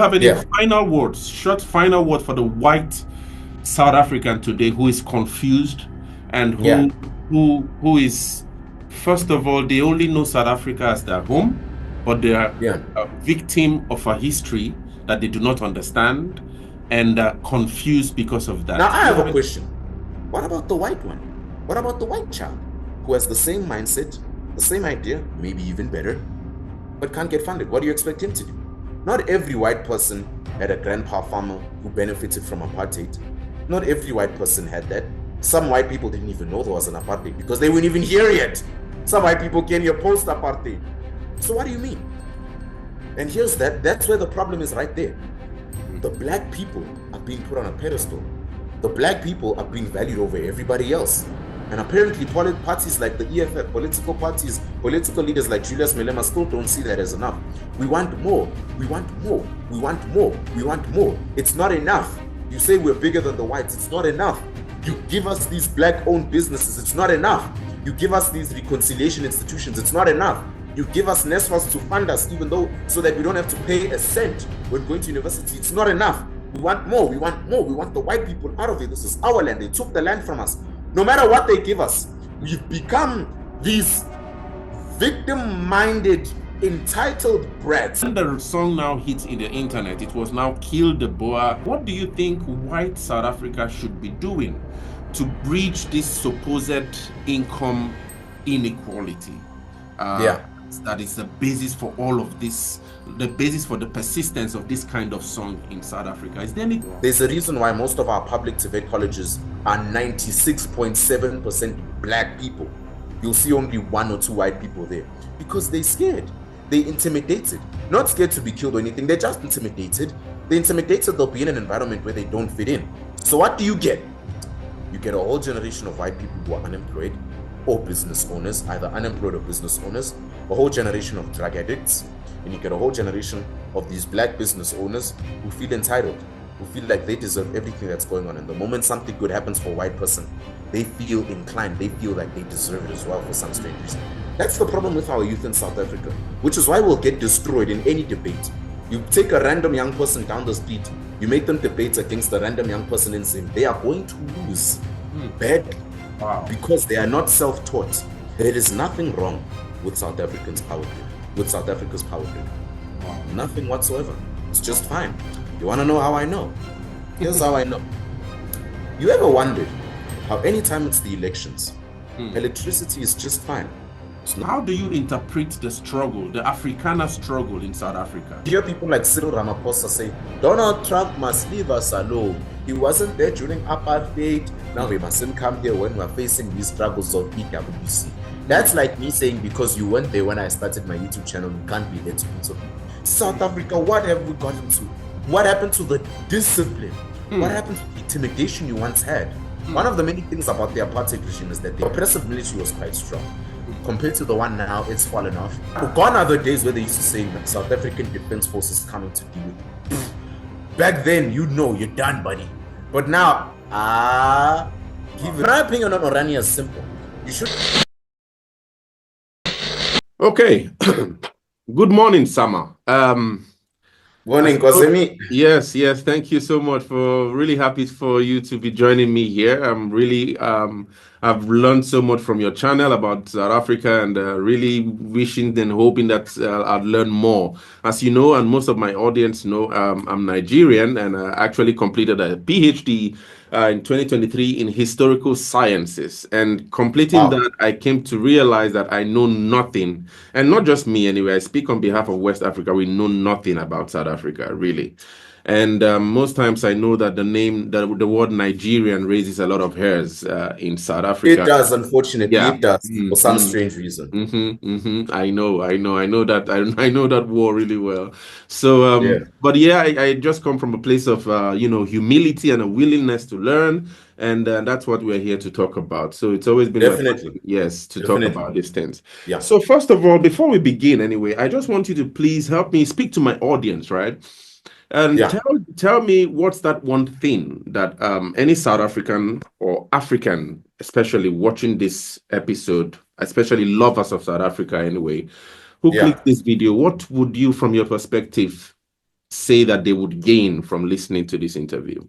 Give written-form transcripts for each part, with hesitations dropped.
have any final words, short final word for the white South African today who is confused and who is, first of all, they only know South Africa as their home, but they are a victim of a history that they do not understand and are confused because of that. Now, I have a question. What about the white one? What about the white child who has the same mindset, the same idea, maybe even better, but can't get funded? What do you expect him to do? Not every white person had a grandpa farmer who benefited from apartheid. Not every white person had that. Some white people didn't even know there was an apartheid because they weren't even here yet. Some white people came here post-apartheid. So what do you mean? And here's that's where the problem is right there. The black people are being put on a pedestal. The black people are being valued over everybody else. And apparently parties like the EFF, political parties, political leaders like Julius Malema still don't see that as enough. We want more, we want more, we want more, we want more. It's not enough. You say we're bigger than the whites, it's not enough. You give us these black-owned businesses, it's not enough. You give us these reconciliation institutions, it's not enough. You give us NSFAS to fund us, even though, so that we don't have to pay a cent when going to university, it's not enough. We want more, we want more, we want the white people out of it. This is our land, they took the land from us. No matter what they give us, we've become these victim-minded, entitled brats. And the song now hits in the internet. It was now Kill the Boer. What do you think white South Africa should be doing to bridge this supposed income inequality? That is the basis for all of this, the basis for the persistence of this kind of song in South Africa. Is there any? There's a reason why most of our public TVET colleges are 96.7% black people. You'll see only 1 or 2 white people there because they're scared. They're intimidated. Not scared to be killed or anything. They're just intimidated. They're intimidated they'll be in an environment where they don't fit in. So what do? You get a whole generation of white people who are unemployed or business owners, either unemployed or business owners, a whole generation of drug addicts, and you get a whole generation of these black business owners who feel entitled, who feel like they deserve everything that's going on. And the moment something good happens for a white person, they feel inclined, they feel like they deserve it as well for some strange reason. That's the problem with our youth in South Africa, which is why we'll get destroyed in any debate. You take a random young person down the street, you make them debate against a random young person in Zim, they are going to lose badly. Wow. Because they are not self-taught. There is nothing wrong with South Africa's power grid, Wow. Nothing whatsoever. It's just fine. You want to know how I know? Here's how I know. You ever wondered how anytime it's the elections, electricity is just fine? How do you interpret the struggle, the Afrikaner struggle in South Africa? You hear people like Cyril Ramaphosa say, Donald Trump must leave us alone. He wasn't there during apartheid. Now we mustn't come here when we're facing these struggles of PWC. That's like me saying, because you weren't there when I started my YouTube channel, you can't be there to meet people. South Africa, what have we gotten to? What happened to the discipline? What happened to the intimidation you once had? One of the many things about the apartheid regime is that the oppressive military was quite strong. Compared to the one now, it's fallen off. Gone are the days where they used to say South African Defense Forces coming to deal with you. Back then, you know, you're done, buddy. But now, my opinion on Orania is simple. You should. Okay. Good morning, Sama. Morning, Kwazemy. Yes. Thank you so much. Really happy for you to be joining me here. I'm really, I've learned so much from your channel about South Africa, and really wishing and hoping that I'll learn more. As you know, and most of my audience know, I'm Nigerian, and I actually completed a PhD in 2023 in historical sciences. And completing that, I came to realize that I know nothing, and not just me anyway. I speak on behalf of West Africa. We know nothing about South Africa, really. And most times I know that the word Nigerian raises a lot of hairs in South Africa. It does, unfortunately. It does, for some strange reason. I know that. I know that war really well. So, but I just come from a place of humility and a willingness to learn, and that's what we're here to talk about. So it's always been definitely to talk about these things. Yeah. So first of all, before we begin, anyway, I just want you to please help me speak to my audience, right? And tell me, what's that one thing that any South African or African, especially watching this episode, especially lovers of South Africa anyway, who click this video, what would you, from your perspective, say that they would gain from listening to this interview?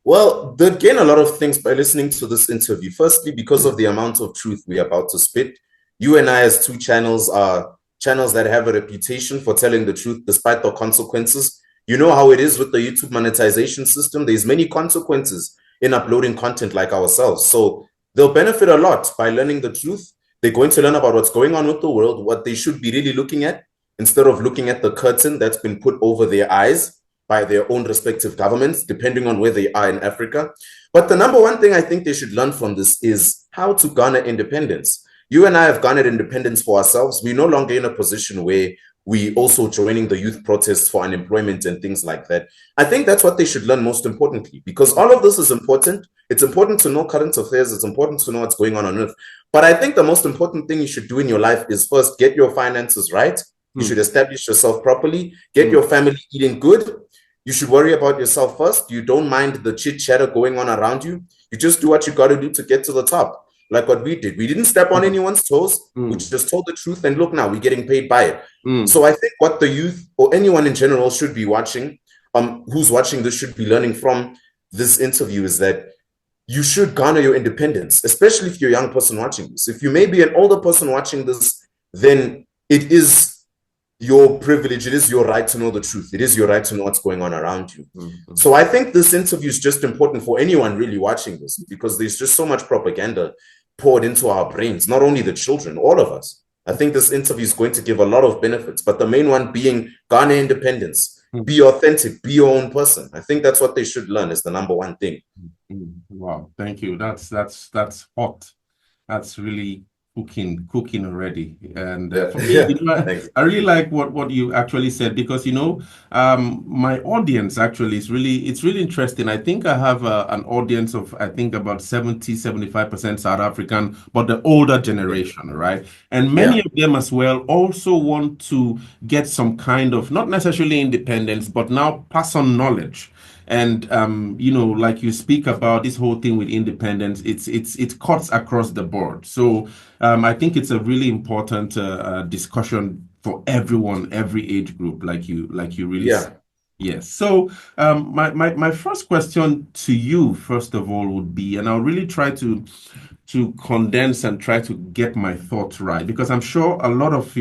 Well, they'd gain a lot of things by listening to this interview. Firstly, because of the amount of truth we're about to spit. You and I, as two channels, are channels that have a reputation for telling the truth despite the consequences. You know how it is with the YouTube monetization system. There's many consequences in uploading content like ourselves. So they'll benefit a lot by learning the truth. They're going to learn about what's going on with the world, what they should be really looking at, instead of looking at the curtain that's been put over their eyes by their own respective governments, depending on where they are in Africa. But the number one thing I think they should learn from this is how to garner independence. You and I have garnered independence for ourselves. We're no longer in a position where we also joining the youth protests for unemployment and things like that. I think that's what they should learn most importantly, because all of this is important. It's important to know current affairs. It's important to know what's going on earth. But I think the most important thing you should do in your life is first get your finances right. You should establish yourself properly, get your family eating good. You should worry about yourself first. You don't mind the chit chatter going on around you. You just do what you got to do to get to the top. Like what we did. We didn't step on anyone's toes. We just told the truth, and look now, we're getting paid by it. So I think what the youth or anyone in general should be watching, who's watching this should be learning from this interview, is that you should garner your independence, especially if you're a young person watching this. If you may be an older person watching this, then it is your privilege, it is your right to know the truth. It is your right to know what's going on around you. So I think this interview is just important for anyone really watching this, because there's just so much propaganda poured into our brains, not only the children, all of us. I think this interview is going to give a lot of benefits, but the main one being garner independence, be authentic, be your own person. I think that's what they should learn, is the number one thing. Wow, thank you. That's hot. That's really cooking already. And for me, I really like what you actually said, because my audience actually is it's really interesting. I think I have an audience of, I think, about 70-75% South African, but the older generation, right? And many of them as well also want to get some kind of, not necessarily independence, but now pass on knowledge. And like you speak about this whole thing with independence, it cuts across the board. So I think it's a really important discussion for everyone, every age group, like you really said. Yes. So my first question to you, first of all, would be, and I'll really try to condense and try to get my thoughts right, because I'm sure a lot of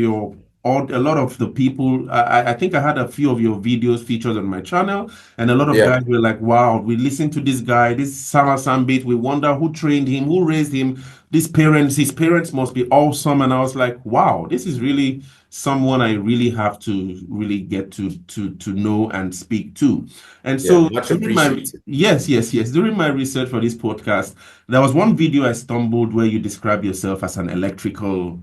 the people, I think I had a few of your videos featured on my channel, and a lot of guys were like, wow, we listened to this guy, this Sama Sambit, we wonder who trained him, who raised him, his parents must be awesome. And I was like, wow, this is really someone I really have to really get to know and speak to. And so during my research for this podcast, there was one video I stumbled where you describe yourself as an electrical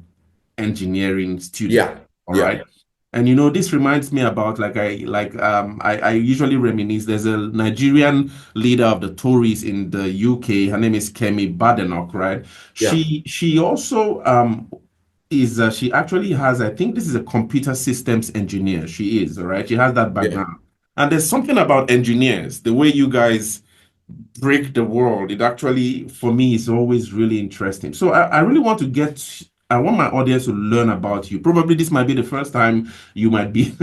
engineering student. Right. And this reminds me about, I usually reminisce. There's a Nigerian leader of the Tories in the UK. Her name is Kemi Badenoch, right? She also she actually has, I think this is a computer systems engineer. She is, all right. She has that background. And there's something about engineers, the way you guys break the world. It actually, for me, is always really interesting. So I really want to I want my audience to learn about you. Probably this might be the first time you might be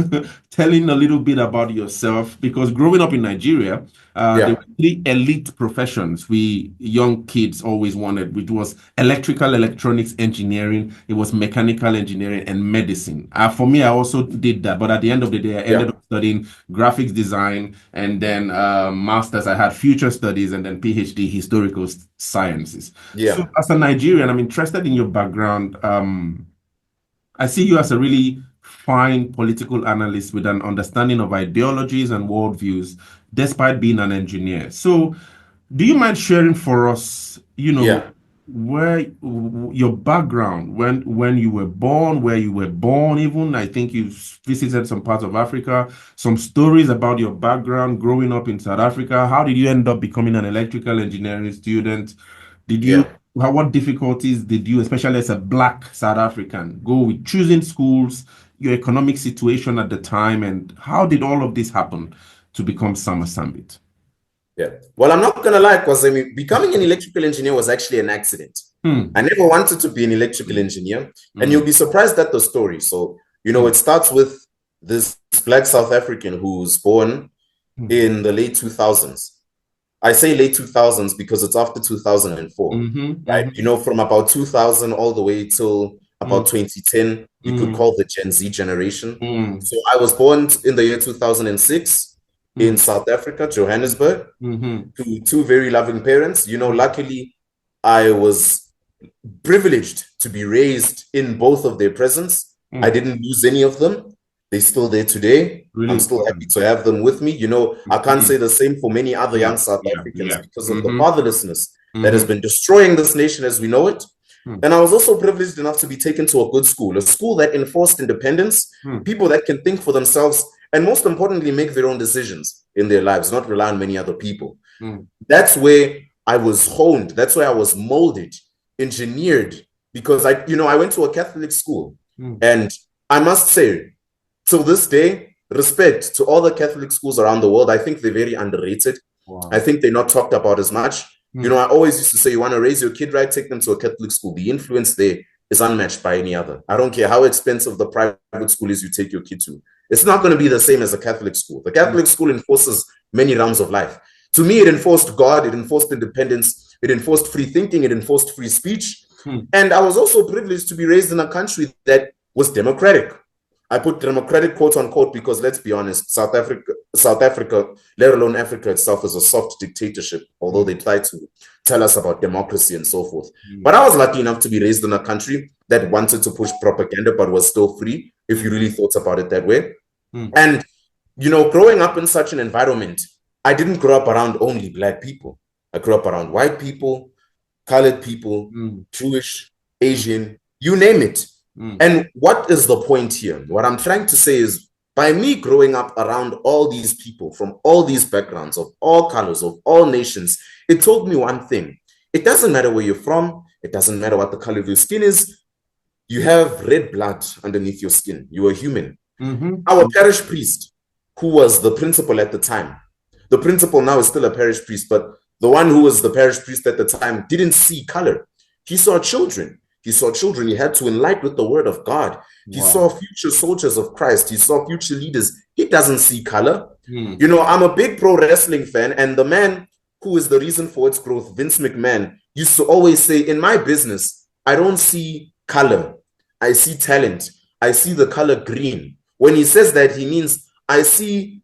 telling a little bit about yourself, because growing up in Nigeria, there were three elite professions we young kids always wanted, which was electrical, electronics, engineering. It was mechanical engineering and medicine. For me, I also did that. But at the end of the day, I ended up studying graphics design, and then master's, I had future studies, and then PhD historical sciences. So as a Nigerian, I'm interested in your background. I see you as a really fine political analyst with an understanding of ideologies and worldviews, despite being an engineer. So do you mind sharing for us, where your background, when you were born, where you were born even? I think you visited some parts of Africa, some stories about your background growing up in South Africa. How did you end up becoming an electrical engineering student? What difficulties did you, especially as a Black South African, go with choosing schools, your economic situation at the time, and how did all of this happen to become Sama Sambit? Well, I'm not going to lie, because becoming an electrical engineer was actually an accident. I never wanted to be an electrical engineer, and you'll be surprised at the story. So, it starts with this black South African who's born in the late 2000s. I say late 2000s because it's after 2004, right? You know, from about 2000 all the way till about 2010, you could call the Gen Z generation. So I was born in the year 2006 in South Africa, Johannesburg, to two very loving parents. You know, luckily, I was privileged to be raised in both of their presence. I didn't lose any of them. They're still there today. Really I'm still happy to have them with me. You know, I can't say the same for many other young South Africans because of the fatherlessness that has been destroying this nation as we know it. And I was also privileged enough to be taken to a good school, a school that enforced independence, people that can think for themselves, and most importantly, make their own decisions in their lives, not rely on many other people. That's where I was honed. That's where I was molded, engineered, because I went to a Catholic school. And I must say, till this day, respect to all the Catholic schools around the world. I think they're very underrated. Wow. I think they're not talked about as much. You know, I always used to say, you want to raise your kid right, take them to a Catholic school. The influence there is unmatched by any other. I don't care how expensive the private school is you take your kid to. It's not going to be the same as a Catholic school. The Catholic school enforces many realms of life. To me, it enforced God, it enforced independence, it enforced free thinking, it enforced free speech. And I was also privileged to be raised in a country that was democratic. I put democratic quote unquote because let's be honest, South Africa, let alone Africa itself, is a soft dictatorship, although they try to tell us about democracy and so forth. But I was lucky enough to be raised in a country that wanted to push propaganda, but was still free, if you really thought about it that way. And, you know, growing up in such an environment, I didn't grow up around only black people. I grew up around white people, colored people, Jewish, Asian, you name it. And what is the point here? What I'm trying to say is, by me growing up around all these people from all these backgrounds, of all colors, of all nations, it told me one thing. It doesn't matter where you're from. It doesn't matter what the color of your skin is. You have red blood underneath your skin. You are human. Our parish priest, who was the principal at the time, the principal now is still a parish priest, but the one who was the parish priest at the time didn't see color. He saw children. He saw children he had to enlighten with the word of God. He saw future soldiers of Christ. He saw future leaders. He doesn't see color. You know, I'm a big pro wrestling fan, and the man who is the reason for its growth, Vince McMahon, used to always say, in my business, I don't see color. I see talent. I see the color green. When he says that, he means I see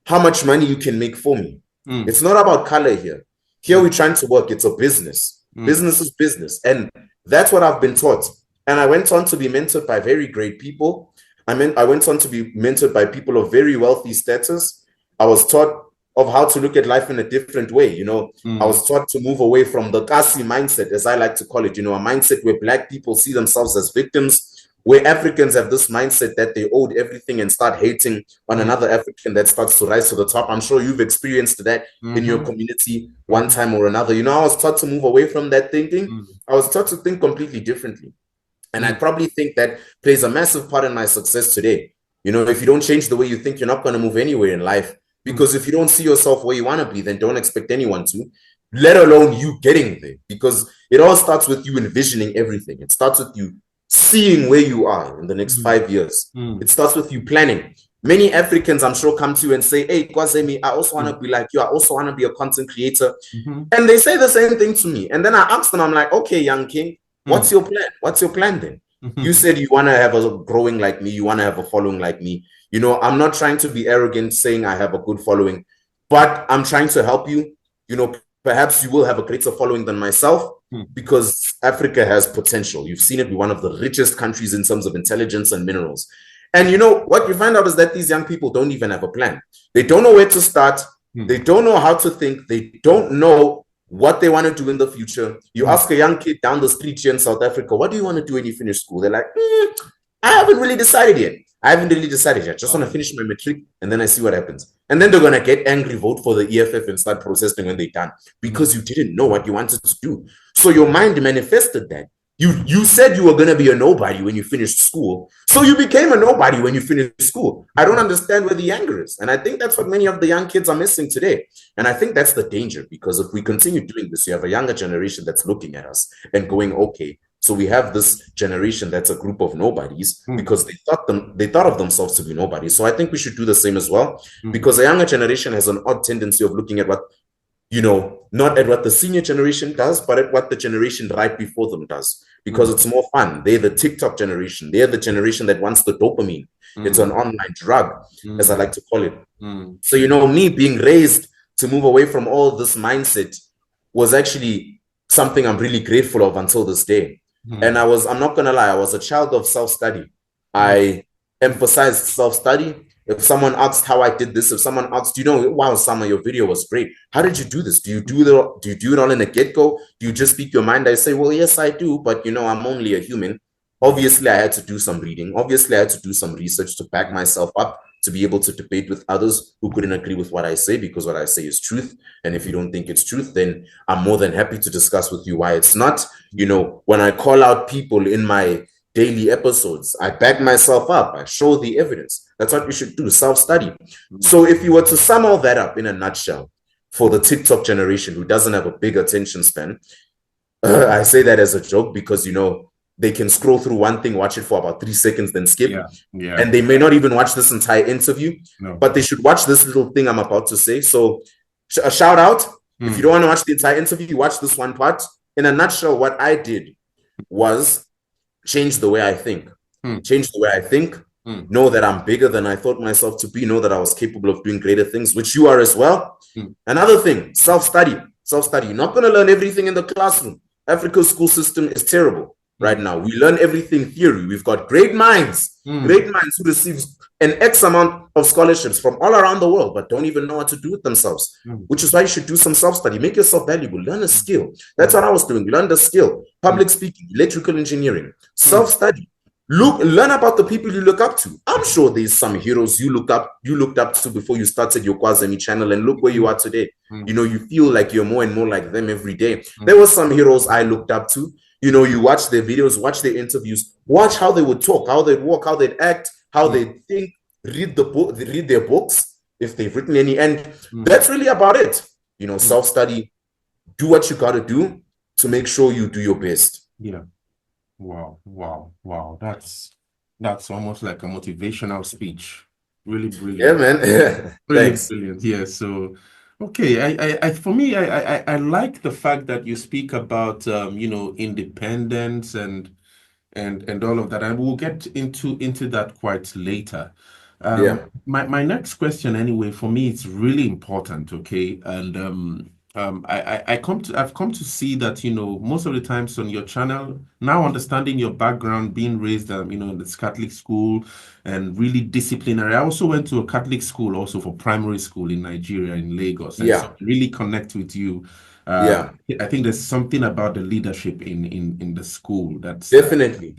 how much money you can make for me. It's not about color here. Here we're trying to work. It's a business. Business is business. And that's what I've been taught. And I went on to be mentored by very great people. I went on to be mentored by people of very wealthy status. I was taught of how to look at life in a different way. You know, I was taught to move away from the Kasi mindset, as I like to call it, you know, a mindset where black people see themselves as victims, where Africans have this mindset that they owed everything and start hating on another African that starts to rise to the top. I'm sure you've experienced that in your community one time or another. You know, I was taught to move away from that thinking. I was taught to think completely differently. And I probably think that plays a massive part in my success today. You know, if you don't change the way you think, you're not going to move anywhere in life. Because if you don't see yourself where you want to be, then don't expect anyone to, let alone you getting there. Because it all starts with you envisioning everything. It starts with you seeing where you are in the next 5 years. It starts with you planning. Many Africans, I'm sure, come to you and say, hey, Kwazemy, I also want to be like you. I also want to be a content creator. And they say the same thing to me. And then I ask them, I'm like, okay, young king, what's your plan? What's your plan then? You said you want to have a growing like me. You want to have a following like me. You know, I'm not trying to be arrogant saying I have a good following, but I'm trying to help you. You know, perhaps you will have a greater following than myself. Because Africa has potential. You've seen it be one of the richest countries in terms of intelligence and minerals. And you know, what you find out is that these young people don't even have a plan. They don't know where to start. They don't know how to think. They don't know what they want to do in the future. You ask a young kid down the street here in South Africa, what do you want to do when you finish school? They're like, I haven't really decided yet. I just want to finish my matric and then I see what happens. And then they're going to get angry, vote for the EFF and start protesting when they're done because you didn't know what you wanted to do. So your mind manifested that. You said you were going to be a nobody when you finished school. So you became a nobody when you finished school. I don't understand where the anger is. And I think that's what many of the young kids are missing today. And I think that's the danger, because if we continue doing this, you have a younger generation that's looking at us and going, okay, So we have this generation that's a group of nobodies because they thought of themselves to be nobodies. So I think we should do the same as well, because the younger generation has an odd tendency of looking at what, not at what the senior generation does, but at what the generation right before them does, because it's more fun. They're the TikTok generation. They're the generation that wants the dopamine. It's an online drug, as I like to call it. So, me being raised to move away from all this mindset was actually something I'm really grateful of until this day. And I'm not going to lie, I was a child of self-study. I emphasized self-study. If someone asked how I did this, if someone asked, wow, Sama, your video was great. How did you do this? Do you do it all in a get-go? Do you just speak your mind? I say, well, yes, I do. But, I'm only a human. Obviously, I had to do some reading. Obviously, I had to do some research to back myself up, to be able to debate with others who couldn't agree with what I say, because what I say is truth. And if you don't think it's truth, then I'm more than happy to discuss with you why it's not. When I call out people in my daily episodes, I back myself up. I show the evidence. That's what you should do, self-study. So if you were to sum all that up in a nutshell for the TikTok generation who doesn't have a big attention span, I say that as a joke because, they can scroll through one thing, watch it for about 3 seconds, then skip. And they may not even watch this entire interview, but they should watch this little thing I'm about to say. So a shout out. If you don't want to watch the entire interview, watch this one part. In a nutshell, what I did was change the way I think. Change the way I think. Know that I'm bigger than I thought myself to be. Know that I was capable of doing greater things, which you are as well. Another thing, self-study. Self-study. You're not going to learn everything in the classroom. Africa's school system is terrible. Right now, we learn everything theory. We've got great minds who receive an X amount of scholarships from all around the world, but don't even know what to do with themselves, which is why you should do some self-study. Make yourself valuable. Learn a skill. That's what I was doing. Learn the skill. Public speaking, electrical engineering, self-study. Learn about the people you look up to. I'm sure there's some heroes you looked up to before you started your Kwazemy channel, and look where you are today. You feel like you're more and more like them every day. There were some heroes I looked up to. You watch their videos, watch their interviews, watch how they would talk, how they'd walk, how they'd act, how they think, read their books, if they've written any. And that's really about it. Self-study, do what you got to do to make sure you do your best. Yeah. Wow. That's almost like a motivational speech. Really brilliant. Yeah, man. Really Thanks. brilliant. Yeah. So, okay. For me, I like the fact that you speak about, independence and all of that, and we'll get into that quite later. My next question, anyway, for me, it's really important. Okay, and I've come to see that most of the times on your channel now, understanding your background, being raised in this Catholic school and really disciplinary. I also went to a Catholic school also for primary school in Nigeria, in Lagos, and so I really connect with you. I think there's something about the leadership in the school that's definitely.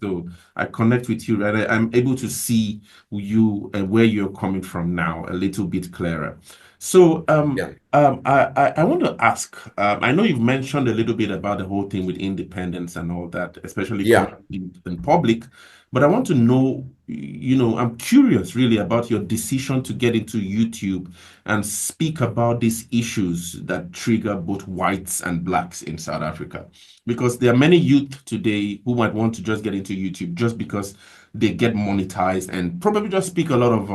So I connect with you, and I'm able to see you and where you're coming from now a little bit clearer. So I want to ask, I know you've mentioned a little bit about the whole thing with independence and all that, especially in public, but I want to know, I'm curious really about your decision to get into YouTube and speak about these issues that trigger both whites and blacks in South Africa, because there are many youth today who might want to just get into YouTube just because they get monetized and probably just speak a lot of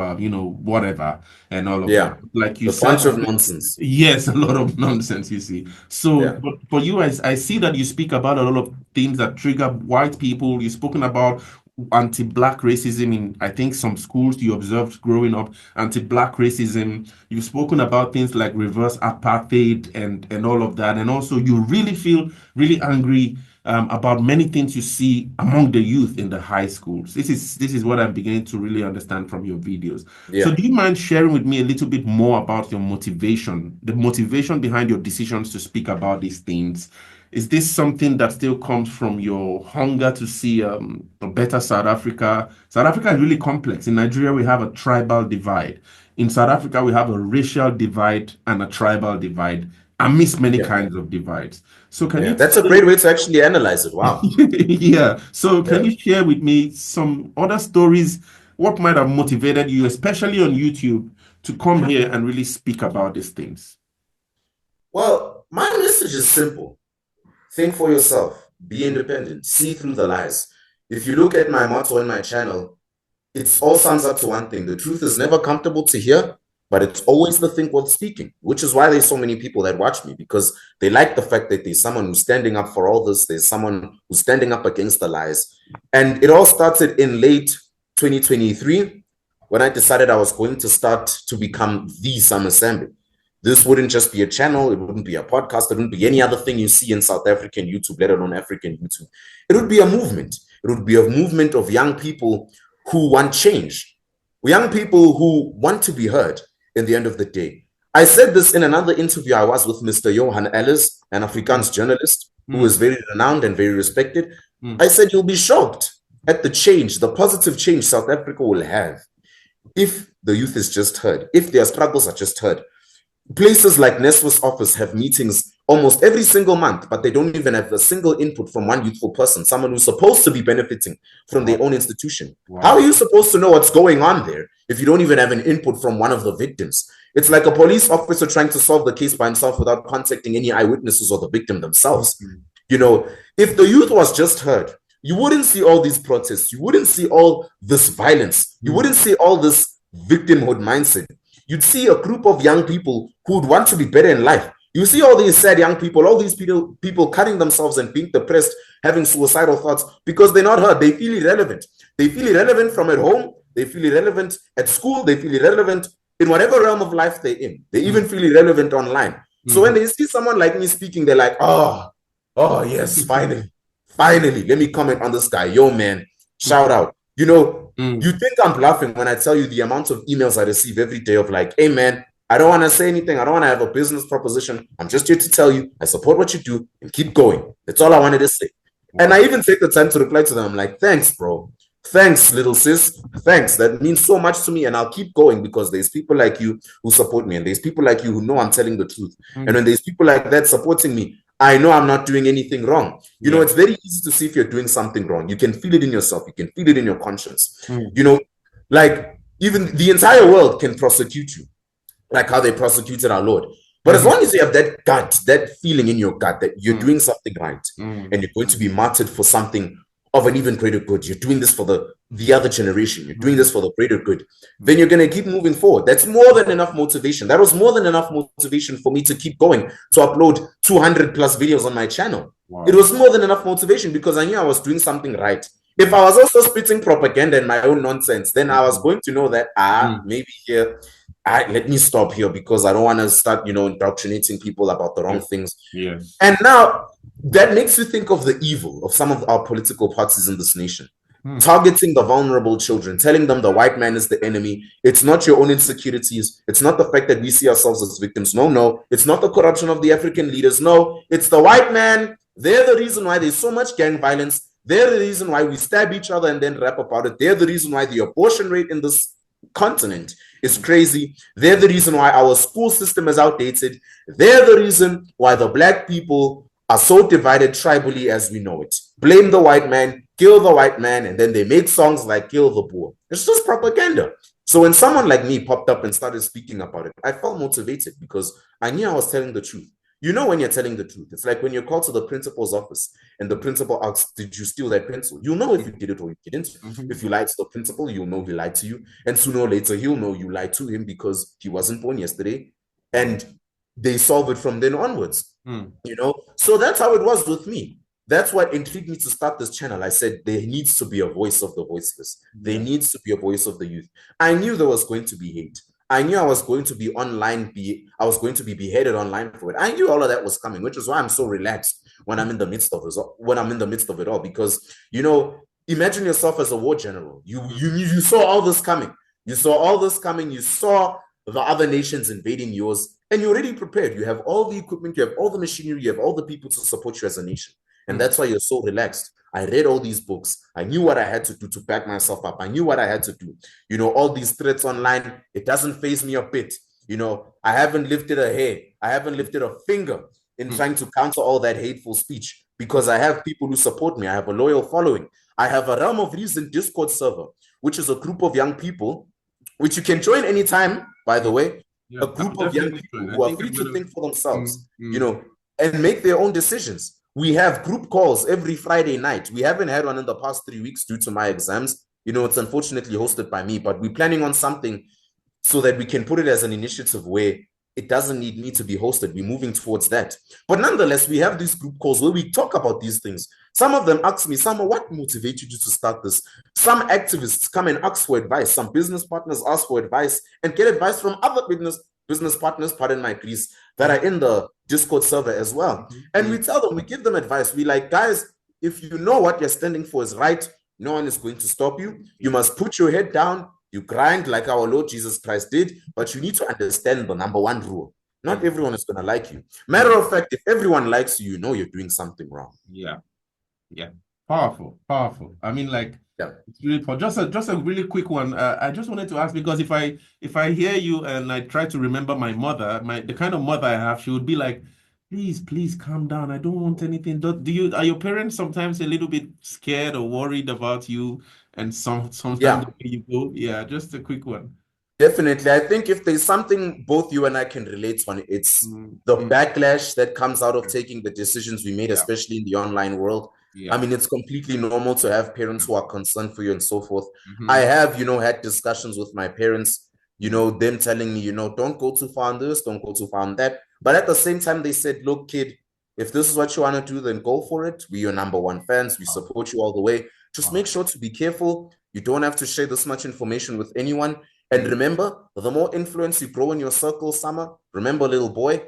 whatever and all of that, like you said, bunch of nonsense. Yes, a lot of nonsense, you see. So but for you, I see that you speak about a lot of things that trigger white people. You've spoken about anti-black racism in, I think, some schools you observed growing up, anti-black racism. You've spoken about things like reverse apartheid and all of that, and also you really feel really angry about many things you see among the youth in the high schools. This is what I'm beginning to really understand from your videos. So do you mind sharing with me a little bit more about your motivation, the motivation behind your decisions to speak about these things? Is this something that still comes from your hunger to see a better South Africa? South Africa is really complex. In Nigeria, we have a tribal divide. In South Africa, we have a racial divide and a tribal divide, amidst many kinds of divides. So can you? That's a great way to actually analyze it. Wow. So can you share with me some other stories? What might have motivated you, especially on YouTube, to come here and really speak about these things? Well, my message is simple. Think for yourself. be independent, see through the lies. If you look at my motto on my channel, it all sums up to one thing. The truth is never comfortable to hear, but it's always the thing worth speaking, which is why there's so many people that watch me, because they like the fact that there's someone who's standing up for all this. There's someone who's standing up against the lies. And it all started in late 2023 when I decided I was going to start to become Thee Sama Sambit. This wouldn't just be a channel. It wouldn't be a podcast. It wouldn't be any other thing you see in South African YouTube, let alone African YouTube. It would be a movement. It would be a movement of young people who want change, young people who want to be heard in the end of the day. I said this in another interview I was with Mr. Johan Ellis, an Afrikaans journalist who is very renowned and very respected. I said, you'll be shocked at the change, the positive change South Africa will have if the youth is just heard, if their struggles are just heard. Places like NSFA's office have meetings almost every single month, but they don't even have a single input from one youthful person, someone who's supposed to be benefiting from their own institution. How are you supposed to know what's going on there if you don't even have an input from one of the victims? It's like a police officer trying to solve the case by himself without contacting any eyewitnesses or the victim themselves. You know, if the youth was just heard, you wouldn't see all these protests. You wouldn't see all this violence. You wouldn't see all this victimhood mindset. You'd see a group of young people who would want to be better in life. You see all these sad young people, all these people cutting themselves and being depressed, having suicidal thoughts because they're not heard. They feel irrelevant. They feel irrelevant from at home. They feel irrelevant at school. They feel irrelevant in whatever realm of life they're in. They even feel irrelevant online. So when they see someone like me speaking, they're like, oh yes, finally, let me comment on this guy. Yo, man, shout out. You know, you think I'm bluffing when I tell you the amount of emails I receive every day of like, hey, man, I don't want to say anything. I don't want to have a business proposition. I'm just here to tell you I support what you do and keep going. That's all I wanted to say. And I even take the time to reply to them. I'm like, thanks, bro. Thanks, little sis. Thanks. That means so much to me. And I'll keep going because there's people like you who support me. And there's people like you who know I'm telling the truth. And when there's people like that supporting me, I know I'm not doing anything wrong. You know, it's very easy to see if you're doing something wrong. You can feel it in yourself. You can feel it in your conscience. You know, like even the entire world can prosecute you, like how they prosecuted our Lord. But as long as you have that gut, that feeling in your gut that you're doing something right and you're going to be martyred for something of an even greater good, you're doing this for the other generation, you're doing this for the greater good, then you're going to keep moving forward. That's more than enough motivation. That was more than enough motivation for me to keep going, to upload 200 plus videos on my channel. It was more than enough motivation because I knew I was doing something right. If I was also spitting propaganda and my own nonsense, then I was going to know that, maybe here, let me stop here because I don't want to start, you know, indoctrinating people about the wrong things. And now that makes you think of the evil of some of our political parties in this nation. Targeting the vulnerable children, telling them the white man is the enemy. It's not your own insecurities. It's not the fact that we see ourselves as victims. No. It's not the corruption of the African leaders. No, it's the white man. They're the reason why there's so much gang violence. They're the reason why we stab each other and then rap about it. They're the reason why the abortion rate in this continent is crazy. They're the reason why our school system is outdated. They're the reason why the black people are so divided tribally as we know it. Blame the white man, kill the white man, and then they make songs like Kill the Boer. It's just propaganda. So when someone like me popped up and started speaking about it, I felt motivated because I knew I was telling the truth. You know when you're telling the truth. It's like when you're called to the principal's office and the principal asks, did you steal that pencil? You'll know if you did it or you didn't. If you lied to the principal, you'll know he lied to you. And sooner or later, he'll know you lied to him because he wasn't born yesterday. And they solve it from then onwards. You know? So that's how it was with me. That's what intrigued me to start this channel. I said, there needs to be a voice of the voiceless. There needs to be a voice of the youth. I knew there was going to be hate. I knew I was going to be online, I was going to be beheaded online for it. I knew all of that was coming, which is why I'm so relaxed when I'm in the midst of it all. Because, you know, imagine yourself as a war general. You saw all this coming. You saw all this coming. You saw the other nations invading yours, and you're already prepared. You have all the equipment, you have all the machinery, you have all the people to support you as a nation. And that's why you're so relaxed. I read all these books. I knew what I had to do to back myself up. I knew what I had to do. You know, all these threats online, it doesn't faze me a bit. You know, I haven't lifted a hair. I haven't lifted a finger in trying to counter all that hateful speech because I have people who support me. I have a loyal following. I have a Realm of Reason Discord server, which is a group of young people, which you can join anytime, by the way. A group of young people who are free to think for themselves, you know, and make their own decisions. We have group calls every Friday night. We haven't had one in the past 3 weeks due to my exams. It's unfortunately hosted by me, but we're planning on something so that we can put it as an initiative where it doesn't need me to be hosted. We're moving towards that. But nonetheless, we have these group calls where we talk about these things. Some of them ask me, Sama, what motivated you to start this? Some activists come and ask for advice. Some business partners ask for advice and get advice from other business partners, pardon my Greece, that are in the Discord server as well. And we tell them, we give them advice. We like, guys, if you know what you're standing for is right, no one is going to stop you. You must put your head down. You grind like our Lord Jesus Christ did, but you need to understand the number one rule. Not everyone is going to like you. Matter of fact, if everyone likes you, you know you're doing something wrong. Yeah. Yeah. Powerful. I mean, like, it's really powerful. Just a really quick one. I just wanted to ask, because if I hear you and I try to remember my mother, the kind of mother I have, she would be like, please calm down. I don't want anything. Are your parents sometimes a little bit scared or worried about you? And sometimes the way you go? Yeah, just a quick one. Definitely. I think if there's something both you and I can relate on, it's the backlash that comes out of taking the decisions we made, especially in the online world. I mean, it's completely normal to have parents who are concerned for you and so forth. I have, had discussions with my parents, them telling me, don't go too far on this, don't go too far on that. But at the same time, they said, look, kid, if this is what you want to do, then go for it. We're your number one fans. We support you all the way. Just make sure to be careful. You don't have to share this much information with anyone. And remember, the more influence you grow in your circle, Sama, remember, little boy,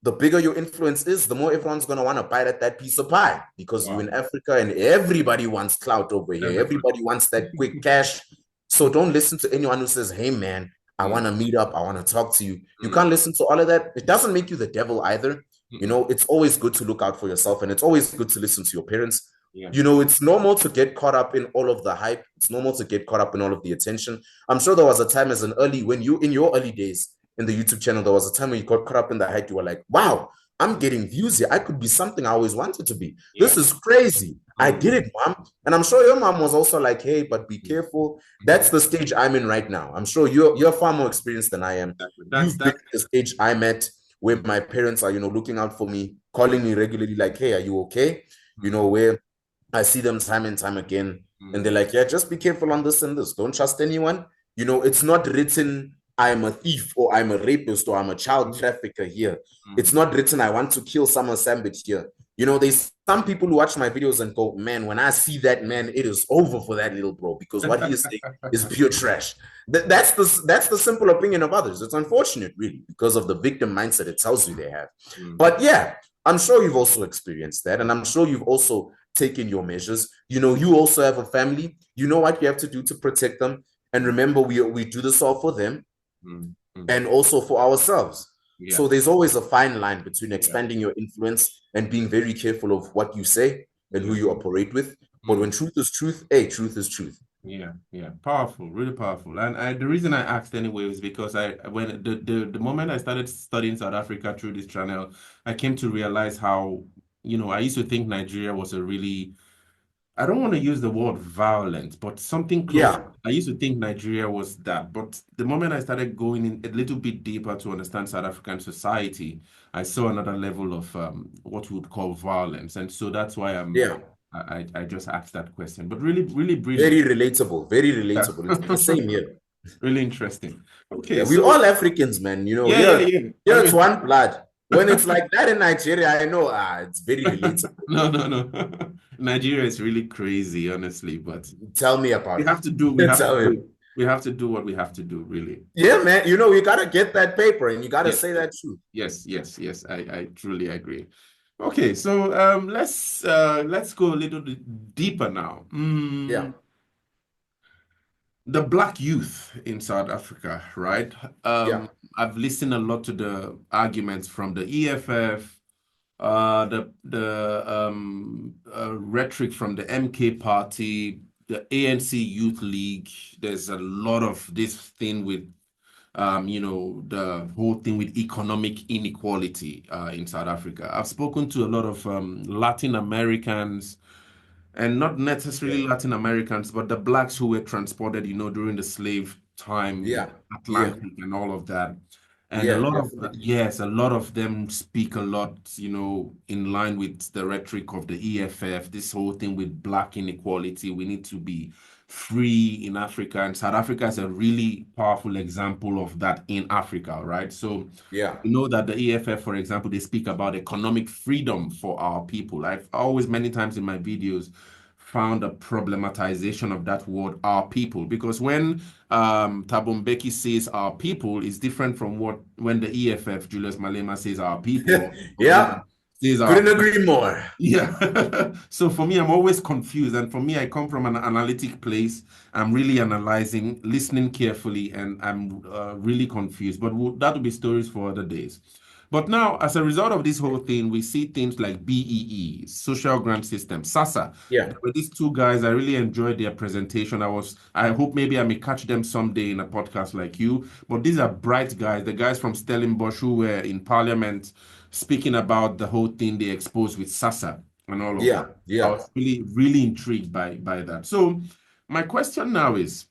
the bigger your influence is, the more everyone's going to want to bite at that piece of pie, because you're in Africa and everybody wants clout over here. Everybody wants that quick cash. So don't listen to anyone who says, hey, man, I want to meet up. I want to talk to you. You can't listen to all of that. It doesn't make you the devil either. It's always good to look out for yourself, and it's always good to listen to your parents. It's normal to get caught up in all of the hype. It's normal to get caught up in all of the attention. I'm sure there was a time when you, in your early days in the YouTube channel, there was a time when you got caught up in the hype. You were like, wow, I'm getting views here. I could be something I always wanted to be. This is crazy. I did it, mom. And I'm sure your mom was also like, hey, but be careful. That's the stage I'm in right now. I'm sure you're far more experienced than I am. You've been at the stage I'm at, where my parents are, looking out for me, calling me regularly, like, hey, are you okay? Where I see them time and time again, and they're like, yeah, just be careful on this and this. Don't trust anyone. It's not written, I'm a thief or I'm a rapist or I'm a child trafficker here. It's not written, I want to kill Thee Sama Sambit here. There's some people who watch my videos and go, man, when I see that man, it is over for that little bro, because what he is saying is pure trash. That's the simple opinion of others. It's unfortunate, really, because of the victim mindset it tells you they have. But yeah, I'm sure you've also experienced that, and I'm sure you've also taken your measures. You also have a family. You know what you have to do to protect them. And remember, we do this all for them and also for ourselves. So there's always a fine line between expanding your influence and being very careful of what you say and who you operate with. But when truth is truth, truth is truth. Yeah, powerful, really powerful. And the reason I asked anyway is because when the moment I started studying South Africa through this channel, I came to realize how, I used to think Nigeria was a really, I don't want to use the word violent, but something close. Yeah. I used to think Nigeria was that. But the moment I started going in a little bit deeper to understand South African society, I saw another level of what we would call violence. And so that's why I just asked that question. But really, really brilliant. Very relatable. Very relatable. It's the same here. Really interesting. Okay. We're all Africans, man. Yeah, it's one blood. When it's like that in Nigeria, I know it's very relatable. No. Nigeria is really crazy, honestly. But tell me about it. We have to do what we have to do, really. Yeah, man. You gotta get that paper and you gotta say that truth. Yes. I truly agree. Okay, so let's go a little bit deeper now. Yeah. The Black youth in South Africa, right? I've listened a lot to the arguments from the EFF, the rhetoric from the MK Party, the ANC Youth League. There's a lot of this thing with, the whole thing with economic inequality in South Africa. I've spoken to a lot of Latin Americans, and not necessarily Latin Americans, but the blacks who were transported, during the slave time, Atlantic and all of that. And a Yeah, lot of, definitely. yes, a lot of them speak a lot, in line with the rhetoric of the EFF, this whole thing with black inequality. We need to be free in Africa. And South Africa is a really powerful example of that in Africa, right? So, Yeah. you know that the EFF, for example, they speak about economic freedom for our people. I've always, many times in my videos, found a problematization of that word, our people, because when Thabo Mbeki says our people is different from what when the EFF, Julius Malema, says our people, or Yeah. Orania says our Couldn't people. agree more. Yeah. So for me, I'm always confused. And for me, I come from an analytic place. I'm really analyzing, listening carefully, and I'm really confused. But that will be stories for other days. But now, as a result of this whole thing, we see things like BEE, Social Grant System, SASA. Yeah. There were these two guys, I really enjoyed their presentation. I hope maybe I may catch them someday in a podcast like you. But these are bright guys, the guys from Stellenbosch who were in Parliament speaking about the whole thing they exposed with SASA and all of that. Yeah. I Yeah. was really, really intrigued by that. So my question now is,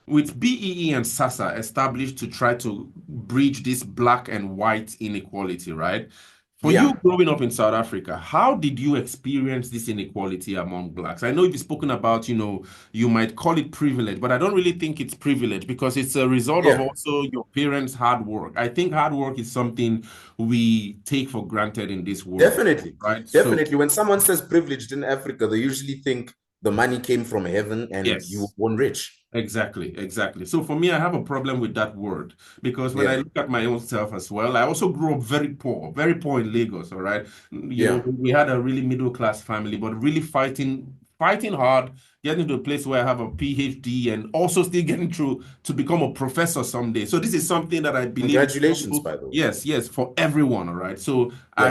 with BEE and SASA established to try to bridge this black and white inequality, right? For you Yeah. growing up in South Africa, how did you experience this inequality among blacks? I know you've spoken about, you might call it privilege, but I don't really think it's privilege because it's a result of Yeah. also your parents' hard work. I think hard work is something we take for granted in this world, Definitely. right? So, Definitely. When someone says privileged in Africa, they usually think the money came from heaven and you were yes. born rich. Exactly, exactly. So for me, I have a problem with that word because when I Yeah. look at my own self as well, I also grew up very poor in Lagos, all right? Yeah. We had a really middle class family, but really fighting hard, getting to a place where I have a PhD and also still getting through to become a professor someday. So this is something that I believe is Congratulations, possible. by the way. Yes, yes, for everyone, all right? So Yeah.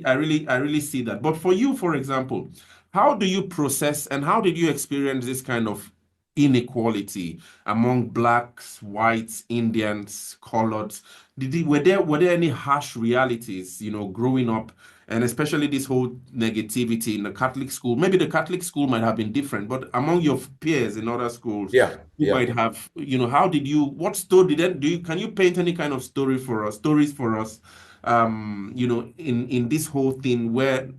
I really see that. But for you, for example, how do you process and how did you experience this kind of inequality among blacks, whites, Indians, colored? Were there any harsh realities, growing up, and especially this whole negativity in the Catholic school? Maybe the Catholic school might have been different, but among your peers in other schools, Yeah. who Yeah. might have, how did you? What story did you? Can you paint any kind of stories for us? In this whole thing where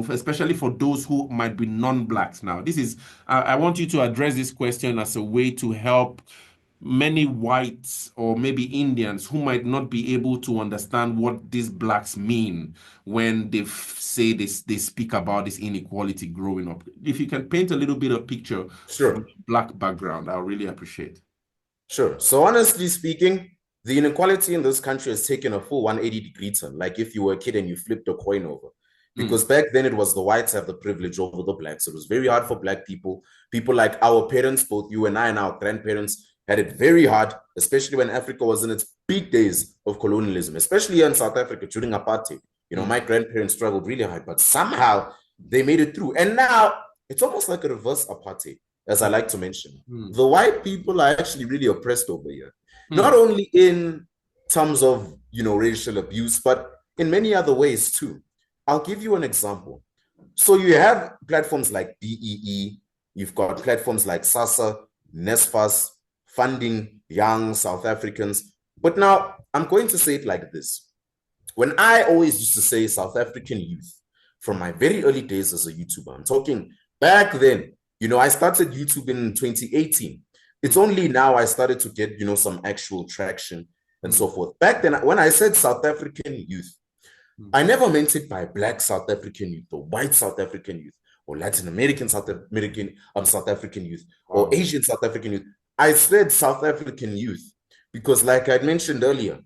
especially for those who might be non-blacks now. I want you to address this question as a way to help many whites or maybe Indians who might not be able to understand what these blacks mean when say this, they speak about this inequality growing up. If you can paint a little bit of picture from Sure. black background, I'll really appreciate. Sure. So honestly speaking, the inequality in this country has taken a full 180-degree turn, like if you were a kid and you flipped a coin over. Mm, Because back then it was the whites have the privilege over the blacks. It was very hard for black people. People like our parents, both you and I and our grandparents, had it very hard, especially when Africa was in its peak days of colonialism, especially here in South Africa during apartheid. mm, My grandparents struggled really hard, but somehow they made it through. And now it's almost like a reverse apartheid, as I like to mention. mm, The white people are actually really oppressed over here, not mm, only in terms of racial abuse, but in many other ways too. I'll give you an example. So you have platforms like BEE, you've got platforms like SASA, NSFAS, funding young South Africans. But now I'm going to say it like this. When I always used to say South African youth, from my very early days as a YouTuber, I'm talking back then, I started YouTube in 2018. It's mm, only now I started to get, some actual traction and mm, so forth. Back then, when I said South African youth, mm, I never meant it by Black South African youth or white South African youth or Latin American South African youth or wow. Asian South African youth. I said South African youth because, like I mentioned earlier,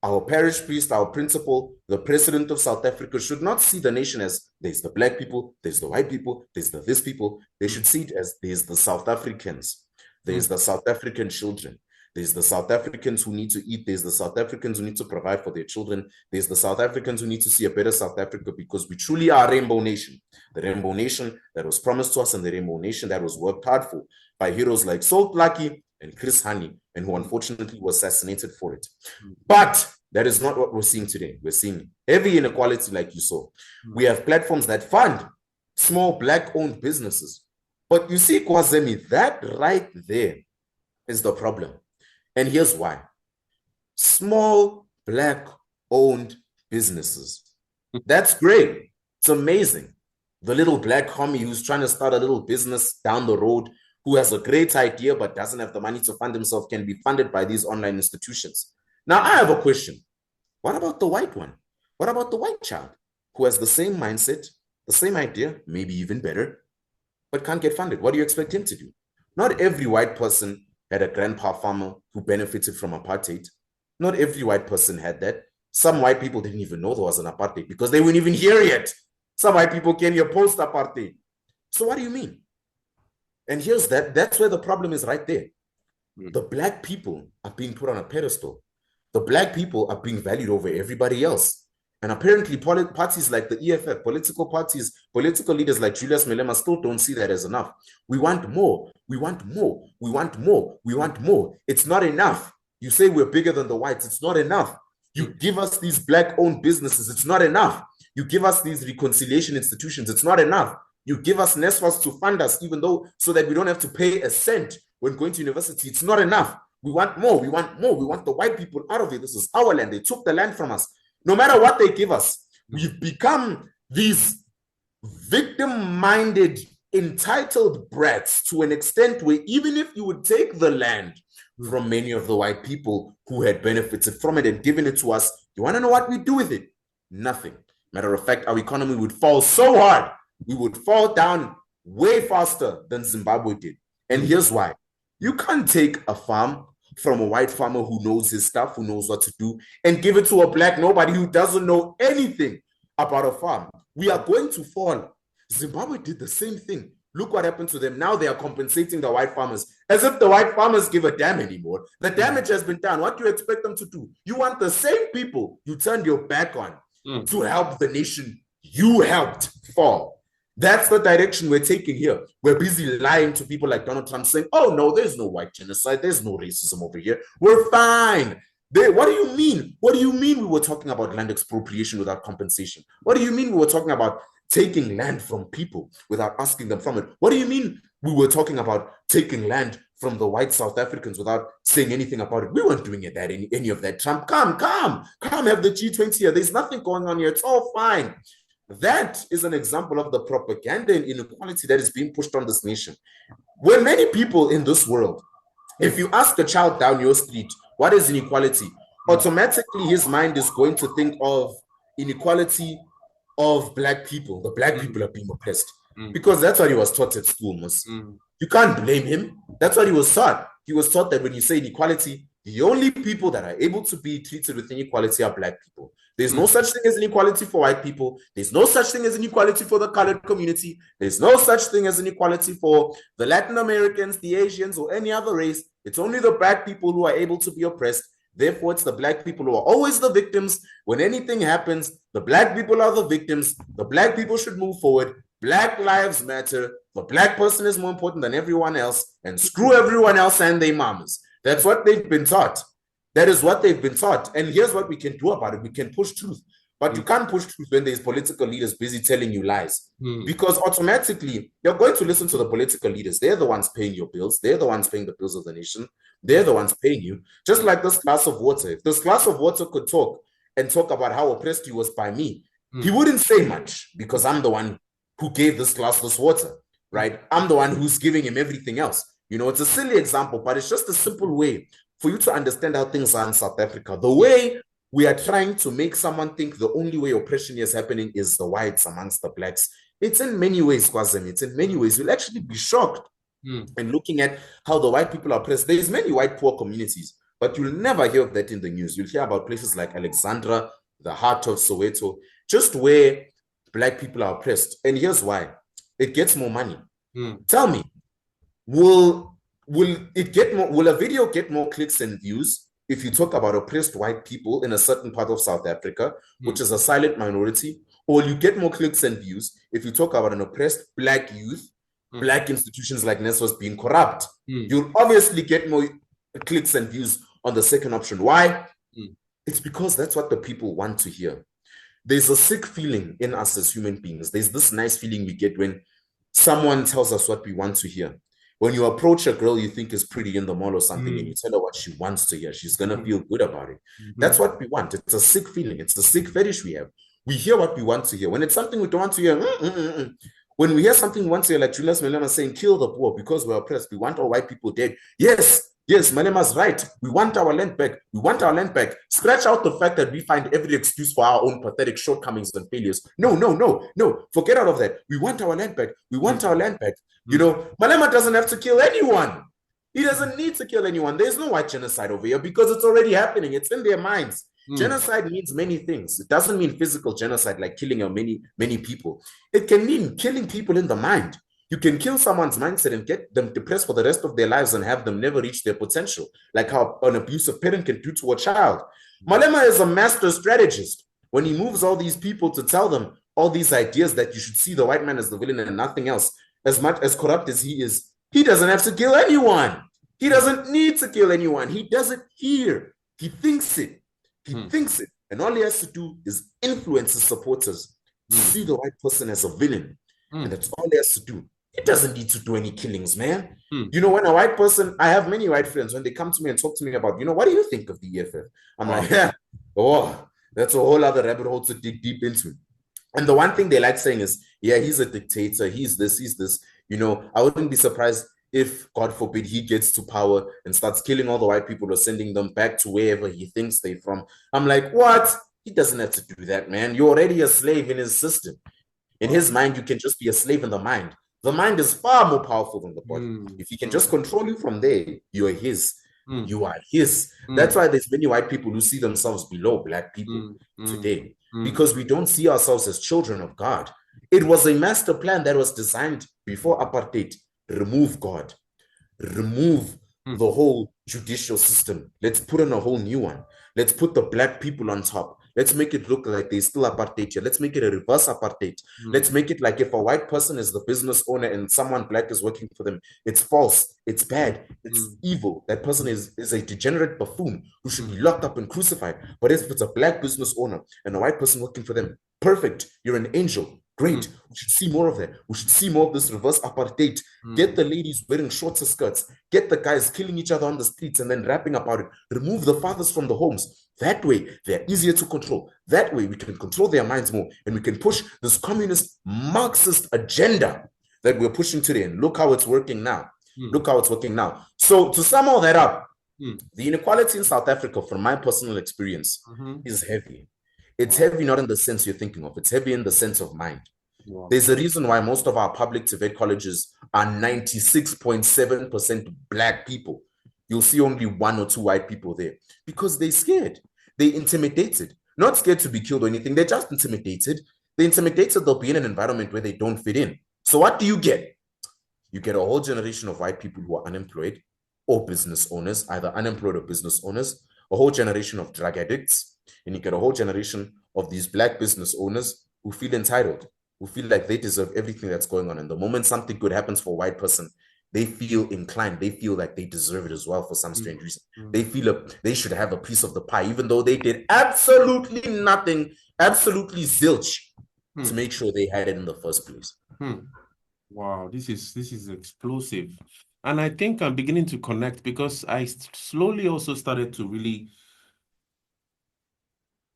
our parish priest, our principal, the president of South Africa should not see the nation as there's the black people, there's the white people, there's the this people. They Mm, should see it as there's the South Africans, there's mm, the South African children, there's the South Africans who need to eat, there's the South Africans who need to provide for their children, there's the South Africans who need to see a better South Africa because we truly are a rainbow nation, the rainbow nation that was promised to us and the rainbow nation that was worked hard for by heroes like Salt Lucky and Chris Hani, and who mm, unfortunately was assassinated for it. mm, But that is not what we're seeing today. We're seeing heavy inequality, like you saw. mm, We have platforms that fund small black-owned businesses. But you see, Kwazemy, that right there is the problem. And here's why. small Black-owned businesses. That's great. It's amazing. The little Black homie who's trying to start a little business down the road, who has a great idea but doesn't have the money to fund himself, can be funded by these online institutions. Now, I have a question. What about the white one? What about the white child who has the same mindset, the same idea, maybe even better, but can't get funded? What do you expect him to do? Not every white person had a grandpa farmer who benefited from apartheid. Not every white person had that. Some white people didn't even know there was an apartheid because they weren't even here yet. Some white people came here post-apartheid. So what do you mean? And that's where the problem is right there. The Black people are being put on a pedestal. The Black people are being valued over everybody else. And apparently parties like the EFF, political parties, political leaders like Julius Malema still don't see that as enough. We want more. We want more. We want more. We want more. It's not enough. You say we're bigger than the whites. It's not enough. You give us these Black-owned businesses. It's not enough. You give us these reconciliation institutions. It's not enough. You give us NSFAS to fund us, even though so that we don't have to pay a cent when going to university. It's not enough. We want more. We want more. We want the white people out of it. This is our land. They took the land from us. No matter what they give us, we've become these victim-minded, entitled brats to an extent where even if you would take the land from many of the white people who had benefited from it and given it to us, you want to know what we do with it? Nothing. Matter of fact, our economy would fall so hard, we would fall down way faster than Zimbabwe did. And here's why. You can't take a farm from a white farmer who knows his stuff, who knows what to do, and give it to a Black nobody who doesn't know anything about a farm. We are going to fall. Zimbabwe did the same thing. Look what happened to them. Now they are compensating the white farmers as if the white farmers give a damn anymore. The damage has been done. What do you expect them to do? You want the same people you turned your back on to help the nation you helped fall. That's the direction we're taking here. We're busy lying to people like Donald Trump saying, oh, no, there's no white genocide. There's no racism over here. We're fine. What do you mean? What do you mean we were talking about land expropriation without compensation? What do you mean we were talking about taking land from people without asking them from it? What do you mean we were talking about taking land from the white South Africans without saying anything about it? We weren't doing it that any of that. Trump, come, have the G20 here. There's nothing going on here. It's all fine. That is an example of the propaganda and inequality that is being pushed on this nation. When many people in this world, if you ask a child down your street, what is inequality? Automatically his mind is going to think of inequality of Black people. The Black people are being oppressed because that's what he was taught at school. You can't blame him. That's what he was taught. He was taught that when you say inequality, the only people that are able to be treated with inequality are Black people. There's no such thing as inequality for white people. There's no such thing as inequality for the colored community. There's no such thing as inequality for the Latin Americans, the Asians, or any other race. It's only the Black people who are able to be oppressed. Therefore, it's the Black people who are always the victims. When anything happens, the Black people are the victims. The Black people should move forward. Black lives matter. The Black person is more important than everyone else. And screw everyone else and their mamas. That's what they've been taught. That is what they've been taught. And here's what we can do about it. We can push truth. But you can't push truth when there's political leaders busy telling you lies. Because automatically, you're going to listen to the political leaders. They're the ones paying your bills. They're the ones paying the bills of the nation. They're the ones paying you. Just like this glass of water. If this glass of water could talk and talk about how oppressed he was by me, he wouldn't say much because I'm the one who gave this glass this water, right? I'm the one who's giving him everything else. You know, it's a silly example, but it's just a simple way for you to understand how things are in South Africa. The way we are trying to make someone think the only way oppression is happening is the whites amongst the Blacks. It's in many ways, Kwazemy. It's in many ways. You'll actually be shocked and looking at how the white people are oppressed. There's many white poor communities, but you'll never hear of that in the news. You'll hear about places like Alexandra, the heart of Soweto, just where Black people are oppressed. And here's why. It gets more money. Tell me, will a video get more clicks and views if you talk about oppressed white people in a certain part of South Africa, which is a silent minority, or you get more clicks and views if you talk about an oppressed Black youth, Black institutions like NSFAS being corrupt? You'll obviously get more clicks and views on the second option. Why? It's because that's what the people want to hear. There's a sick feeling in us as human beings. There's this nice feeling we get when someone tells us what we want to hear. When you approach a girl you think is pretty in the mall or something and you tell her what she wants to hear, she's going to feel good about it. That's what we want. It's a sick feeling. It's a sick fetish we have. We hear what we want to hear. When it's something we don't want to hear, when we hear something we want to hear, like Julius Malema saying, kill the poor because we're oppressed. We want our white people dead. Yes, Malema's right. We want our land back. We want our land back. Scratch out the fact that we find every excuse for our own pathetic shortcomings and failures. No. Forget out of that. We want our land back. We want our land back. Malema doesn't have to kill anyone. He doesn't need to kill anyone. There's no white genocide over here because it's already happening. It's in their minds. Genocide means many things. It doesn't mean physical genocide like killing many people. It can mean killing people in the mind. You can kill someone's mindset and get them depressed for the rest of their lives and have them never reach their potential, like how an abusive parent can do to a child. Malema is a master strategist. When he moves all these people to tell them all these ideas that you should see the white man as the villain and nothing else, as much as corrupt as he is, he doesn't have to kill anyone. He doesn't need to kill anyone. He does it here. He thinks it. He thinks it. And all he has to do is influence his supporters to see the white person as a villain. And that's all he has to do. He doesn't need to do any killings, man. When a white person, I have many white friends, when they come to me and talk to me about, what do you think of the EFF? I'm like, that's a whole other rabbit hole to dig deep into. And the one thing they like saying is, he's a dictator. He's this. I wouldn't be surprised if, God forbid, he gets to power and starts killing all the white people or sending them back to wherever he thinks they're from. I'm like, what? He doesn't have to do that, man. You're already a slave in his system. In his mind, you can just be a slave in the mind. The mind is far more powerful than the body. If he can just control you from there, you are his. You are his. That's why there's many white people who see themselves below black people today, because we don't see ourselves as children of God. It was a master plan that was designed before apartheid. Remove God. Remove the whole judicial system. Let's put in a whole new one. Let's put the black people on top. Let's make it look like there's still apartheid here. Let's make it a reverse apartheid. Let's make it like if a white person is the business owner and someone black is working for them, it's false, it's bad, it's evil. That person is a degenerate buffoon who should be locked up and crucified. But if it's a black business owner and a white person working for them, perfect, you're an angel. Great. We should see more of that. We should see more of this reverse apartheid. Get the ladies wearing shorter skirts. Get the guys killing each other on the streets and then rapping about it. Remove the fathers from the homes. That way, they're easier to control. That way, we can control their minds more and we can push this communist Marxist agenda that we're pushing today. And look how it's working now. Look how it's working now. So to sum all that up, the inequality in South Africa, from my personal experience, is heavy. It's heavy not in the sense you're thinking of. It's heavy in the sense of mind. Wow. There's a reason why most of our public TVET colleges are 96.7% black people. You'll see only 1 or 2 white people there because they're scared. They're intimidated. Not scared to be killed or anything. They're just intimidated. They're intimidated they'll be in an environment where they don't fit in. So what do? You get a whole generation of white people who are unemployed or business owners, either unemployed or business owners, a whole generation of drug addicts, and you get a whole generation of these black business owners who feel entitled, who feel like they deserve everything that's going on. And the moment something good happens for a white person, they feel inclined. They feel like they deserve it as well for some strange reason. They feel they should have a piece of the pie, even though they did absolutely nothing, absolutely zilch to make sure they had it in the first place. Wow, this is explosive. And I think I'm beginning to connect because I slowly also started to really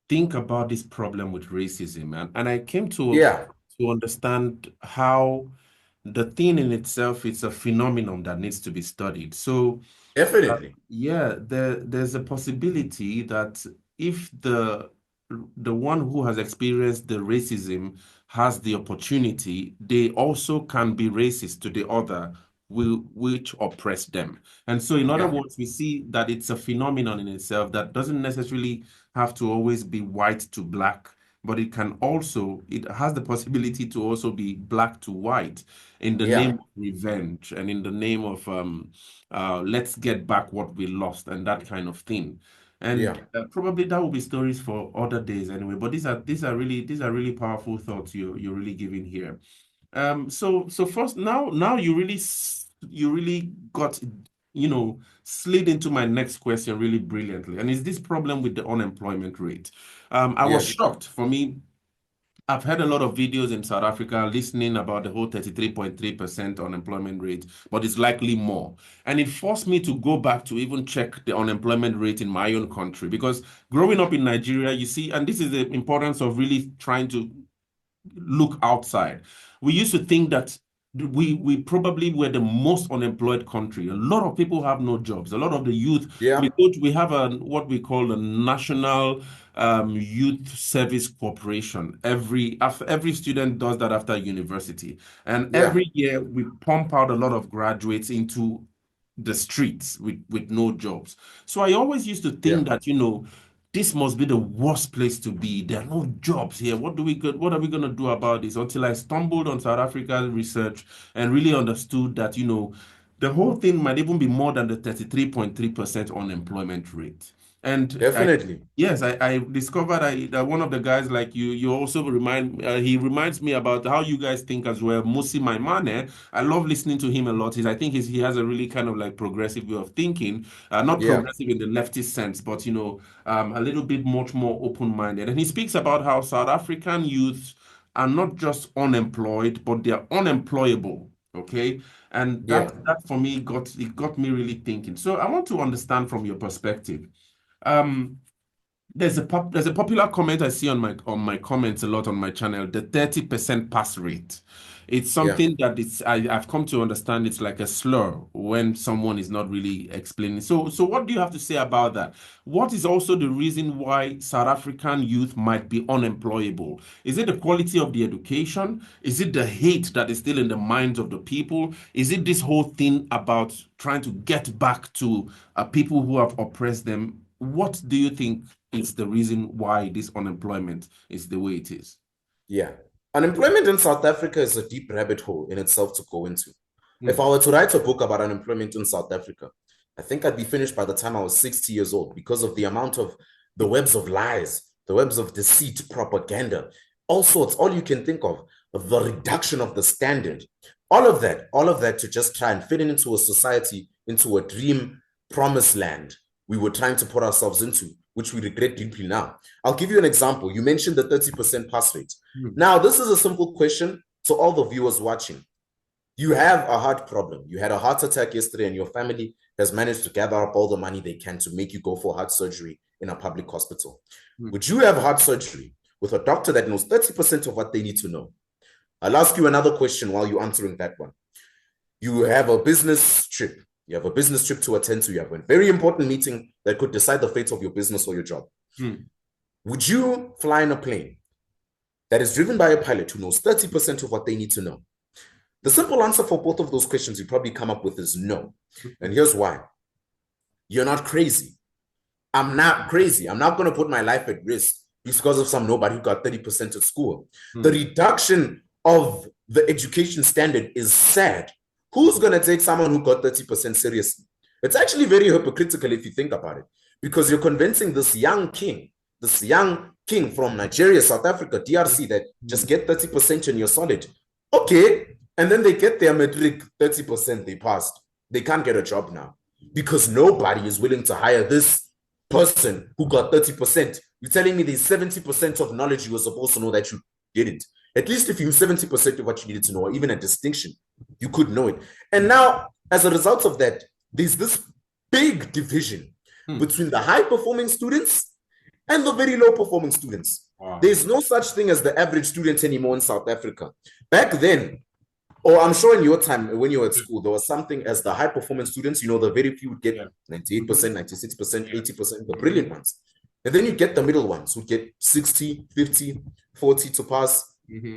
think about this problem with racism. And I came to understand how the thing in itself is a phenomenon that needs to be studied. So definitely, there's a possibility that if the one who has experienced the racism has the opportunity, they also can be racist to the other which oppress them. And so in other words, we see that it's a phenomenon in itself that doesn't necessarily have to always be white to black, but it has the possibility to also be black to white in the name of revenge and in the name of let's get back what we lost and that kind of thing. And probably that will be stories for other days anyway. But these are really powerful thoughts you're really giving here. So first now you really got slid into my next question really brilliantly, and is this problem with the unemployment rate. I was shocked. For me, I've heard a lot of videos in South Africa listening about the whole 33.3% unemployment rate, but it's likely more. And it forced me to go back to even check the unemployment rate in my own country. Because growing up in Nigeria, you see, and this is the importance of really trying to look outside. We used to think that we probably were the most unemployed country. A lot of people have no jobs. A lot of the youth, Yeah, we have a what we call the National Youth Service Corporation. Every student does that after university, and yeah, every year we pump out a lot of graduates into the streets with no jobs. So I always used to yeah, think that, this must be the worst place to be. There are no jobs here. What are we going to do about this? Until I stumbled on South Africa's research and really understood that, the whole thing might even be more than the 33.3% unemployment rate. And definitely. yes, I discovered that one of the guys like you also he reminds me about how you guys think as well. Musi Maimane, I love listening to him a lot. He has a really kind of like progressive way of thinking, not Yeah, progressive in the leftist sense, but a little bit much more open-minded. And he speaks about how South African youths are not just unemployed, but they are unemployable. Okay. And yeah, that for me got me really thinking. So I want to understand from your perspective. Um, there's a popular comment I see on my comments a lot on my channel, the 30% pass rate. It's yeah, something that I've come to understand it's like a slur when someone is not really explaining. So what do you have to say about that? What is also the reason why South African youth might be unemployable? Is it the quality of the education? Is it the hate that is still in the minds of the people? Is it this whole thing about trying to get back to people who have oppressed them? What do you think is the reason why this unemployment is the way it is? yeah. Unemployment in South Africa is a deep rabbit hole in itself to go into. If Hmm. I were to write a book about unemployment in South Africa, I think I'd be finished by the time I was 60 years old because of the amount of the webs of lies, the webs of deceit, propaganda, all sorts, all you can think of the reduction of the standard, all of that to just try and fit it into a society, into a dream promised land we were trying to put ourselves into, which we regret deeply now. I'll give you an example. You mentioned the 30% pass rate. Hmm. Now, this is a simple question to all the viewers watching. You have a heart problem. You had a heart attack yesterday, and your family has managed to gather up all the money they can to make you go for heart surgery in a public hospital. Hmm. Would you have heart surgery with a doctor that knows 30% of what they need to know? I'll ask you another question while you're answering that one. You have a business trip. You have a business trip to attend to. You have a very important meeting that could decide the fate of your business or your job. Hmm. Would you fly in a plane that is driven by a pilot who knows 30% of what they need to know? The simple answer for both of those questions you probably come up with is no. And here's why. You're not crazy. I'm not crazy. I'm not going to put my life at risk because of some nobody who got 30% at school. Hmm. The reduction of the education standard is sad. Who's going to take someone who got 30% seriously? It's actually very hypocritical if you think about it, because you're convincing this young king from Nigeria, South Africa, DRC, that just get 30% and you're solid. Okay. And then they get their matric 30%, they passed. They can't get a job now because nobody is willing to hire this person who got 30%. You're telling me there's 70% of knowledge you were supposed to know that you didn't. At least if you knew 70% of what you needed to know, or even a distinction, you could know it. And now, as a result of that, there's this big division between the high-performing students and the very low-performing students. Wow. There's no such thing as the average student anymore in South Africa. Back then, or I'm sure in your time when you were at school, there was something as the high-performing students, the very few would get 98%, 96%, 80%, the brilliant ones. And then you get the middle ones who get 60, 50, 40 to pass,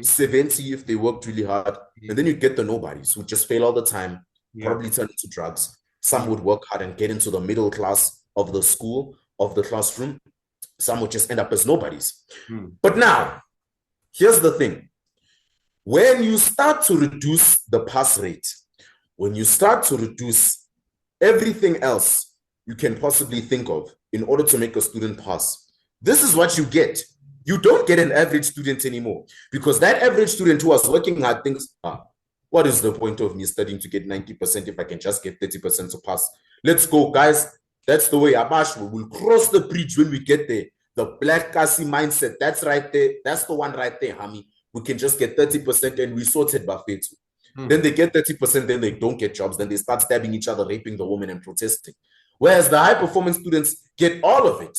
70 if they worked really hard. And then you get the nobodies who just fail all the time, probably turn into drugs. Some would work hard and get into the middle class of the school, of the classroom. Some would just end up as nobodies. But now, here's the thing. When you start to reduce the pass rate, when you start to reduce everything else you can possibly think of in order to make a student pass, this is what you get. You don't get an average student anymore, because that average student who was working hard thinks, what is the point of me studying to get 90% if I can just get 30% to pass? Let's go, guys. That's the way. Abash, we'll cross the bridge when we get there. The black Kasi mindset, that's right there. That's the one right there, homie. We can just get 30% and we sorted Bafetu. Then they get 30%, then they don't get jobs. Then they start stabbing each other, raping the woman and protesting. Whereas the high-performance students get all of it,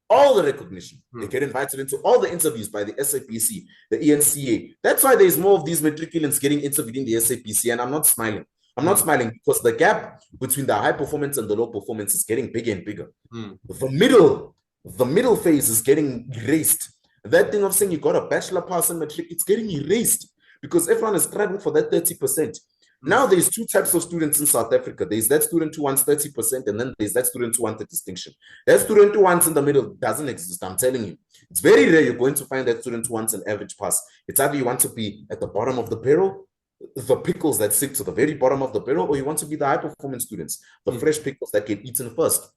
all the recognition. They get invited into all the interviews by the SAPC, the ENCA. That's why there's more of these matriculants getting interviewed in the SAPC, and I'm not smiling. I'm not smiling because the gap between the high performance and the low performance is getting bigger and bigger. The middle phase is getting erased. That thing of saying you got a bachelor pass and matric, it's getting erased because everyone is striving for that 30%. Now there's two types of students in South Africa. There's that student who wants 30%, and then there's that student who wants the distinction. That student who wants in the middle doesn't exist. I'm telling you. It's very rare you're going to find that student who wants an average pass. It's either you want to be at the bottom of the barrel, the pickles that sit to the very bottom of the barrel, or you want to be the high-performance students, the fresh pickles that get eaten first.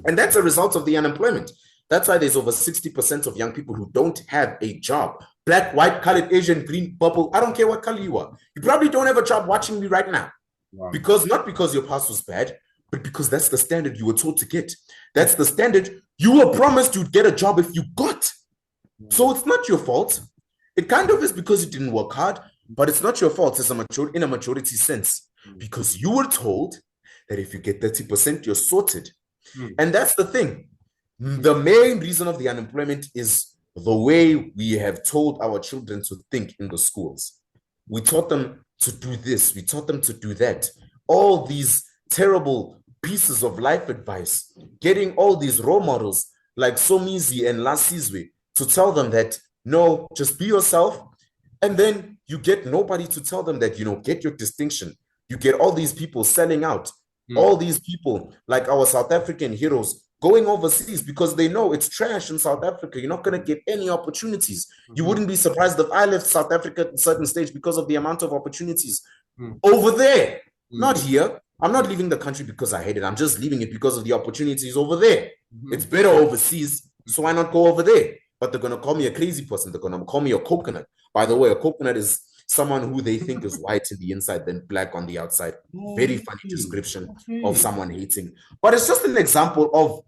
And that's a result of the unemployment. That's why there's over 60% of young people who don't have a job. Black, white, colored, Asian, green, purple. I don't care what color you are. You probably don't have a job watching me right now. Wow. Not because your past was bad, but because that's the standard you were told to get. That's the standard you were promised you'd get a job if you got. So it's not your fault. It kind of is because you didn't work hard, but it's not your fault in a majority sense. Because you were told that if you get 30%, you're sorted. And that's the thing. The main reason of the unemployment is the way we have told our children to think in the schools. We taught them to do this. We taught them to do that. All these terrible pieces of life advice, getting all these role models like Somizi and Lasizwe to tell them that, no, just be yourself. And then you get nobody to tell them that, get your distinction. You get all these people selling out. All these people, like our South African heroes, going overseas because they know it's trash in South Africa. You're not going to get any opportunities. You wouldn't be surprised if I left South Africa at a certain stage because of the amount of opportunities over there, not here. I'm not leaving the country because I hate it. I'm just leaving it because of the opportunities over there. It's better overseas, so why not go over there? But they're going to call me a crazy person. They're going to call me a coconut. By the way, a coconut is someone who they think is white in the inside, then black on the outside. Very funny description of someone hating. But it's just an example of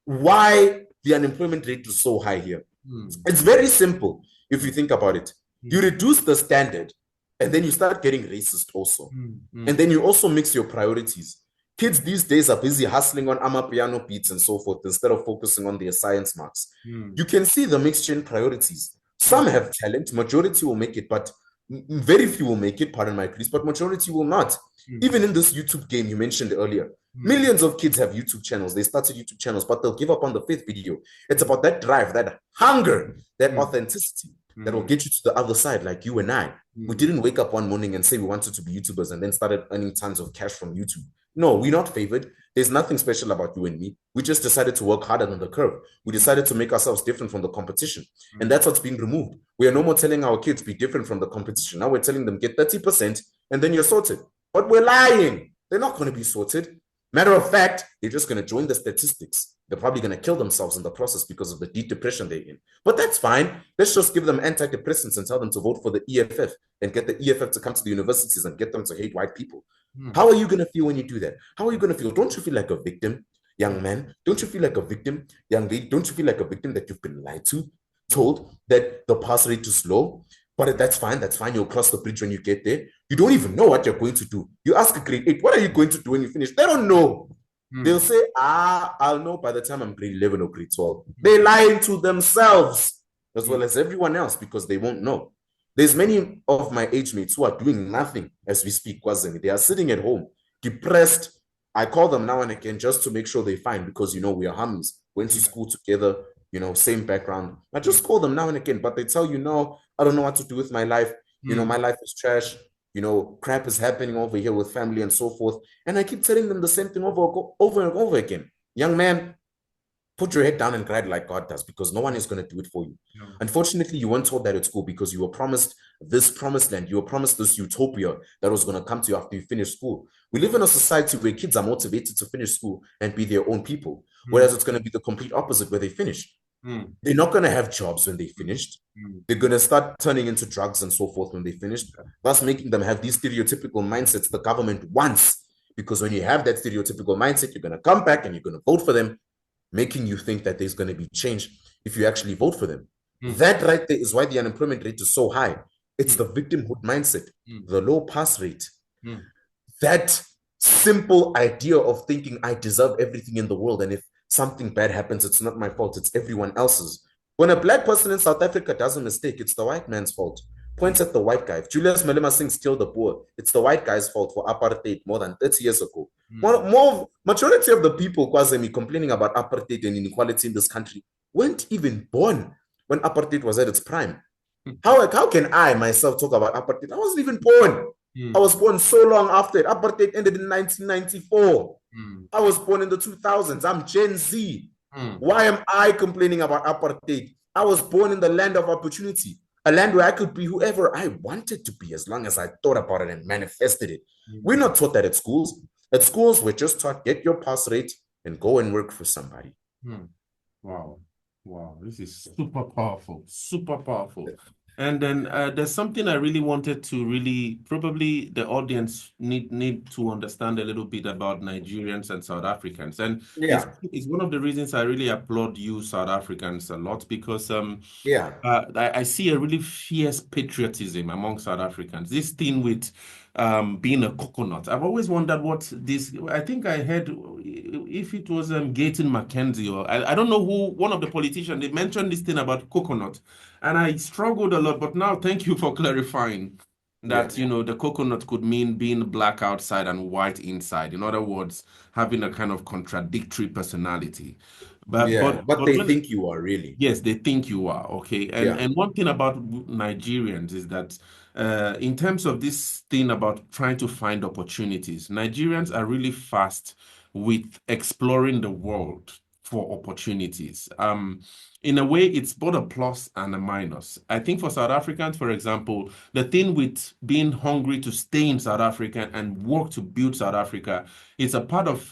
why the unemployment rate is so high here. It's very simple if you think about it. You reduce the standard, and then you start getting racist also. And then you also mix your priorities. Kids these days are busy hustling on amapiano beats and so forth instead of focusing on their science marks. You can see the mixture in priorities. Some have talent, majority will make it, but very few will make it, pardon my please, but majority will not. Even in this YouTube game you mentioned earlier, millions of kids have YouTube channels. They started YouTube channels, but they'll give up on the fifth video. It's about that drive, that hunger, that authenticity that will get you to the other side, like you and I. We didn't wake up one morning and say we wanted to be YouTubers and then started earning tons of cash from YouTube. No, we're not favored. There's nothing special about you and me. We just decided to work harder than the curve. We decided to make ourselves different from the competition. And that's what's being removed. We are no more telling our kids be different from the competition. Now we're telling them get 30% and then you're sorted. But we're lying. They're not going to be sorted. Matter of fact, they're just going to join the statistics. They're probably going to kill themselves in the process because of the deep depression they're in. But that's fine. Let's just give them antidepressants and tell them to vote for the EFF and get the EFF to come to the universities and get them to hate white people. How are you going to feel when you do that? How are you going to feel? Don't you feel like a victim, young man? Don't you feel like a victim, young lady? Don't you feel like a victim that you've been lied to, told that the pass rate is low? But that's fine. That's fine. You'll cross the bridge when you get there. You don't even know what you're going to do. You ask a grade 8, what are you going to do when you finish? They don't know. They'll say, I'll know by the time I'm grade 11 or grade 12. They're lying to themselves as well as everyone else because they won't know. There's many of my age mates who are doing nothing as we speak, Kwazemy. They are sitting at home, depressed. I call them now and again just to make sure they're fine because, we are homies. Went to school together, same background. I just call them now and again, but they tell you, no, I don't know what to do with my life. My life is trash. Crap is happening over here with family and so forth. And I keep telling them the same thing over and over again. Young man, put your head down and cry like God does because no one is going to do it for you. No. Unfortunately, you weren't told that at school because you were promised this promised land. You were promised this utopia that was going to come to you after you finish school. We live in a society where kids are motivated to finish school and be their own people, whereas it's going to be the complete opposite where they finish. They're not going to have jobs when they finished. They're going to start turning into drugs and so forth when they finished, thus making them have these stereotypical mindsets the government wants. Because when you have that stereotypical mindset, you're going to come back and you're going to vote for them, making you think that there's going to be change. if you actually vote for them. Mm. That right there is why the unemployment rate is so high. It's Mm. the victimhood mindset, Mm. the low pass rate, Mm. that simple idea of thinking I deserve everything in the world. And if something bad happens, it's not my fault, it's everyone else's. When a black person in South Africa does a mistake, it's the white man's fault. Points at the white guy. If Julius Malema sings Kill the Boer, it's the white guy's fault for apartheid more than 30 years ago. Majority of the people, Kwazemy, complaining about apartheid and inequality in this country weren't even born when apartheid was at its prime. How can I myself talk about apartheid? I wasn't even born. I was born so long after it. Apartheid ended in 1994. I was born in the 2000s. I'm Gen Z. Why am I complaining about apartheid? I was born in the land of opportunity, a land where I could be whoever I wanted to be as long as I thought about it and manifested it. We're not taught that at schools. At schools, we're just taught get your pass rate and go and work for somebody. Wow. Wow. This is super powerful. Super powerful. And then there's something I really wanted to probably the audience need to understand a little bit about Nigerians and South Africans. And it's one of the reasons I really applaud you, South Africans, a lot, because I see a really fierce patriotism among South Africans. This thing with being a coconut. I've always wondered what this, I think I heard if it was Gayton Mackenzie or I don't know who, one of the politicians, they mentioned this thing about coconut. And I struggled a lot, but now thank you for clarifying that, you know, the coconut could mean being black outside and white inside. In other words, having a kind of contradictory personality. But they think you are really. Yes, they think you are. Okay. And one thing about Nigerians is that in terms of this thing about trying to find opportunities, Nigerians are really fast with exploring the world for opportunities. In a way, it's both a plus and a minus. I think for South Africans, for example, the thing with being hungry to stay in South Africa and work to build South Africa is a part of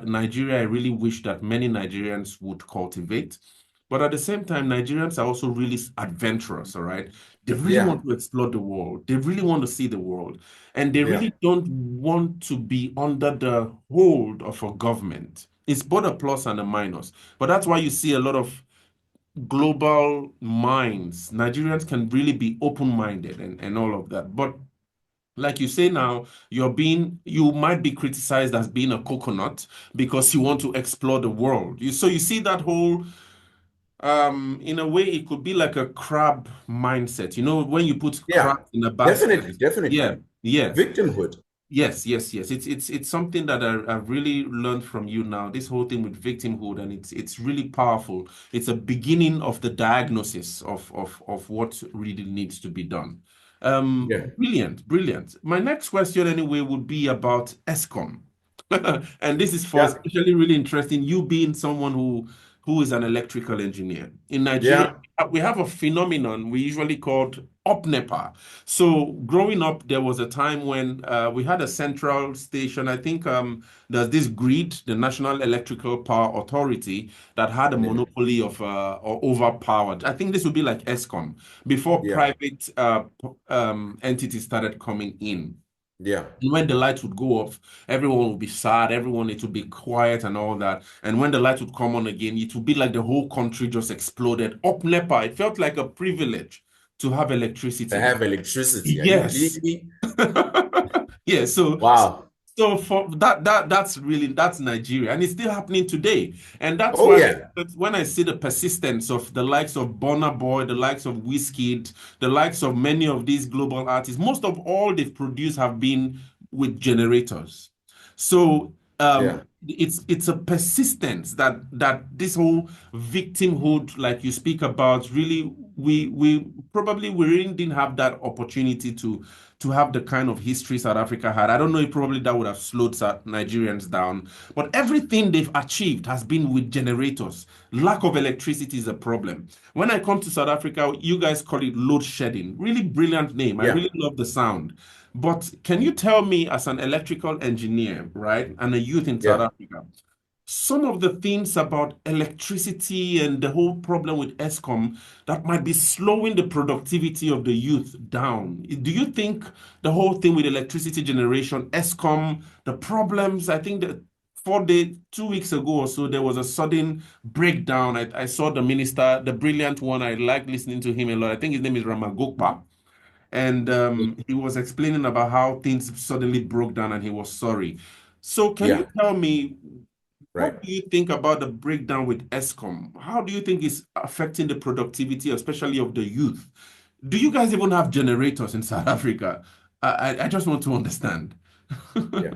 Nigeria I really wish that many Nigerians would cultivate. But at the same time, Nigerians are also really adventurous, all right? They really want to explore the world. They really want to see the world. And they really don't want to be under the hold of a government. It's both a plus and a minus. But that's why you see a lot of global minds. Nigerians can really be open-minded and all of that. But like you say now, you might be criticized as being a coconut because you want to explore the world. So you see that whole, in a way, it could be like a crab mindset. You know, when you put crabs in a basket. Definitely. Yeah. Victimhood. Yes. It's something that I've really learned from you now. This whole thing with victimhood, and it's really powerful. It's a beginning of the diagnosis of what really needs to be done. Brilliant. My next question, anyway, would be about ESCOM, and this is for especially really interesting. You being someone who is an electrical engineer in Nigeria. We have a phenomenon we usually called UpNepa. So growing up, there was a time when we had a central station. I think there's this grid, the National Electrical Power Authority, that had a monopoly of or overpowered. I think this would be like ESCOM before private entities started coming in. And when the lights would go off, everyone would be sad, it would be quiet and all that. And when the lights would come on again, it would be like the whole country just exploded. UpNepa, it felt like a privilege to have electricity. Yes. Yeah, so wow. So for that's Nigeria, and it's still happening today. And that's why when I see the persistence of the likes of Burna Boy, the likes of Wizkid, the likes of many of these global artists, most of all they've produced have been with generators. So it's a persistence that this whole victimhood, like you speak about, really we really didn't have that opportunity to have the kind of history South Africa had. I don't know if probably that would have slowed Nigerians down, but everything they've achieved has been with generators. Lack of electricity is a problem. When I come to South Africa, you guys call it load shedding. Really brilliant name. I really love the sound. But can you tell me, as an electrical engineer, right, and a youth in South Africa, some of the things about electricity and the whole problem with ESCOM that might be slowing the productivity of the youth down? Do you think the whole thing with electricity generation, ESCOM, the problems, I think that 4 days, 2 weeks ago or so, there was a sudden breakdown. I saw the minister, the brilliant one. I like listening to him a lot. I think his name is Ramagokpa. And he was explaining about how things suddenly broke down and he was sorry. So can Yeah, you tell me, right. what do you think about the breakdown with ESCOM? How do you think it's affecting the productivity, especially of the youth? Do you guys even have generators in South Africa? I just want to understand. Yeah.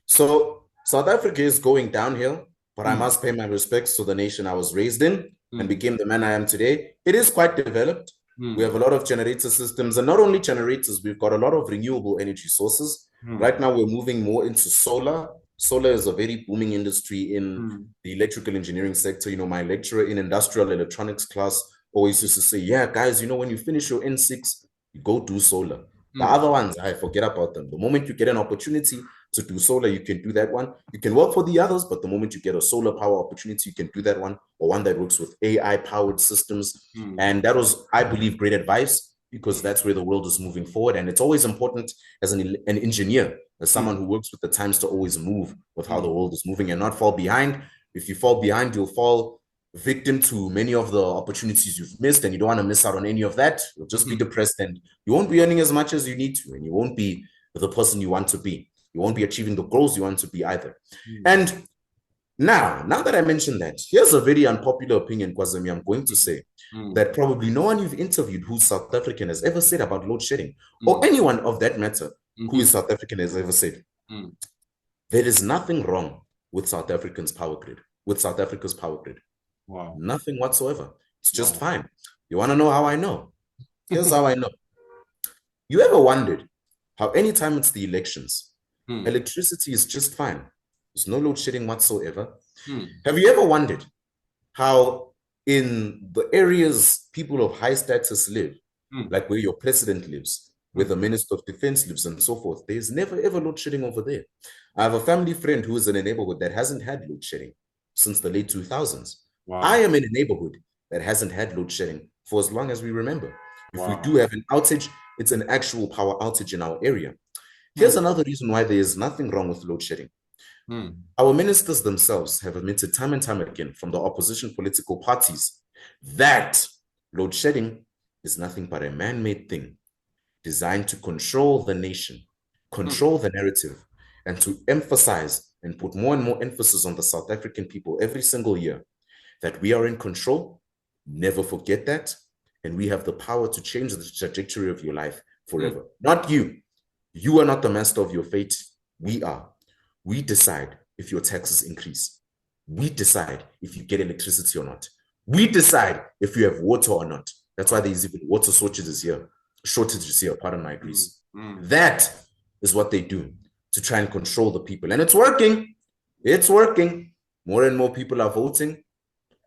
So South Africa is going downhill, but I Mm, must pay my respects to the nation I was raised in and mm, became the man I am today. It is quite developed. We mm, have a lot of generator systems, and not only generators, we've got a lot of renewable energy sources. mm, Right now, we're moving more into solar. Solar is a very booming industry in mm, the electrical engineering sector. You know, my lecturer in industrial electronics class always used to say, yeah, guys, you know, when you finish your N6, you go do solar. The mm, other ones, I forget about them. The moment you get an opportunity to do solar, you can do that one. You can work for the others, but the moment you get a solar power opportunity, you can do that one, or one that works with AI powered systems. mm, And that was, I believe, great advice because that's where the world is moving forward. And it's always important as an engineer, as someone mm, who works with the times, to always move with how the mm, world is moving and not fall behind. If you fall behind, you'll fall victim to many of the opportunities you've missed, and you don't want to miss out on any of that. You'll just be mhm, depressed and you won't be earning as much as you need to, and you won't be the person you want to be. You won't be achieving the goals you want to be either. mm, And now that I mentioned that, here's a very unpopular opinion, Kwazemy. I'm going to say mm, that probably no one you've interviewed who's South African has ever said about load shedding, or mm, anyone of that matter who is mhm, South African has ever said. mm. There is nothing wrong with South Africa's power grid, Wow. Nothing whatsoever. It's just Wow. fine. You want to know how I know? Here's how I know. You ever wondered how anytime it's the elections, Mm, electricity is just fine? There's no load shedding whatsoever. mm, Have you ever wondered how in the areas people of high status live, mm, like where your president lives, where the mm. minister of defense lives, and so forth, there's never ever load shedding over there? I have a family friend who is in a neighborhood that hasn't had load shedding since the late 2000s. I Wow. am in a neighborhood that hasn't had load shedding for as long as we remember. If we do Wow. have an outage, it's an actual power outage in our area. Here's Mm, another reason why there is nothing wrong with load shedding. mm, Our ministers themselves have admitted time and time again from the opposition political parties that load shedding is nothing but a man made thing designed to control the nation, mm, control the narrative, and to emphasize and put more and more emphasis on the South African people every single year that we are in control. Never forget that. And we have the power to change the trajectory of your life mm, forever. Not you. You are not the master of your fate. We are. We decide if your taxes increase. We decide if you get electricity or not. We decide if you have water or not. That's why wow. there's even water shortages here, pardon my Mm, Greece. mm, That is what they do to try and control the people. And it's working. It's working. More and more people are voting.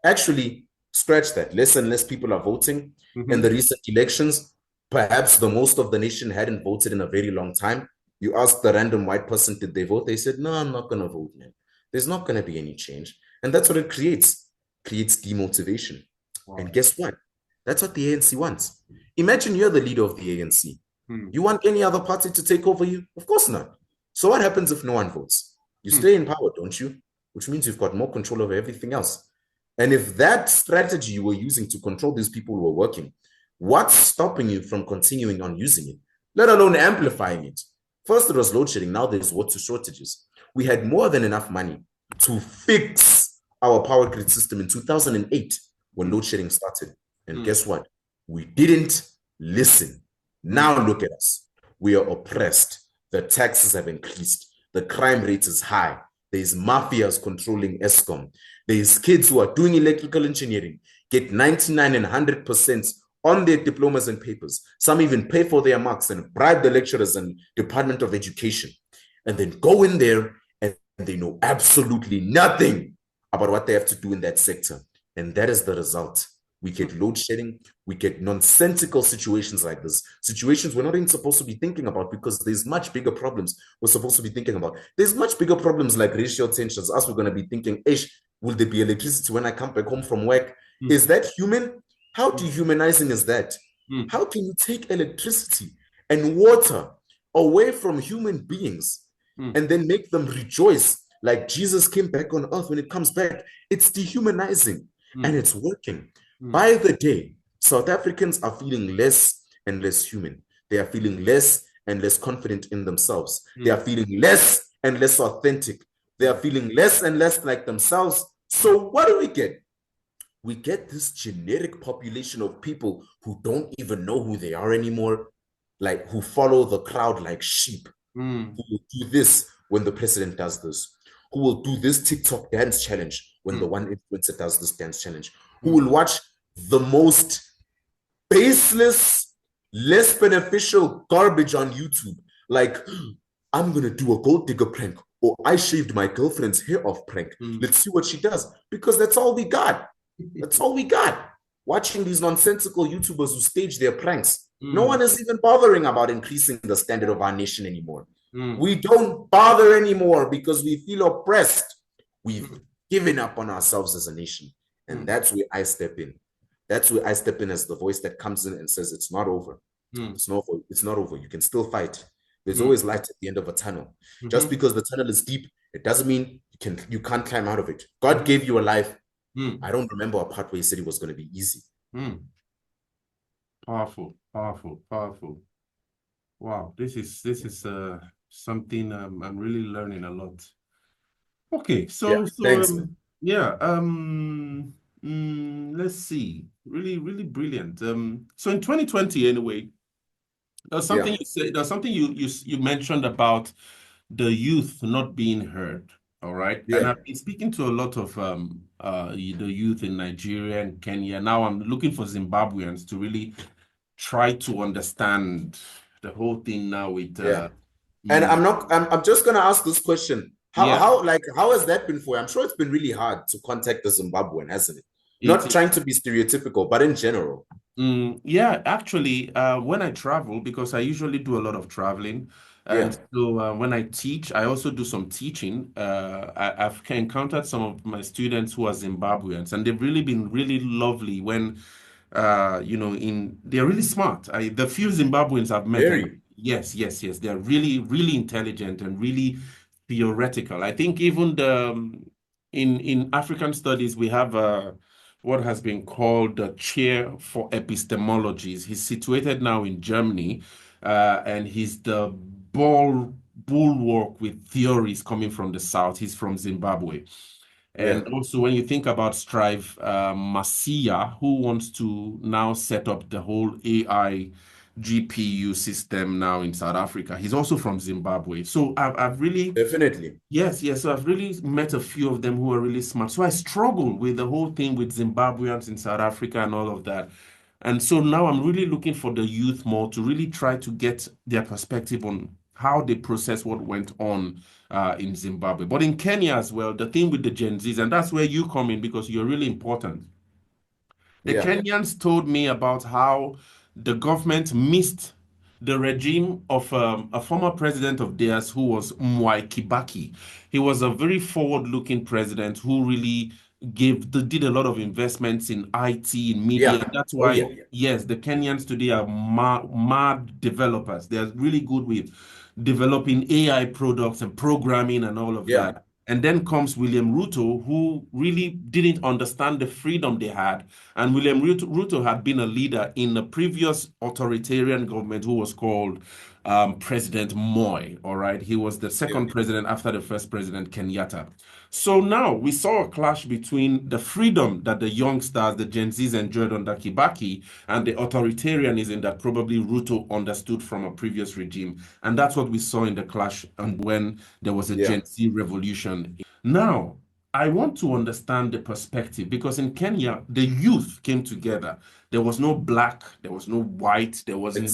Actually, scratch that. Less and less people are voting in the mhm, recent elections. Perhaps the most of the nation hadn't voted in a very long time. You ask the random white person, did they vote? They said, no, I'm not going to vote, man. There's not going to be any change. And that's what it creates demotivation. And wow. guess what? That's what the ANC wants. Imagine you're the leader of the ANC. Mm, You want any other party to take over you? Of course not. So what happens if no one votes? You mm, stay in power, don't you? Which means you've got more control over everything else. And if that strategy you were using to control these people were working, what's stopping you from continuing on using it, let alone amplifying it? First, it was load shedding. Now there's water shortages. We had more than enough money to fix our power grid system in 2008 when mm, load shedding started. And mm, guess what? We didn't listen. mm, Now look at us. We are oppressed. The taxes have increased. The crime rate is high. There's mafias controlling ESCOM. There's kids who are doing electrical engineering, get 99 and 100% on their diplomas and papers. Some even pay for their marks and bribe the lecturers and Department of Education, and then go in there and they know absolutely nothing about what they have to do in that sector. And that is the result. We get mm. load shedding, we get nonsensical situations like this, situations we're not even supposed to be thinking about because there's much bigger problems we're supposed to be thinking about. There's much bigger problems like racial tensions. Us, we're going to be thinking, will there be electricity when I come back home from work? Mm, Is that human? How mm, dehumanizing is that? mm, How can you take electricity and water away from human beings mm, and then make them rejoice like Jesus came back on earth. When it comes back, it's dehumanizing and it's working. By the day, South Africans are feeling less and less human. They are feeling less and less confident in themselves. They are feeling less and less authentic. They are feeling less and less like themselves. So what do we get? We get this generic population of people who don't even know who they are anymore, like who follow the crowd like sheep, who will do this when the president does this, who will do this TikTok dance challenge when the one influencer does this dance challenge, who will watch the most baseless, less beneficial garbage on YouTube, like, I'm gonna do a gold digger prank, or I shaved my girlfriend's hair off prank. Let's see what she does, because that's all we got. That's all we got. Watching these nonsensical YouTubers who stage their pranks. No one is even bothering about increasing the standard of our nation anymore. We don't bother anymore because we feel oppressed. We've given up on ourselves as a nation. And that's where I step in. That's where I step in as the voice that comes in and says, it's not over. It's not over. It's not over. You can still fight. There's always light at the end of a tunnel. Just because the tunnel is deep, it doesn't mean you can't climb out of it. God gave you a life. I don't remember a part where he said it was going to be easy. Powerful, powerful, powerful. Wow, this is something I'm really learning a lot. Okay, Thanks, let's see. Really, really brilliant. So in 2020, anyway, there's something you said. There's something you mentioned about the youth not being heard. All right, and I've been speaking to a lot of the youth in Nigeria and Kenya. Now I'm looking for Zimbabweans to really try to understand the whole thing now with and I'm just gonna ask this question. How has that been for you? I'm sure it's been really hard to contact the Zimbabwean, hasn't it? Not trying to be stereotypical, but in general. Yeah, actually, when I travel, because I usually do a lot of traveling, and so when I teach, I also do some teaching. I've encountered some of my students who are Zimbabweans, and they've really been really lovely when, they're really smart. The few Zimbabweans I've met, yes, they're really, really intelligent and really theoretical. I think even in African studies, we have what has been called the chair for epistemologies. He's situated now in Germany, and he's the bulwark with theories coming from the South. He's from Zimbabwe. And also, when you think about Strive Masia, who wants to now set up the whole AI GPU system now in South Africa, he's also from Zimbabwe. So I've really definitely so I've really met a few of them who are really smart. So I struggle with the whole thing with Zimbabweans in South Africa and all of that. And so now I'm really looking for the youth more to really try to get their perspective on how they process what went on in Zimbabwe. But in Kenya as well, the thing with the Gen Zs, and that's where you come in because you're really important. The Kenyans told me about how the government missed the regime of a former president of theirs who was Mwai Kibaki. He was a very forward-looking president who really did a lot of investments in IT, in media. And that's why, yes, the Kenyans today are mad developers. They're really good with developing AI products and programming and all of that. And then comes William Ruto, who really didn't understand the freedom they had. And William Ruto had been a leader in a previous authoritarian government who was called President Moi, all right? He was the second president after the first president, Kenyatta. So now we saw a clash between the freedom that the youngsters, the Gen Zs enjoyed under Kibaki, and the authoritarianism that probably Ruto understood from a previous regime. And that's what we saw in the clash and when there was a Gen Z revolution. Now, I want to understand the perspective because in Kenya, the youth came together. There was no black, there was no white, there wasn't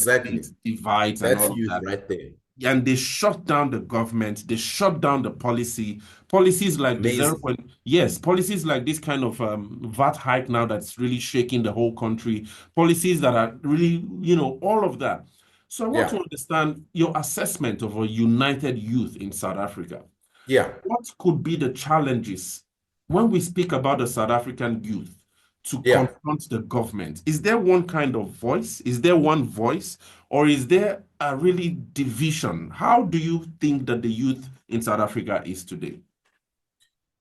divides and all of that. Right there. And they shut down the government, they shut down the policies like policies like this kind of VAT hike now that's really shaking the whole country, policies that are really, all of that. So I want to understand your assessment of a united youth in South Africa. What could be the challenges when we speak about the South African youth to confront the government? Is there one kind of voice? Is there one voice? Or is there a really division? How do you think that the youth in South Africa is today?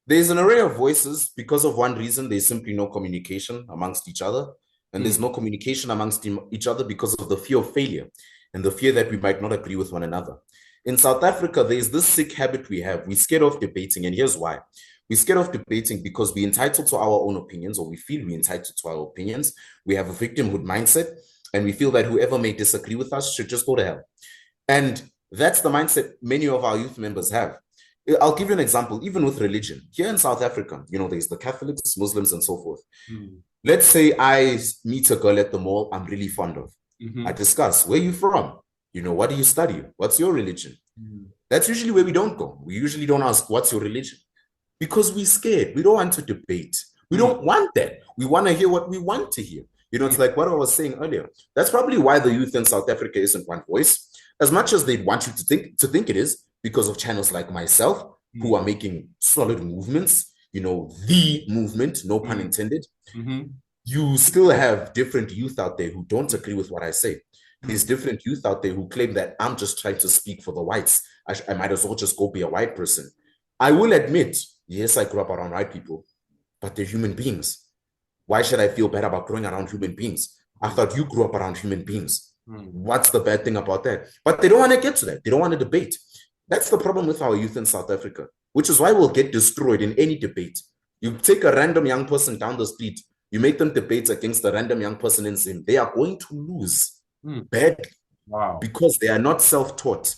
There's an array of voices because of one reason. There's simply no communication amongst each other. And there's no communication amongst each other because of the fear of failure and the fear that we might not agree with one another. In South Africa, there's this sick habit we have. We're scared of debating. And here's why. We're scared of debating because we're entitled to our own opinions, or we feel we're entitled to our opinions. We have a victimhood mindset, and we feel that whoever may disagree with us should just go to hell. And that's the mindset many of our youth members have. I'll give you an example, even with religion. Here in South Africa, there's the Catholics, Muslims, and so forth. Let's say I meet a girl at the mall I'm really fond of. I discuss, where are you from? What do you study? What's your religion? That's usually where we don't go. We usually don't ask, what's your religion? Because we're scared. We don't want to debate. We don't want that. We want to hear what we want to hear. It's like what I was saying earlier. That's probably why the youth in South Africa isn't one voice, as much as they'd want you to think it is, because of channels like myself, who are making solid movements, the movement, no pun intended. You still have different youth out there who don't agree with what I say. There's different youth out there who claim that I'm just trying to speak for the whites. I might as well just go be a white person. I will admit, yes, I grew up around white people, but they're human beings. Why should I feel bad about growing around human beings? I thought you grew up around human beings. What's the bad thing about that? But they don't want to get to that. They don't want to debate. That's the problem with our youth in South Africa, which is why we'll get destroyed in any debate. You take a random young person down the street, you make them debate against a random young person in Zim, they are going to lose badly. Wow. Because they are not self-taught.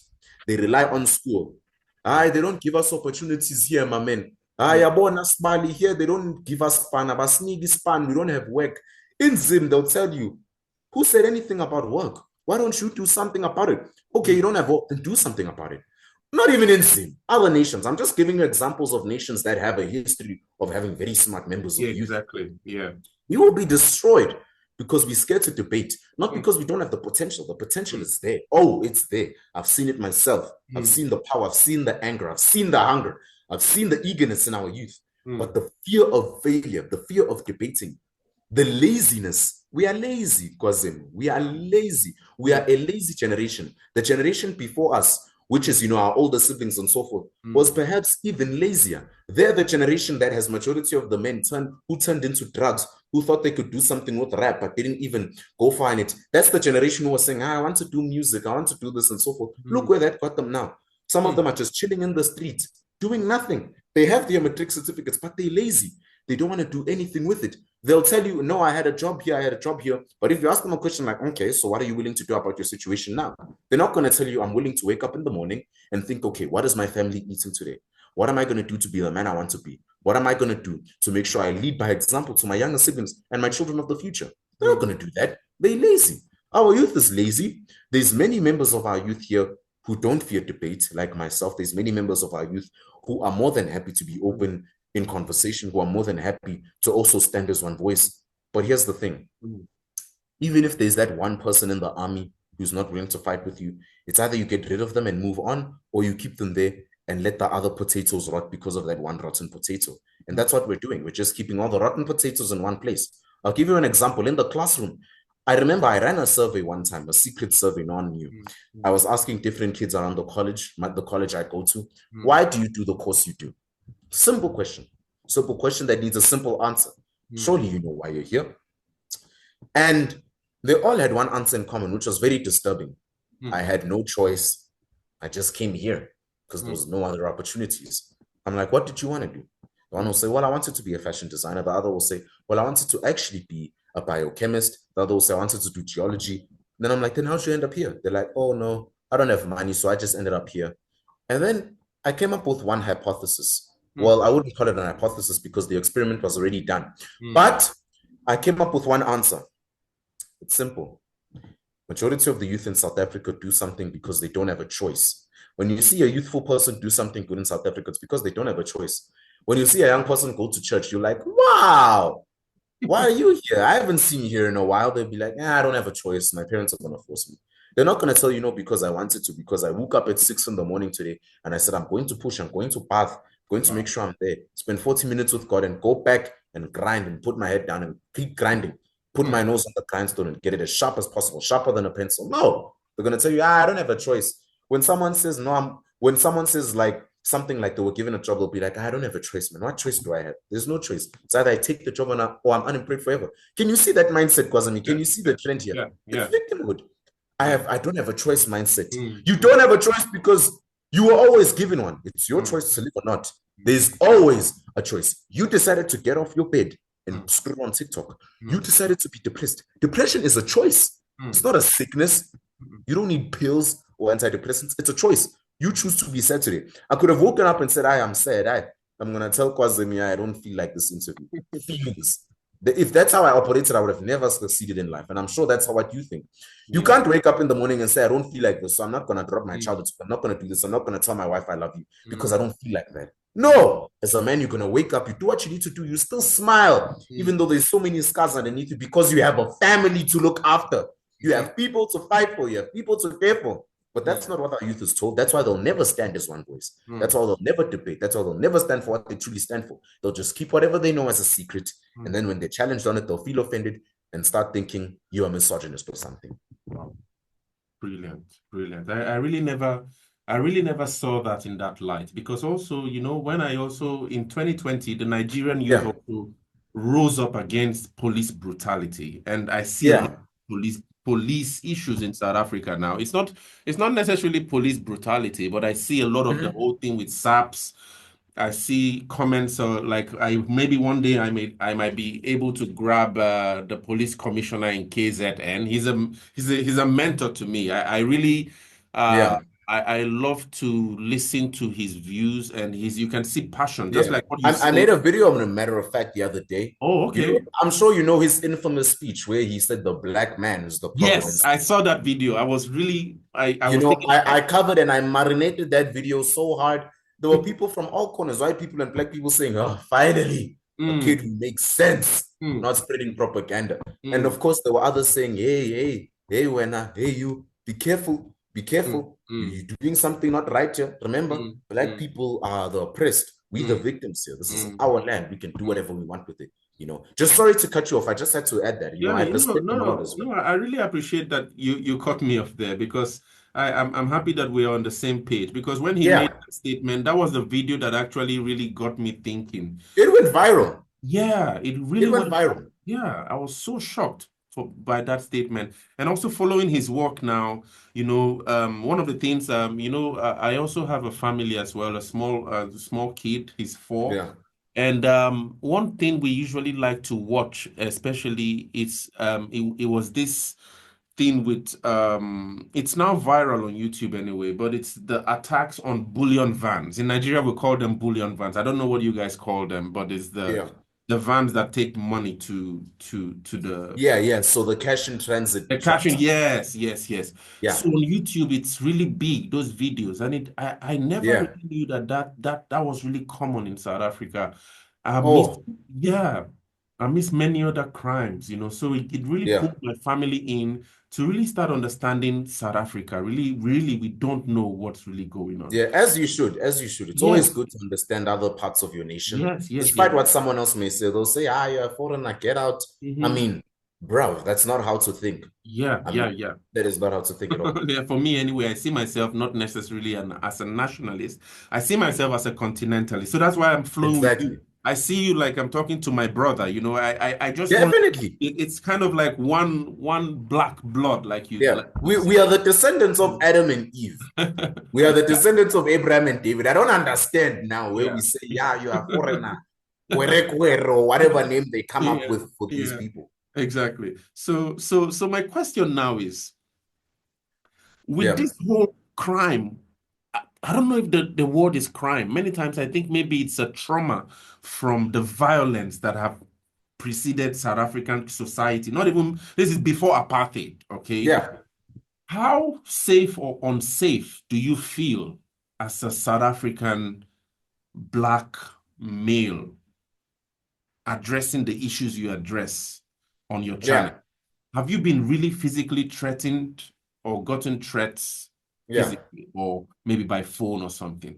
They rely on school. They don't give us opportunities here, my men. Here, they don't give us span. We don't have work. In Zim, they'll tell you, who said anything about work? Why don't you do something about it? Okay, you don't have work, then do something about it. Not even in Zim, other nations. I'm just giving you examples of nations that have a history of having very smart members of youth. Exactly. Yeah. We will be destroyed because we're scared to debate, not because we don't have the potential. The potential is there. Oh, it's there. I've seen it myself. I've seen the power. I've seen the anger. I've seen the hunger. I've seen the eagerness in our youth. But the fear of failure, the fear of debating, the laziness. We are lazy, Kwazemy. We are lazy. We are a lazy generation. The generation before us, which is, our older siblings and so forth, was perhaps even lazier. They're the generation that has majority of the men who turned into drugs, who thought they could do something with rap, but didn't even go find it. That's the generation who was saying, I want to do music, I want to do this and so forth. Look where that got them now. Some of them are just chilling in the street, doing nothing. They have their matric certificates, but they're lazy. They don't want to do anything with it. They'll tell you, no, I had a job here, I had a job here. But if you ask them a question like, okay, so what are you willing to do about your situation now? They're not going to tell you, I'm willing to wake up in the morning and think, okay, what is my family eating today? What am I going to do to be the man I want to be? What am I going to do to make sure I lead by example to my younger siblings and my children of the future? They're not going to do that. They're lazy. Our youth is lazy. There's many members of our youth here who don't fear debate, like myself. There's many members of our youth who are more than happy to be open in conversation, who are more than happy to also stand as one voice. But here's the thing. Even if there's that one person in the army who's not willing to fight with you, it's either you get rid of them and move on, or you keep them there and let the other potatoes rot because of that one rotten potato. And that's what we're doing. We're just keeping all the rotten potatoes in one place. I'll give you an example. In the classroom, I remember I ran a survey one time, a secret survey, no one knew. I was asking different kids around the college I go to, why do you do the course you do? Simple question that needs a simple answer. Surely you know why you're here. And they all had one answer in common, which was very disturbing. I had no choice. I just came here because there was no other opportunities. I'm like, what did you want to do? The one will say, well, I wanted to be a fashion designer. The other will say, well, I wanted to actually be a biochemist. The other will say, I wanted to do geology. Then I'm like, then how'd you end up here? They're like, oh, no, I don't have money, so I just ended up here. And then I came up with one hypothesis. Well, I wouldn't call it an hypothesis because the experiment was already done. But I came up with one answer. It's simple. Majority of the youth in South Africa do something because they don't have a choice. When you see a youthful person do something good in South Africa, it's because they don't have a choice. When you see a young person go to church, you're like, wow, why are you here? I haven't seen you here in a while. They'll be like, I don't have a choice. My parents are going to force me. They're not going to tell you no because I wanted to, because I woke up at 6 in the morning today and I said, I'm going to push, I'm going to bath, going to make sure I'm there, spend 40 minutes with God and go back and grind and put my head down and keep grinding, put my nose on the grindstone and get it as sharp as possible, sharper than a pencil. No, they're going to tell you, I don't have a choice. When someone says, no, when someone says like, something like they were given a job, they'll be like, I don't have a choice, man. What choice do I have? There's no choice. It's either I take the job or I'm unemployed forever. Can you see that mindset, Kwazemy? Can you see the trend here? It's victimhood. I don't have a choice mindset. You don't have a choice because you were always given one. It's your choice to live or not. There's always a choice. You decided to get off your bed and scroll on TikTok. You decided to be depressed. Depression is a choice. It's not a sickness. You don't need pills or antidepressants. It's a choice. You choose to be sad today. I could have woken up and said, I am sad. I'm going to tell Kwazemy I don't feel like this interview. Feelings. If that's how I operated, I would have never succeeded in life. And I'm sure that's what you think. You can't wake up in the morning and say, I don't feel like this, so I'm not going to drop my child. I'm not going to do this. I'm not going to tell my wife I love you because I don't feel like that. No. As a man, you're going to wake up. You do what you need to do. You still smile, even though there's so many scars underneath you because you have a family to look after. You have people to fight for. You have people to care for. But that's not what our youth is told. That's why they'll never stand as one voice. That's why they'll never debate. That's why they'll never stand for what they truly stand for. They'll just keep whatever they know as a secret. And then when they're challenged on it, they'll feel offended and start thinking you're a misogynist or something. Wow. Brilliant. Brilliant. I really never saw that in that light. Because also, you know, when I also, in 2020, the Nigerian youth also rose up against police brutality. And I see a lot of police issues in South Africa now. It's not necessarily police brutality, but I see a lot of the whole thing with SAPs. I see comments like maybe one day I might be able to grab the police commissioner in KZN. He's a mentor to me. I really I love to listen to his views and you can see passion, just like what you said. I made a video on a matter of fact the other day. Oh, okay. You know, I'm sure you know his infamous speech where he said the black man is the problem. Yes, I saw that video. I was really, I covered and I marinated that video so hard. There were people from all corners, white people and black people saying, oh, finally, a kid who makes sense, not spreading propaganda. And of course, there were others saying, hey, Wena, hey, you, be careful. Be careful. You're doing something not right here. Remember, black people are the oppressed. We the victims here. This is our land. We can do whatever we want with it. You know, just sorry to cut you off. I just had to add that. I really appreciate that you cut me off there because I'm happy that we're on the same page. Because when he made that statement, that was the video that actually really got me thinking. It went viral. Yeah, it really went viral. Yeah, I was so shocked by that statement. And also following his work now, you know, one of the things, you know, I also have a family as well, a small kid, he's 4. Yeah. And one thing we usually like to watch, especially, it was this thing with, it's now viral on YouTube anyway, but it's the attacks on bullion vans. In Nigeria, we call them bullion vans. I don't know what you guys call them, but it's the vans that take money to the so the cash in transit. The cash in, yes. Yeah. So on YouTube, it's really big, those videos, and I never really knew that was really common in South Africa. I miss many other crimes, you know. So it really put my family in to really start understanding South Africa. Really, we don't know what's really going on. Yeah, as you should. It's always good to understand other parts of your nation. Yes. Despite what someone else may say, they'll say, you're a foreigner, get out. I mean, bro, that's not how to think. That is not how to think at all. Yeah, for me anyway, I see myself not necessarily as a nationalist. I see myself as a continentalist. So that's why I'm flowing with you. I see you like I'm talking to my brother, you know. I just definitely. It's kind of like one black blood, like you. Yeah, we are the descendants of Adam and Eve. We are the descendants of Abraham and David. I don't understand now where we say, you are foreigner, or whatever name they come up with for these people. Exactly. So my question now is, with this whole crime, I don't know if the word is crime. Many times I think maybe it's a trauma from the violence that have preceded South African society. Not even, this is before apartheid, okay? Yeah. How safe or unsafe do you feel as a South African black male addressing the issues you address on your channel? Have you been really physically threatened or gotten threats physically, or maybe by phone or something?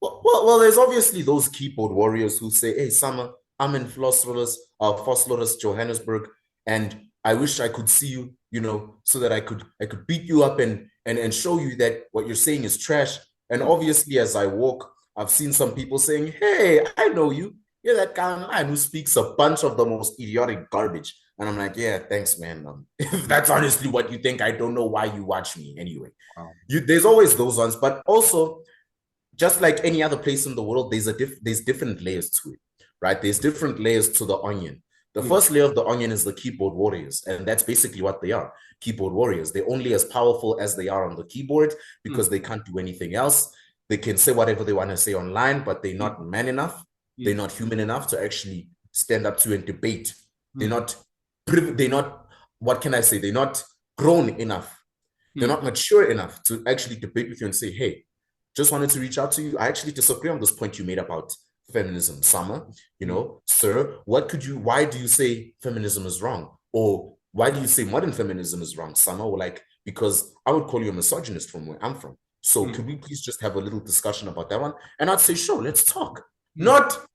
Well, there's obviously those keyboard warriors who say, hey, Summer, I'm in Vosloorus, Johannesburg, and I wish I could see you, you know, so that I could beat you up and show you that what you're saying is trash. And obviously, as I walk, I've seen some people saying, hey, I know you. You're that guy online who speaks a bunch of the most idiotic garbage. And I'm like, yeah, thanks, man. If that's honestly what you think, I don't know why you watch me anyway. Wow. There's always those ones, but also, just like any other place in the world, there's different layers to it, right? There's different layers to the onion. The first layer of the onion is the keyboard warriors, and that's basically what they are, keyboard warriors. They're only as powerful as they are on the keyboard because they can't do anything else. They can say whatever they want to say online, but they're not man enough. They're not human enough to actually stand up to and debate. They're not, what can I say? They're not grown enough. They're not mature enough to actually debate with you and say, hey, just wanted to reach out to you. I actually disagree on this point you made about feminism, Sama. Sir, why do you say feminism is wrong? Or why do you say modern feminism is wrong, Sama? Or like, because I would call you a misogynist from where I'm from. So could we please just have a little discussion about that one? And I'd say, sure, let's talk. Not,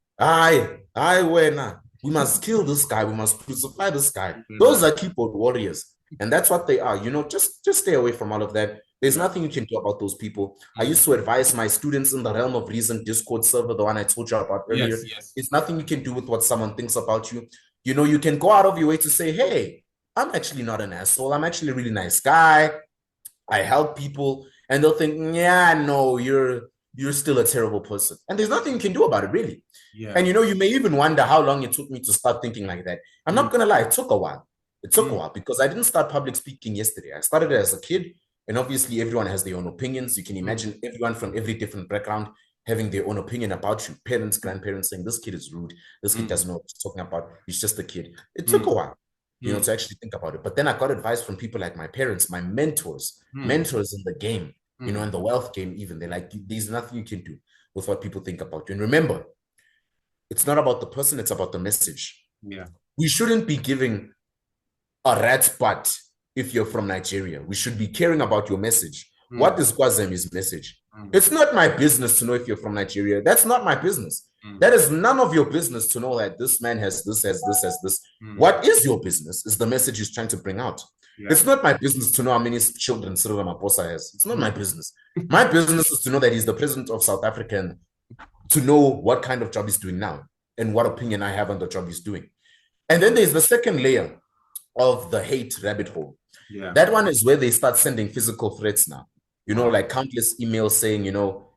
we must kill this guy. We must crucify this guy. Those are keyboard warriors. And that's what they are. Just stay away from all of that. There's nothing you can do about those people. I used to advise my students in the Realm of Reason Discord server, the one I told you about earlier. Yes. It's nothing you can do with what someone thinks about you. You can go out of your way to say, hey, I'm actually not an asshole. I'm actually a really nice guy. I help people. And they'll think, yeah, no, you're still a terrible person. And there's nothing you can do about it, really. Yeah. And you may even wonder how long it took me to start thinking like that. I'm not going to lie, it took a while. It took a while because I didn't start public speaking yesterday. I started it as a kid. And obviously, everyone has their own opinions. You can imagine everyone from every different background having their own opinion about you. Parents, grandparents saying, this kid is rude. This kid doesn't know what he's talking about. He's just a kid. It took a while, to actually think about it. But then I got advice from people like my parents, my mentors in the game, in the wealth game even. They're like, there's nothing you can do with what people think about you. And remember, it's not about the person, it's about the message. Yeah. We shouldn't be giving a rat's butt if you're from Nigeria. We should be caring about your message. What is Kwazemy's message? It's not my business to know if you're from Nigeria. That's not my business. That is none of your business to know that this man has this, has this, has this. What is your business is the message he's trying to bring out. Yeah. It's not my business to know how many children Cyril Ramaphosa has. It's not my business. My business is to know that he's the president of South Africa and to know what kind of job he's doing now and what opinion I have on the job he's doing. And then there's the second layer of the hate rabbit hole. Yeah. That one is where they start sending physical threats now. Like countless emails saying,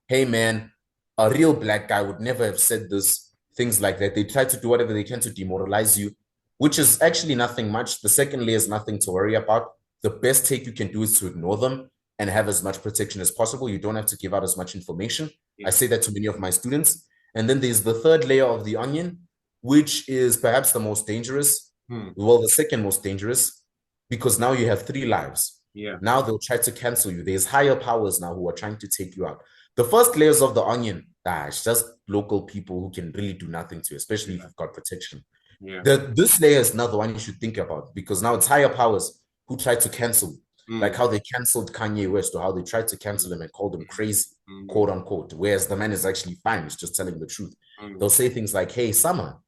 hey, man, a real black guy would never have said this, things like that. They try to do whatever they can to demoralize you, which is actually nothing much. The second layer is nothing to worry about. The best take you can do is to ignore them and have as much protection as possible. You don't have to give out as much information. Yeah. I say that to many of my students. And then there's the third layer of the onion, which is perhaps the most dangerous. Well, the second most dangerous, because now you have 3 lives. Yeah. Now they'll try to cancel you. There's higher powers now who are trying to take you out. The first layers of the onion, it's just local people who can really do nothing to you, especially if you've got protection. Yeah. This layer is not the one you should think about because now it's higher powers who try to cancel, like how they canceled Kanye West or how they tried to cancel him and called him crazy, quote unquote, whereas the man is actually fine. He's just telling the truth. They'll say things like, hey, Sama,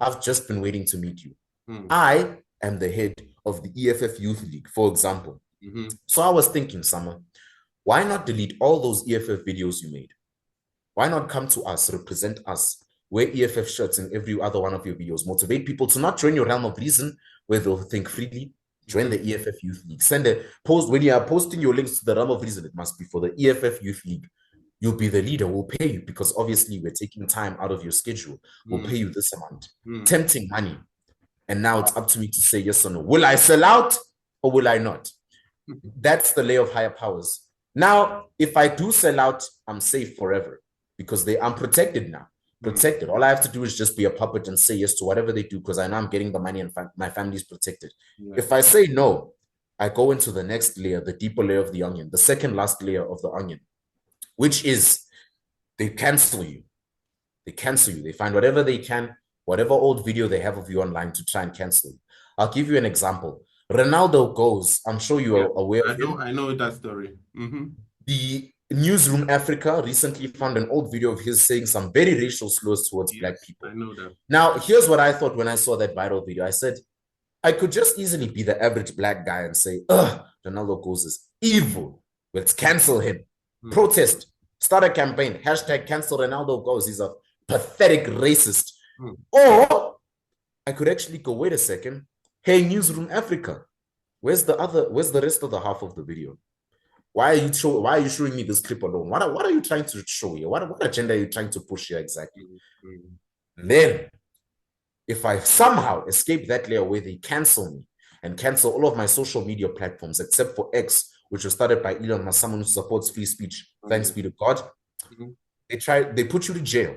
I've just been waiting to meet you. I am the head of the EFF Youth League, for example. So I was thinking, Sama, why not delete all those EFF videos you made? Why not come to us, represent us, wear EFF shirts in every other one of your videos, motivate people to not join your realm of reason where they'll think freely, join the EFF Youth League. Send a post, when you are posting your links to the realm of reason, it must be for the EFF Youth League. You'll be the leader, we'll pay you because obviously we're taking time out of your schedule. We'll pay you this amount. Tempting money. And now it's up to me to say yes or no. Will I sell out or will I not? That's the layer of higher powers. Now, if I do sell out, I'm safe forever because I'm protected now. Protected. All I have to do is just be a puppet and say yes to whatever they do because I know I'm getting the money and my family's protected. Yeah. If I say no, I go into the next layer, the deeper layer of the onion, the second last layer of the onion, which is they cancel you. They cancel you. They find whatever they can, whatever old video they have of you online to try and cancel you. I'll give you an example. Ronaldo goes, I'm sure you are aware of him. I know that story. The Newsroom Africa recently found an old video of his saying some very racial slurs towards black people. I know that. Now, here's what I thought when I saw that viral video. I said, I could just easily be the average black guy and say, Ronaldo goes is evil. Let's cancel him. Protest. Start a campaign, hashtag cancel Ronaldo goes. He's a pathetic racist. Or I could actually go, wait a second. Hey, Newsroom Africa, where's the rest of the half of the video? Why are you showing me this clip alone? What are you trying to show here? What agenda are you trying to push here exactly? Then, if I somehow escape that layer where they cancel me and cancel all of my social media platforms except for X, which was started by Elon Musk, someone who supports free speech, thanks be to God, they put you to jail.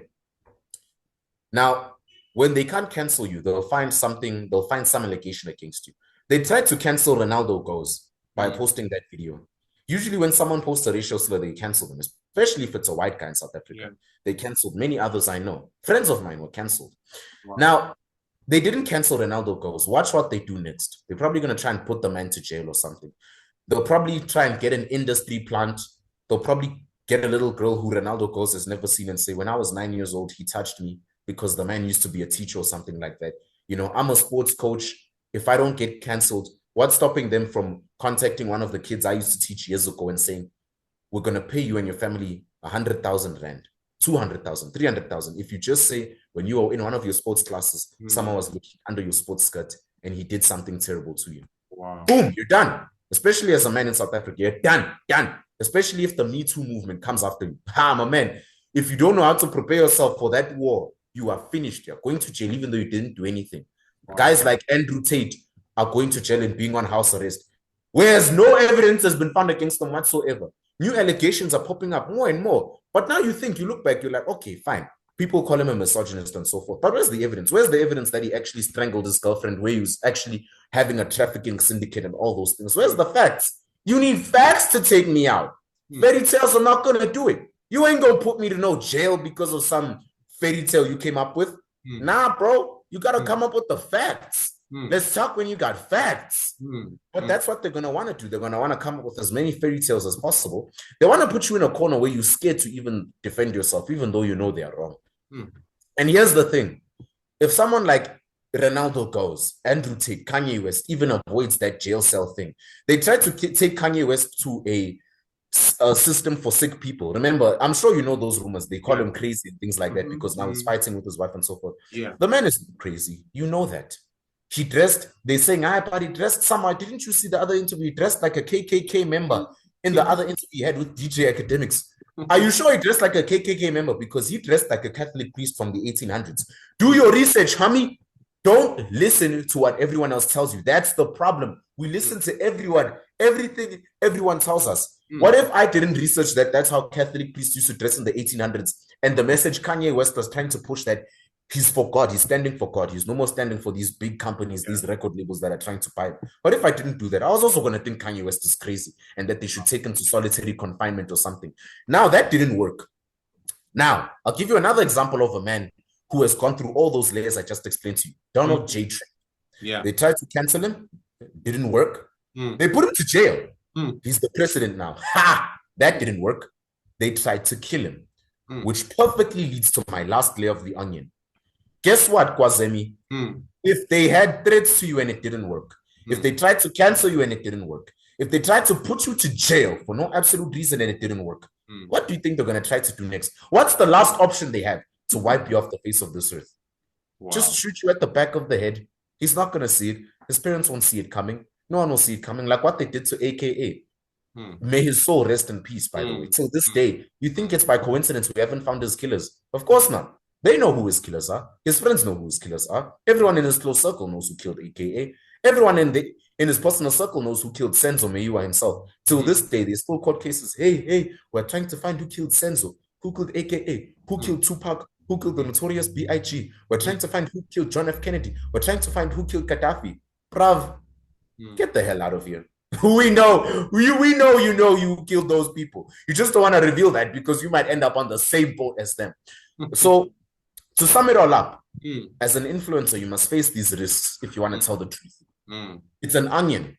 Now, when they can't cancel you, they'll find some allegation against you. They tried to cancel Ronaldo goes by posting that video. Usually when someone posts a racial slur, they cancel them, especially if it's a white guy in South Africa. They canceled many others I know. Friends of mine were canceled. Now, they didn't cancel Ronaldo goes. Watch what they do next. They're probably going to try and put the man to jail or something. They'll probably try and get an industry plant. They'll probably get a little girl who Ronaldo goes has never seen and say, when I was 9 years old, he touched me because the man used to be a teacher or something like that. You know, I'm a sports coach. If I don't get canceled, what's stopping them from contacting one of the kids I used to teach years ago and saying, we're going to pay you and your family 100,000 rand, 200,000, 300,000. If you just say, when you were in one of your sports classes, someone was looking under your sports skirt and he did something terrible to you. Boom, you're done. Especially as a man in South Africa, you're done. Especially if the Me Too movement comes after you. My man, if you don't know how to prepare yourself for that war, you are finished. You're going to jail even though you didn't do anything. Guys like Andrew Tate are going to jail and being on house arrest, whereas no evidence has been found against them whatsoever. New allegations are popping up more and more. But now you look back, you're like, okay, fine. People call him a misogynist and so forth. But where's the evidence? Where's the evidence that he actually strangled his girlfriend, where he was actually having a trafficking syndicate and all those things? Where's the facts? You need facts to take me out. Fairy tales are not going to do it. You ain't going to put me to no jail because of some fairy tale you came up with. Nah, bro. You got to come up with the facts. Let's talk when you got facts. But that's what they're going to want to do. They're going to want to come up with as many fairy tales as possible. They want to put you in a corner where you're scared to even defend yourself, even though you know they are wrong. And here's the thing. If someone like Ronaldo goes, Andrew Tate, Kanye West even avoids that jail cell thing. They tried to take Kanye West to a system for sick people. Remember, I'm sure you know those rumors. They call him crazy and things like that because now he's fighting with his wife and so forth. The man is crazy. You know that. He dressed, they're saying, but he dressed somehow. Didn't you see the other interview? He dressed like a KKK member in the other interview he had with DJ Academics. Are you sure he dressed like a KKK member? Because he dressed like a Catholic priest from the 1800s. Do your research, homie. Don't listen to what everyone else tells you. That's the problem. We listen to everyone, everything everyone tells us. What if I didn't research that? That's how Catholic priests used to dress in the 1800s. And the message Kanye West was trying to push that he's for God. He's standing for God. He's no more standing for these big companies, these record labels that are trying to buy him. But if I didn't do that, I was also going to think Kanye West is crazy and that they should take him to solitary confinement or something. Now, that didn't work. Now, I'll give you another example of a man who has gone through all those layers I just explained to you. Donald J. Trump. They tried to cancel him. Didn't work. They put him to jail. He's the president now. That didn't work. They tried to kill him, which perfectly leads to my last layer of the onion. Guess what, Kwazemy? If they had threats to you and it didn't work, if they tried to cancel you and it didn't work, if they tried to put you to jail for no absolute reason and it didn't work, what do you think they're going to try to do next? What's the last option they have to wipe you off the face of this earth? Just shoot you at the back of the head. He's not going to see it. His parents won't see it coming. No one will see it coming. Like what they did to AKA. May his soul rest in peace, by the way. Till this day, you think it's by coincidence we haven't found his killers? Of course not. They know who his killers are. His friends know who his killers are. Everyone in his close circle knows who killed AKA. Everyone in his personal circle knows who killed Senzo Meyiwa himself. Till this day, there's still court cases. Hey, we're trying to find who killed Senzo, who killed AKA, who killed Tupac, who killed the notorious B.I.G. We're trying to find who killed John F. Kennedy. We're trying to find who killed Gaddafi. Brav, get the hell out of here. We know you killed those people. You just don't want to reveal that because you might end up on the same boat as them. So, to sum it all up, as an influencer, you must face these risks if you want to tell the truth. It's an onion.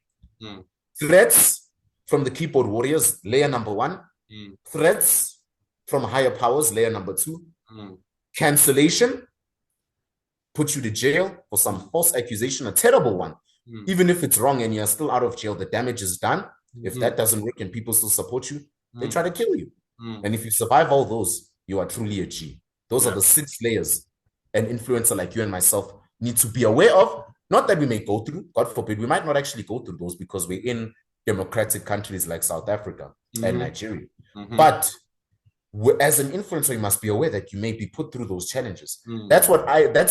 Threats from the keyboard warriors, layer number 1. Threats from higher powers, layer number 2. Cancellation, put you to jail for some false accusation, a terrible one. Even if it's wrong and you're still out of jail, the damage is done. If that doesn't work and people still support you, they try to kill you. Mm. And if you survive all those, you are truly a G. Those are Yeah. the 6 layers an influencer like you and myself need to be aware of. Not that we may go through, God forbid, we might not actually go through those because we're in democratic countries like South Africa and Mm-hmm. Nigeria. Mm-hmm. But as an influencer, you must be aware that you may be put through those challenges. Mm. That's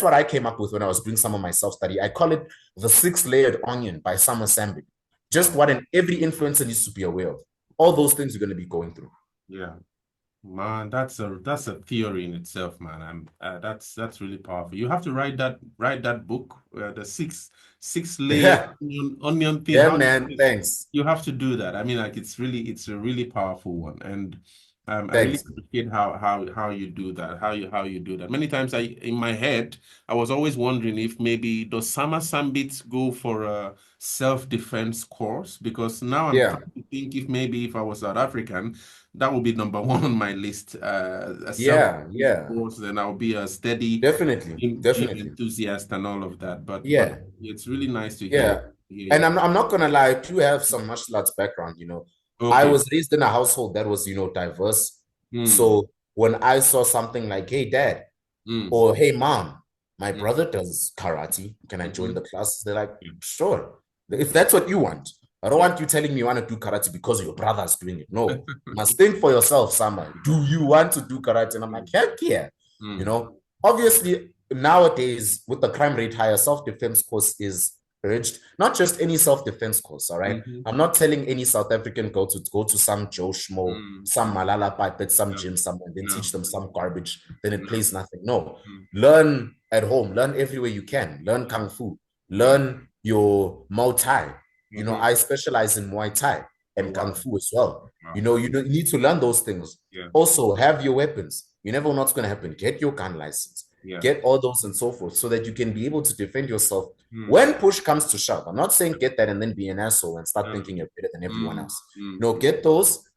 what I came up with when I was doing some of my self-study. I call it the 6-layered onion by Thee Sama Sambit. Just Wow. what every influencer needs to be aware of. All those things you're going to be going through. Yeah. Man, that's a theory in itself, man. That's really powerful. You have to write that book, the six layer Yeah, onion thing. yeah, How man. Thanks. you have to do that. I mean, like it's a really powerful one, and I really Thanks. appreciate how you do that. How you do that. Many times, in my head, I was always wondering if maybe does Sama Sambit go for a self-defense course, because now I'm Yeah, trying to think if I was South African, that will be number one on my list. A self yeah, yeah. course, then I'll be a steady Definitely, gym definitely. enthusiast and all of that. But Yeah, it's really nice to hear yeah. And you. I'm not gonna lie, I do have some martial arts background, I Okay. was raised in a household that was, diverse. Mm, So when I saw something like, hey, dad, mm, or hey, mom, my mm, brother does karate. Can I join mm-hmm. the class? They're like, sure. If that's what you want. I don't Yeah. want you telling me you want to do karate because your brother's doing it. No. You must think for yourself, Sama. Do you want to do karate? And I'm like, heck yeah. You Mm, know, obviously, nowadays, with the crime rate higher, self-defense course is urged. Not just any self-defense course, all right? mm-hmm. I'm not telling any South African go to some Joe Schmo, Mm, some Malala pipe at some no, gym somewhere, then no, teach them some garbage, then it no. plays nothing. No. Mm, Learn at home, learn everywhere you can, learn Kung Fu, yeah. learn your Muay Thai. Mm-hmm. I specialize in Muay Thai Oh, and Kung wow. Fu as well. Wow. You need to learn those things. Yeah. Also, have your weapons. You never know what's going to happen. Get your gun license, Yeah. get all those and so forth, so that you can be able to defend yourself Mm, when push comes to shove. I'm not saying get that and then be an asshole and start mm, thinking you're better than everyone mm, else. mm, Get those,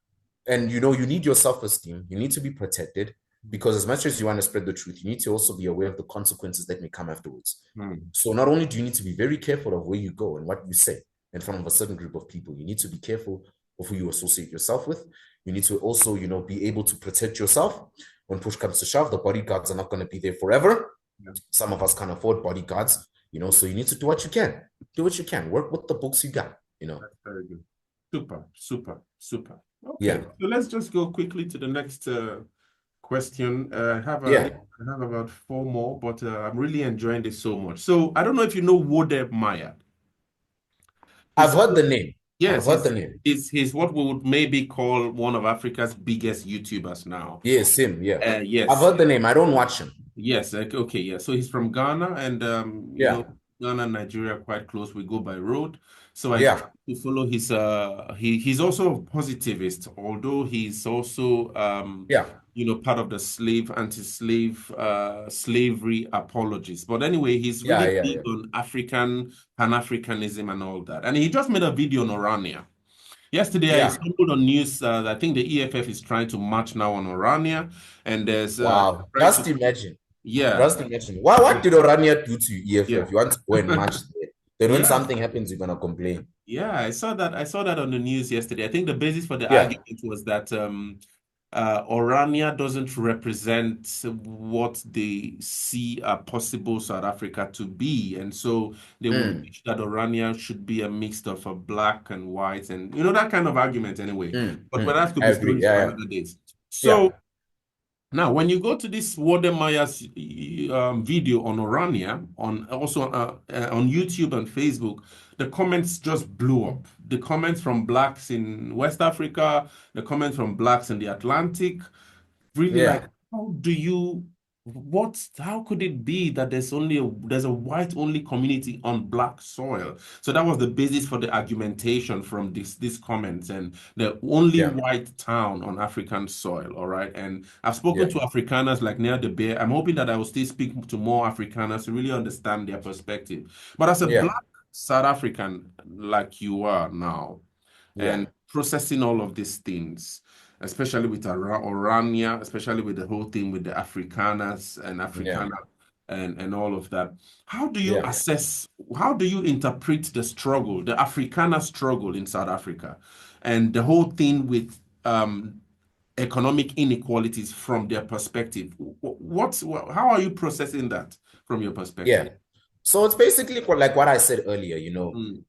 and you need your self-esteem. You need to be protected, mm, because as much as you want to spread the truth, you need to also be aware of the consequences that may come afterwards. mm. So not only do you need to be very careful of where you go and what you say in front of a certain group of people, you need to be careful of who you associate yourself with. You need to also, be able to protect yourself. When push comes to shove, the bodyguards are not going to be there forever. Yeah. Some of us can't afford bodyguards, so you need to do what you can. Do what you can. Work with the books you got. That's very good. Super, super, super. Yeah. Okay, so let's just go quickly to the next question. Yeah. I have about four more, but I'm really enjoying this so much. So I don't know if you know Wode Maya. I've He's heard the name. I've Yes, heard the name. he's what we would maybe call one of Africa's biggest YouTubers now. Yes, him. Yeah. I've Yes, heard the name. I don't watch him. yes, okay, yeah. So he's from Ghana, and Yeah. Ghana and Nigeria are quite close. We go by road, so I try Yeah. to follow his. He's also a positivist, although he's also Yeah. part of the anti-slave, slavery apologists. But anyway, he's Yeah. really Yeah. big Yeah. on Pan-Africanism and all that. And he just made a video on Orania. Yesterday, I Yeah. stumbled on news. I think the EFF is trying to march now on Orania, and there's Wow. trying to, Just imagine. yeah, Just imagine. What did Orania do to yeah, EFF? You want to go and march there. Then when yeah, something happens, you're gonna complain. yeah. I saw that. I saw that on the news yesterday. I think the basis for the Yeah. argument was that Orania doesn't represent what they see a possible South Africa to be, and so they would Mm, wish that Orania should be a mix of a black and white, and that kind of argument anyway. But that could I be agree. stories for Yeah. another day. Yeah. So now, when you go to this Wodemaya's video on Orania, on YouTube and Facebook, the comments just blew up. The comments from blacks in West Africa, the comments from blacks in the Atlantic, really like, Yeah. how could it be that there's a white only community on black soil? So that was the basis for the argumentation from these comments, and the only Yeah. white town on African soil. All right. And I've spoken Yeah. to Afrikaners like near the Bear. I'm hoping that I will still speak to more Afrikaners to really understand their perspective. But as a Yeah. black South African like you are now, Yeah. and processing all of these things, especially with Orania, especially with the whole thing with the Afrikaners and Yeah. Afrikaner and all of that. How do you Yeah. how do you interpret the struggle, the Afrikaner struggle in South Africa, and the whole thing with economic inequalities from their perspective. How are you processing that from your perspective? Yeah. So it's basically like what I said earlier,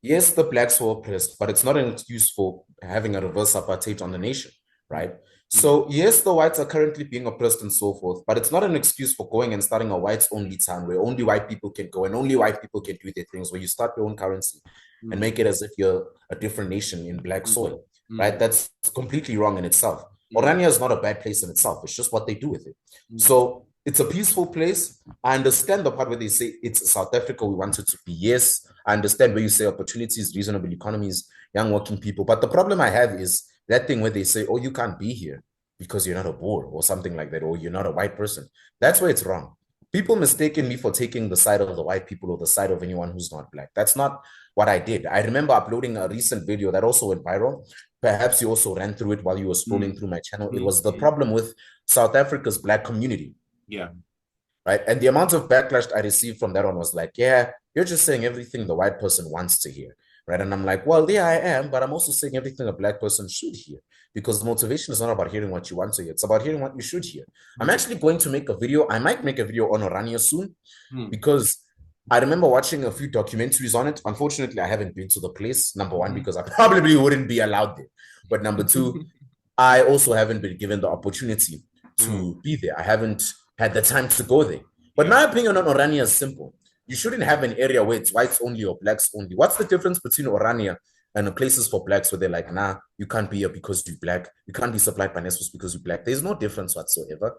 yes, the blacks were oppressed, but it's not an excuse for having a reverse apartheid on the nation, right? So yes, the whites are currently being oppressed and so forth, but it's not an excuse for going and starting a whites only town where only white people can go and only white people can do their things, where you start your own currency and make it as if you're a different nation in black soil, right? That's completely wrong in itself. Orania is not a bad place in itself. It's just what they do with it. So it's a peaceful place. I understand the part where they say it's South Africa we want it to be. Yes, I understand where you say opportunities, reasonable economies, young working people. But the problem I have is that thing where they say, oh, you can't be here because you're not a Boer or something like that, or you're not a white person. That's where it's wrong. People mistaken me for taking the side of the white people or the side of anyone who's not black. That's not what I did. I remember uploading a recent video that also went viral. Perhaps you also ran through it while you were scrolling through my channel. It was the problem with South Africa's black community. Yeah. Right. And the amount of backlash I received from that one was like, yeah, you're just saying everything the white person wants to hear. Right. And I'm like, well, yeah, I am. But I'm also saying everything a black person should hear, because motivation is not about hearing what you want to hear. It's about hearing what you should hear. I'm actually going to make a video. I might make a video on Orania soon because I remember watching a few documentaries on it. Unfortunately, I haven't been to the place, number one, because I probably wouldn't be allowed there. But number two, I also haven't been given the opportunity to be there. I haven't had the time to go there. But my opinion on Orania is simple. You shouldn't have an area where it's whites only or blacks only. What's the difference between Orania and the places for blacks where they're like, nah, you can't be here because you're black. You can't be supplied by Nessus because you're black. There's no difference whatsoever.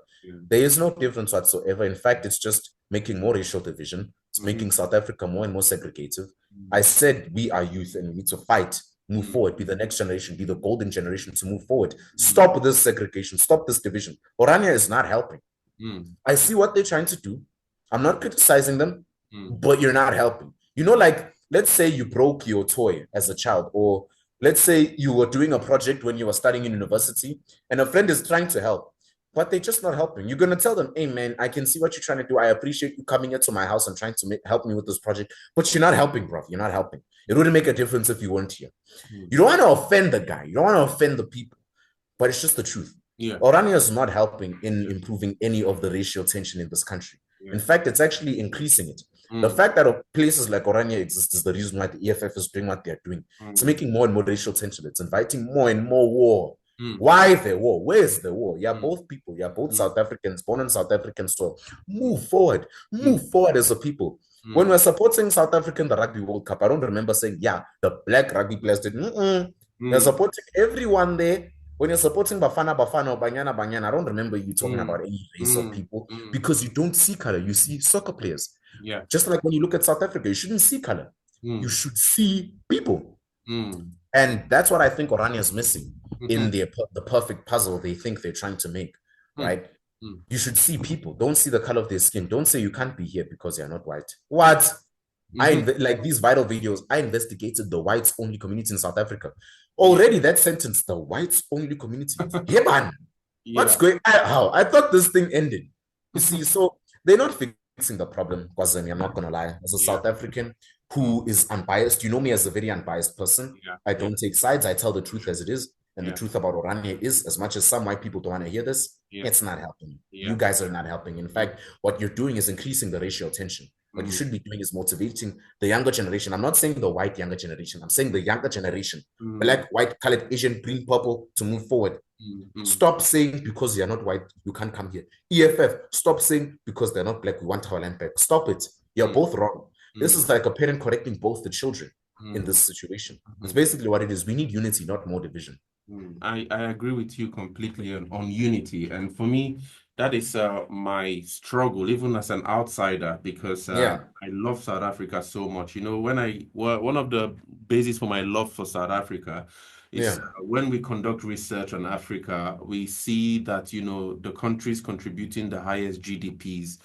There is no difference whatsoever. In fact, it's just making more racial division. It's making South Africa more and more segregative. I said we are youth and we need to fight, move forward, be the next generation, be the golden generation to move forward. Stop this segregation, stop this division. Orania is not helping. I see what they're trying to do. I'm not criticizing them, but you're not helping. Like, let's say you broke your toy as a child, or let's say you were doing a project when you were studying in university and a friend is trying to help, but they're just not helping. You're going to tell them, hey, man, I can see what you're trying to do. I appreciate you coming here to my house and trying to help me with this project, but you're not helping, bro. You're not helping. It wouldn't make a difference if you weren't here. You don't want to offend the guy. You don't want to offend the people, but it's just the truth. Orania is not helping in improving any of the racial tension in this country. In fact, it's actually increasing it. The fact that places like Orania exist is the reason why the EFF is doing what they're doing. It's making more and more racial tension. It's inviting more and more war. Why the war? Where's the war? You're both people. You're both South Africans, born in South African soil. Move forward. Move forward as a people. When we're supporting South Africa in the Rugby World Cup, I don't remember saying, yeah, the black rugby players did. They're supporting everyone there. When you're supporting Bafana or Banyana, I don't remember you talking about any race of people, because you don't see color. You see soccer players. Yeah. Just like when you look at South Africa, you shouldn't see color. You should see people. And that's what I think Orania is missing in the perfect puzzle they think they're trying to make, right? You should see people. Don't see the color of their skin. Don't say you can't be here because you're not white. What? Like these viral videos, I investigated the whites only community in South Africa. Already that sentence, the whites only community. Yeah, man. What's going on? How? I thought this thing ended. You see, so they're not fixing the problem, Kwazemy, I'm not going to lie. As a South African who is unbiased, you know me as a very unbiased person. I don't take sides. I tell the truth as it is. And the truth about Orania is, as much as some white people don't want to hear this, it's not helping. You guys are not helping. In fact, what you're doing is increasing the racial tension. What you should be doing is motivating the younger generation. I'm not saying the white younger generation. I'm saying the younger generation. Black, white, colored, Asian, green, purple, to move forward. Stop saying because you're not white, you can't come here. EFF, stop saying because they're not black, we want our land back. Stop it. You're both wrong. This is like a parent correcting both the children in this situation. It's basically what it is. We need unity, not more division. I agree with you completely on unity. And for me, that is my struggle, even as an outsider, because I love South Africa so much. One of the bases for my love for South Africa is when we conduct research on Africa, we see that, the countries contributing the highest GDPs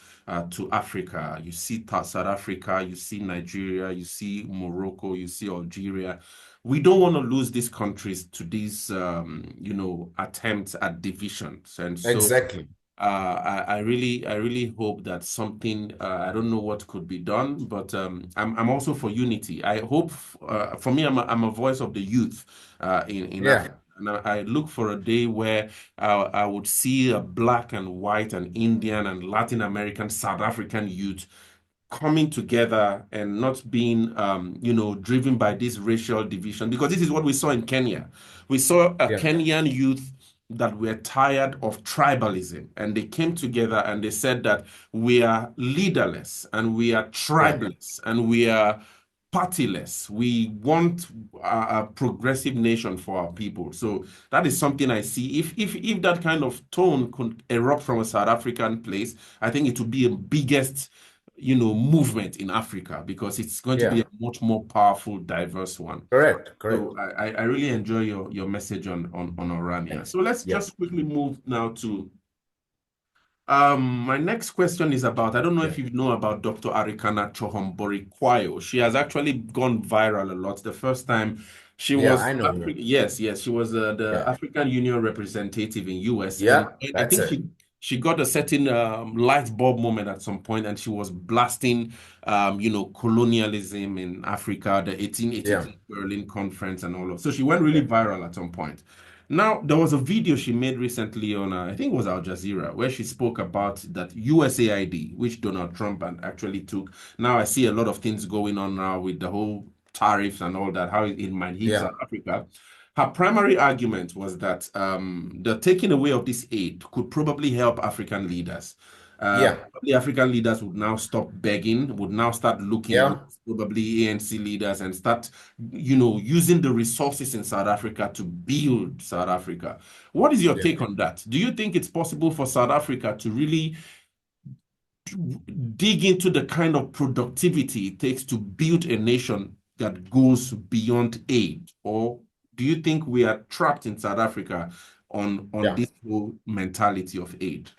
to Africa. You see South Africa, you see Nigeria, you see Morocco, you see Algeria. We don't want to lose these countries to these, attempts at divisions. And so, exactly. I really hope that something, I don't know what could be done, but I'm also for unity. I hope, for me, I'm a voice of the youth in Africa. And I look for a day where I would see a black and white and Indian and Latin American, South African youth coming together and not being, driven by this racial division. Because this is what we saw in Kenya. We saw a Yeah. Kenyan youth that were tired of tribalism, and they came together and they said that we are leaderless and we are Yeah. tribeless and we are partyless. We want a progressive nation for our people. So that is something I see. If that kind of tone could erupt from a South African place, I think it would be a biggest movement in Africa, because it's going to be a much more powerful, diverse one. Correct. So I really enjoy your message on Orania. So let's just quickly move now to my next question is about, I don't know if you know about Dr. Arikana Chohombori Kwayo. She has actually gone viral a lot. The first time she was, I know her. yes, she was the African Union representative in US. Yeah, and I think she got a certain light bulb moment at some point, and she was blasting, colonialism in Africa, the 1882 Berlin Conference and all of. So she went really viral at some point. Now, there was a video she made recently on, I think it was Al Jazeera, where she spoke about that USAID, which Donald Trump actually took. Now, I see a lot of things going on now with the whole tariffs and all that, how it might hit South Africa. Her primary argument was that the taking away of this aid could probably help African leaders. The African leaders would now stop begging, would now start looking at probably ANC leaders and start, using the resources in South Africa to build South Africa. What is your take on that? Do you think it's possible for South Africa to really dig into the kind of productivity it takes to build a nation that goes beyond aid? Or do you think we are trapped in South Africa on this whole mentality of aid?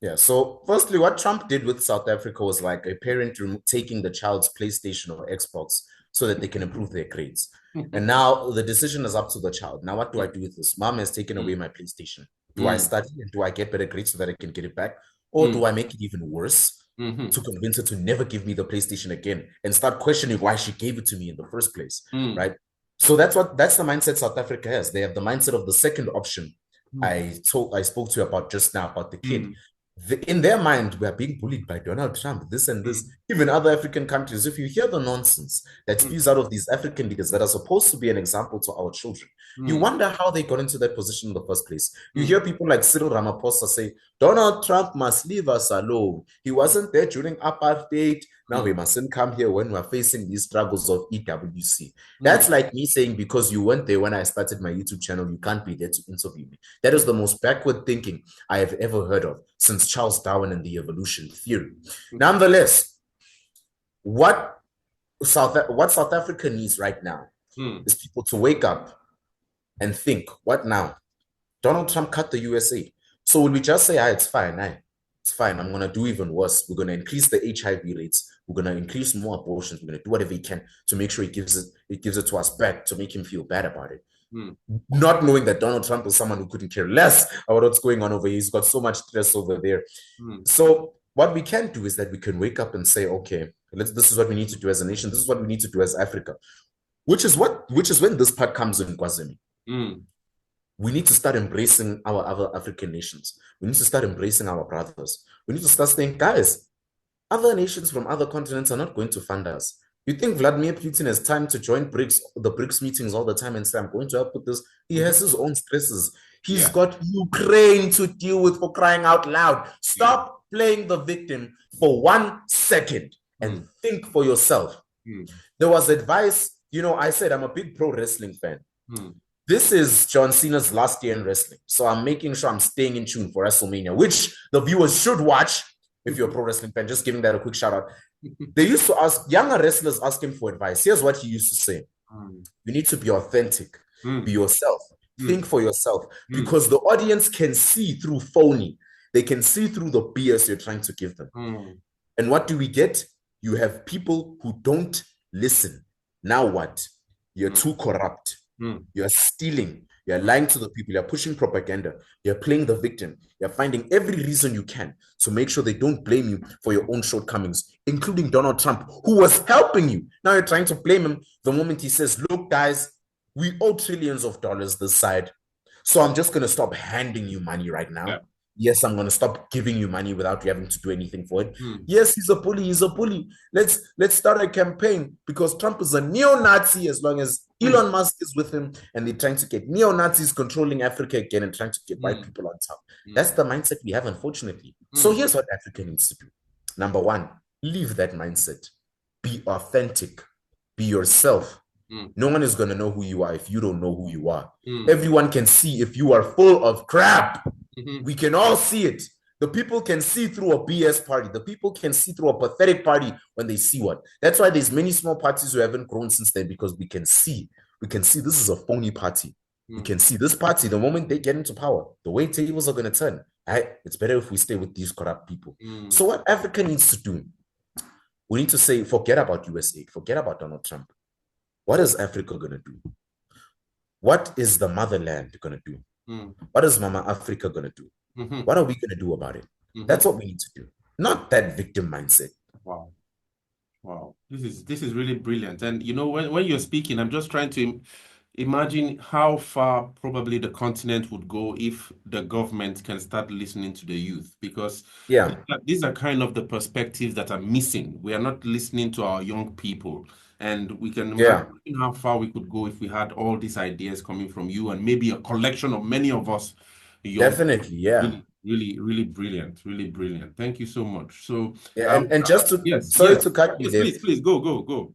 Yeah, so firstly, what Trump did with South Africa was like a parent taking the child's PlayStation or Xbox so that they can improve their grades. And now the decision is up to the child. Now, what do I do with this? Mom has taken away my PlayStation. Do I study and do I get better grades so that I can get it back? Or do I make it even worse to convince her to never give me the PlayStation again and start questioning why she gave it to me in the first place, right? So that's the mindset South Africa has. They have the mindset of the second option I spoke to you about just now, about the kid. In their mind, we are being bullied by Donald Trump, this and this. Even other African countries, if you hear the nonsense that spews out of these African leaders that are supposed to be an example to our children, you wonder how they got into that position in the first place. You hear people like Cyril Ramaphosa say, Donald Trump must leave us alone. He wasn't there during apartheid. Now he mustn't come here when we're facing these struggles of EWC. That's like me saying, because you weren't there when I started my YouTube channel, you can't be there to interview me. That is the most backward thinking I have ever heard of since Charles Darwin and the evolution theory. Nonetheless, what South Africa needs right now is people to wake up and think, what now? Donald Trump cut the USA. So would we just say, it's fine, it's fine, I'm going to do even worse. We're going to increase the HIV rates. We're going to increase more abortions. We're going to do whatever he can to make sure he gives it to us back, to make him feel bad about it. Not knowing that Donald Trump is someone who couldn't care less about what's going on over here. He's got so much stress over there. So what we can do is that we can wake up and say, okay, this is what we need to do as a nation. This is what we need to do as Africa, which is when this part comes in, Kwazemy. We need to start embracing our other African nations. We need to start embracing our brothers. We need to start saying, guys, other nations from other continents are not going to fund us. You think Vladimir Putin has time to join the BRICS meetings all the time and say, I'm going to help with this? He has his own stresses. He's got Ukraine to deal with, for crying out loud. Stop playing the victim for 1 second and think for yourself. There was advice, I said I'm a big pro wrestling fan. This is John Cena's last year in wrestling. So I'm making sure I'm staying in tune for WrestleMania, which the viewers should watch if you're a pro wrestling fan. Just giving that a quick shout out. They used to ask, younger wrestlers ask him for advice. Here's what he used to say. You need to be authentic. Be yourself. Think for yourself. Because the audience can see through phony. They can see through the BS you're trying to give them. And what do we get? You have people who don't listen. Now what? You're too corrupt. You're stealing. You're lying to the people. You're pushing propaganda. You're playing the victim. You're finding every reason you can to make sure they don't blame you for your own shortcomings, including Donald Trump, who was helping you. Now you're trying to blame him the moment he says, look, guys, we owe trillions of dollars this side. So I'm just going to stop handing you money right now. Yeah. Yes, I'm going to stop giving you money without you having to do anything for it. Mm. Yes, he's a bully. He's a bully. Let's start a campaign because Trump is a neo-Nazi as long as Elon Musk is with him and they're trying to get neo-Nazis controlling Africa again and trying to get white people on top. That's the mindset we have, unfortunately. So here's what Africa needs to do. Number one, leave that mindset. Be authentic. Be yourself. No one is going to know who you are if you don't know who you are. Everyone can see if you are full of crap. We can all see it. The people can see through a BS party. The people can see through a pathetic party when they see one. That's why there's many small parties who haven't grown since then, because we can see this is a phony party. We can see this party, the moment they get into power, the way tables are going to turn. It's better if we stay with these corrupt people. So what Africa needs to do, we need to say, forget about USA, forget about Donald Trump. What is Africa going to do? What is the motherland going to do? What is Mama Africa going to do? What are we going to do about it? That's what we need to do. Not that victim mindset. Wow. Wow. This is really brilliant. And you know, when you're speaking, I'm just trying to imagine how far probably the continent would go if the government can start listening to the youth, because these are kind of the perspectives that are missing. We are not listening to our young people. And we can imagine how far we could go if we had all these ideas coming from you and maybe a collection of many of us. Definitely, yeah. Really brilliant, really brilliant. Thank you so much. So, and just to to cut you there. Please, go.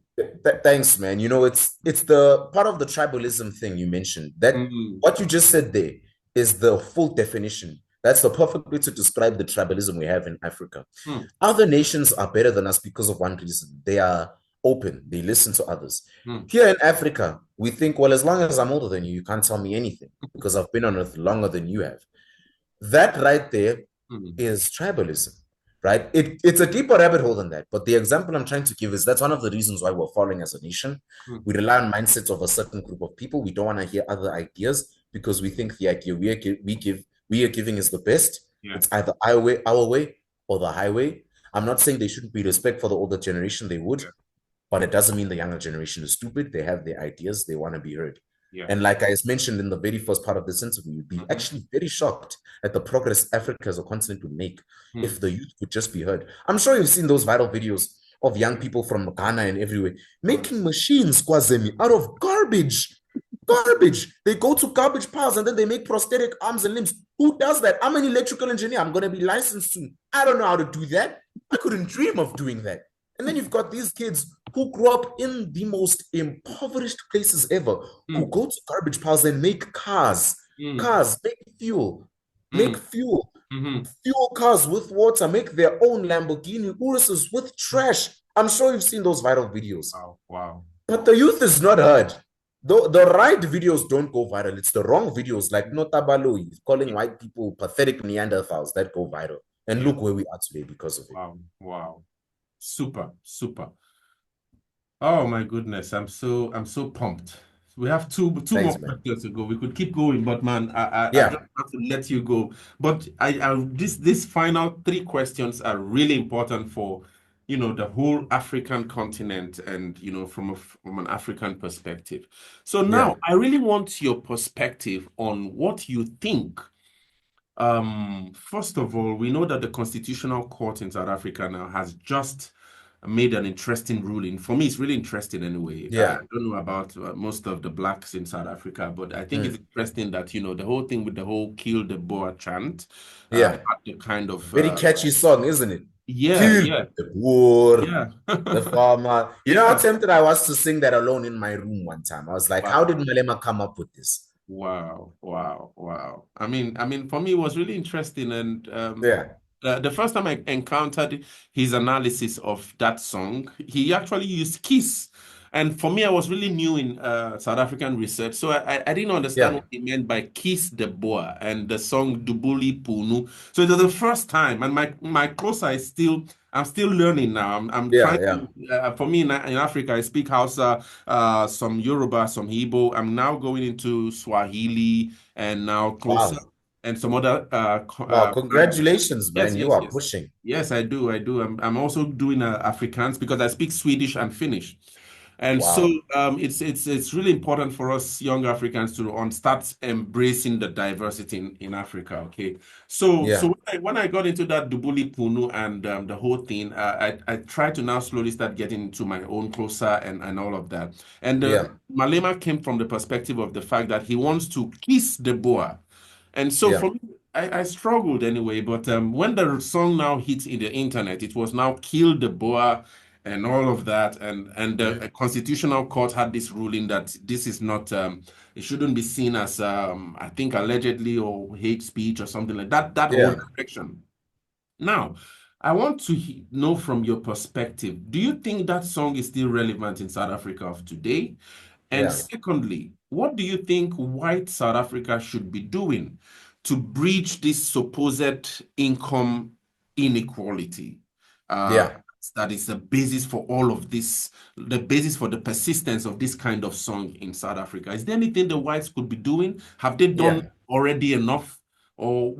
Thanks, man. You know, it's the part of the tribalism thing you mentioned. That what you just said there is the full definition. That's the perfect way to describe the tribalism we have in Africa. Other nations are better than us because of one reason. They are open. They listen to others. Here in Africa, we think, well, as long as I'm older than you, you can't tell me anything because I've been on earth longer than you have. That right there is tribalism, right? It's a deeper rabbit hole than that. But the example I'm trying to give is that's one of the reasons why we're falling as a nation. We rely on mindsets of a certain group of people. We don't want to hear other ideas because we think the idea we are giving is the best. It's either our way or the highway. I'm not saying they shouldn't be respect for the older generation. They would. But it doesn't mean the younger generation is stupid. They have their ideas. They want to be heard. And like I mentioned in the very first part of this interview, you'd be actually very shocked at the progress Africa as a continent would make if the youth could just be heard. I'm sure you've seen those viral videos of young people from Ghana and everywhere making machines, Kwazemy, out of garbage. They go to garbage piles and then they make prosthetic arms and limbs. Who does that? I'm an electrical engineer. I'm going to be licensed soon. I don't know how to do that. I couldn't dream of doing that. And then you've got these kids who grew up in the most impoverished places ever, who go to garbage piles and make cars, make fuel, fuel cars with water, make their own Lamborghini Uruses with trash. I'm sure you've seen those viral videos. Wow. But the youth is not heard. The right videos don't go viral. It's the wrong videos like Notabalo, calling white people pathetic Neanderthals that go viral. And look where we are today because of it. Wow. Super. Oh my goodness, I'm so pumped. We have two more questions to go. We could keep going, but man, I just have to let you go. But these final 3 questions are really important for the whole African continent and from an African perspective. So now I really want your perspective on what you think. First of all, we know that the Constitutional Court in South Africa now has just made an interesting ruling. For me, it's really interesting anyway. I don't know about most of the blacks in South Africa, but I think it's interesting that, the whole thing with the whole kill the Boer chant. The kind of... very catchy song, isn't it? Yeah. The Boer, the farmer. You know how tempted I was to sing that alone in my room one time. I was like, how did Malema come up with this? Wow. I mean, for me, it was really interesting. And the first time I encountered his analysis of that song, he actually used Kiss. And for me, I was really new in South African research. So I didn't understand what he meant by Kiss the Boer and the song Dubuli Punu. So it was the first time. And my Xhosa is I'm still learning now. I'm trying to, for me in Africa, I speak Hausa, some Yoruba, some Igbo. I'm now going into Swahili and now Xhosa. Wow. And some other congratulations, man. You are pushing. Yes, I do. I'm also doing Afrikaans because I speak Swedish and Finnish. And so Wow. it's really important for us young Africans to start embracing the diversity in Africa. Okay, so Yeah. when I got into that Dubuli Punu and the whole thing, I tried to now slowly start getting into my own closer and all of that. And Yeah. Malema came from the perspective of the fact that he wants to kiss the Boer. And so Yeah. for me, I struggled anyway, but when the song now hit in the internet, it was now kill the Boer and all of that, and the Constitutional Court had this ruling that this is not, it shouldn't be seen as, I think, allegedly or hate speech or something like that. That whole Yeah. direction. Now, I want to know from your perspective, do you think that song is still relevant in South Africa of today? And Yeah. secondly, what do you think white South Africa should be doing to bridge this supposed income inequality? Uh, Yeah. that is the basis for all of this, the basis for the persistence of this kind of song in South Africa. Is there anything the whites could be doing? Have they done Yeah. already enough? Or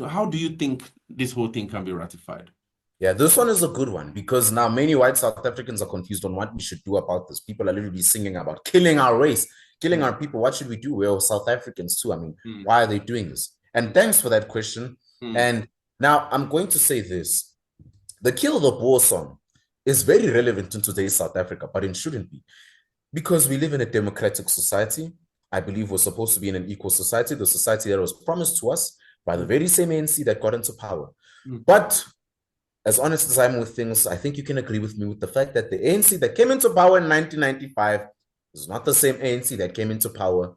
how do you think this whole thing can be ratified? Yeah, this one is a good one because now many white South Africans are confused on what we should do about this. People are literally singing about killing our race, killing Mm, our people. What should we do? We're South Africans too. I mean, mm, why are they doing this? And thanks for that question. mm, And now I'm going to say this. The Kill the Boer song is very relevant in today's South Africa, but it shouldn't be. Because we live in a democratic society. I believe we're supposed to be in an equal society, the society that was promised to us by the very same ANC that got into power. mm, But as honest as I am with things, I think you can agree with me with the fact that the ANC that came into power in 1995 is not the same ANC that came into power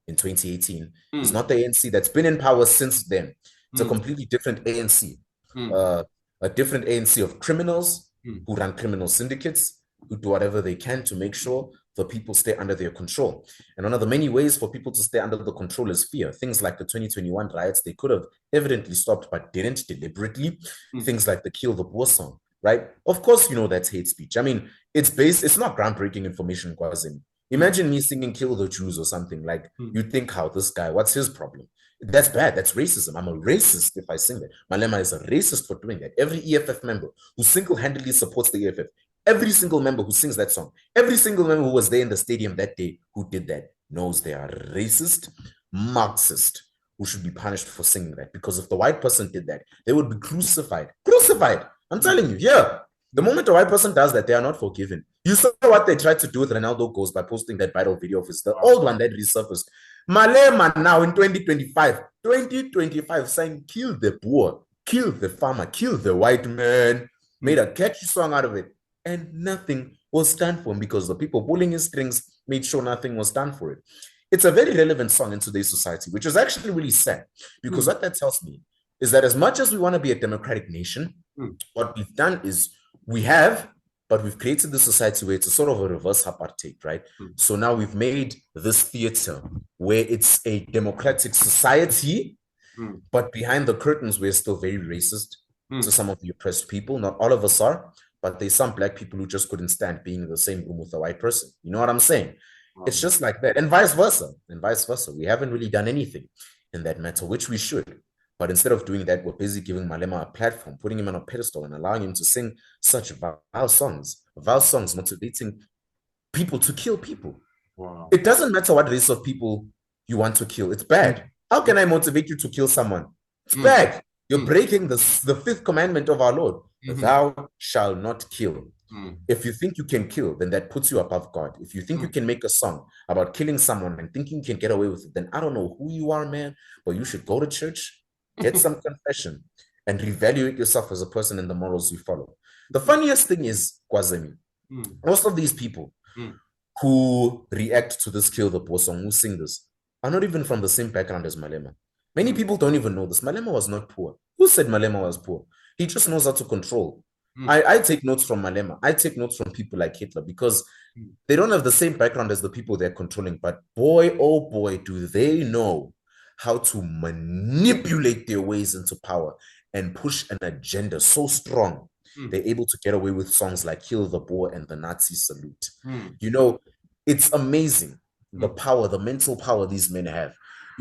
in 2018. It's mm, not the ANC that's been in power since then. It's a mm, completely different ANC, mm, uh, a different ANC of criminals mm, who run criminal syndicates, who do whatever they can to make sure the people stay under their control. And one of the many ways for people to stay under the control is fear. Things like the 2021 riots, they could have evidently stopped, but didn't deliberately. mm. Things like the Kill the Boer song, right? Of course, you know that's hate speech. I mean, it's not groundbreaking information, Kwazemy. Mm, Imagine me singing Kill the Jews or something like, mm. you think how this guy, what's his problem? That's bad. That's racism. I'm a racist if I sing that. Malema is a racist for doing that. Every EFF member who single-handedly supports the EFF, every single member who sings that song, every single member who was there in the stadium that day who did that knows they are racist, Marxist, who should be punished for singing that. Because if the white person did that, they would be crucified. Crucified. I'm telling you, yeah. The moment a white person does that, they are not forgiven. You saw what they tried to do with Ronaldo Goes by posting that viral video of his, the old one that resurfaced. Malema now in 2025 saying, kill the Boer, kill the farmer, kill the white man, made a catchy song out of it. And nothing was done for him because the people pulling his strings made sure nothing was done for it. It's a very relevant song in today's society, which is actually really sad because what that tells me is that as much as we want to be a democratic nation, what we've done is but we've created this society where it's a sort of a reverse apartheid, right? So now we've made this theater where it's a democratic society, but behind the curtains, we're still very racist to some of the oppressed people. Not all of us are, but there's some black people who just couldn't stand being in the same room with a white person. You know what I'm saying? It's just like that, and vice versa. We haven't really done anything in that matter, which we should. But instead of doing that, we're busy giving Malema a platform, putting him on a pedestal and allowing him to sing such vile songs motivating people to kill people. Wow. It doesn't matter what race of people you want to kill. It's bad. How can I motivate you to kill someone? It's bad. You're breaking the fifth commandment of our Lord. Thou shalt not kill. If you think you can kill, then that puts you above God. If you think you can make a song about killing someone and thinking you can get away with it, then I don't know who you are, man, but you should go to church, get some confession, and reevaluate yourself as a person and the morals you follow. The funniest thing is, Kwazemy, most of these people who react to this Kill the Boer song, who sing this, are not even from the same background as Malema. Many people don't even know this. Malema was not poor. Who said Malema was poor? He just knows how to control. I take notes from Malema. I take notes from people like Hitler because they don't have the same background as the people they're controlling. But boy, oh boy, do they know how to manipulate their ways into power and push an agenda so strong. They're able to get away with songs like Kill the Boer and the Nazi Salute. You know, it's amazing the power, the mental power these men have.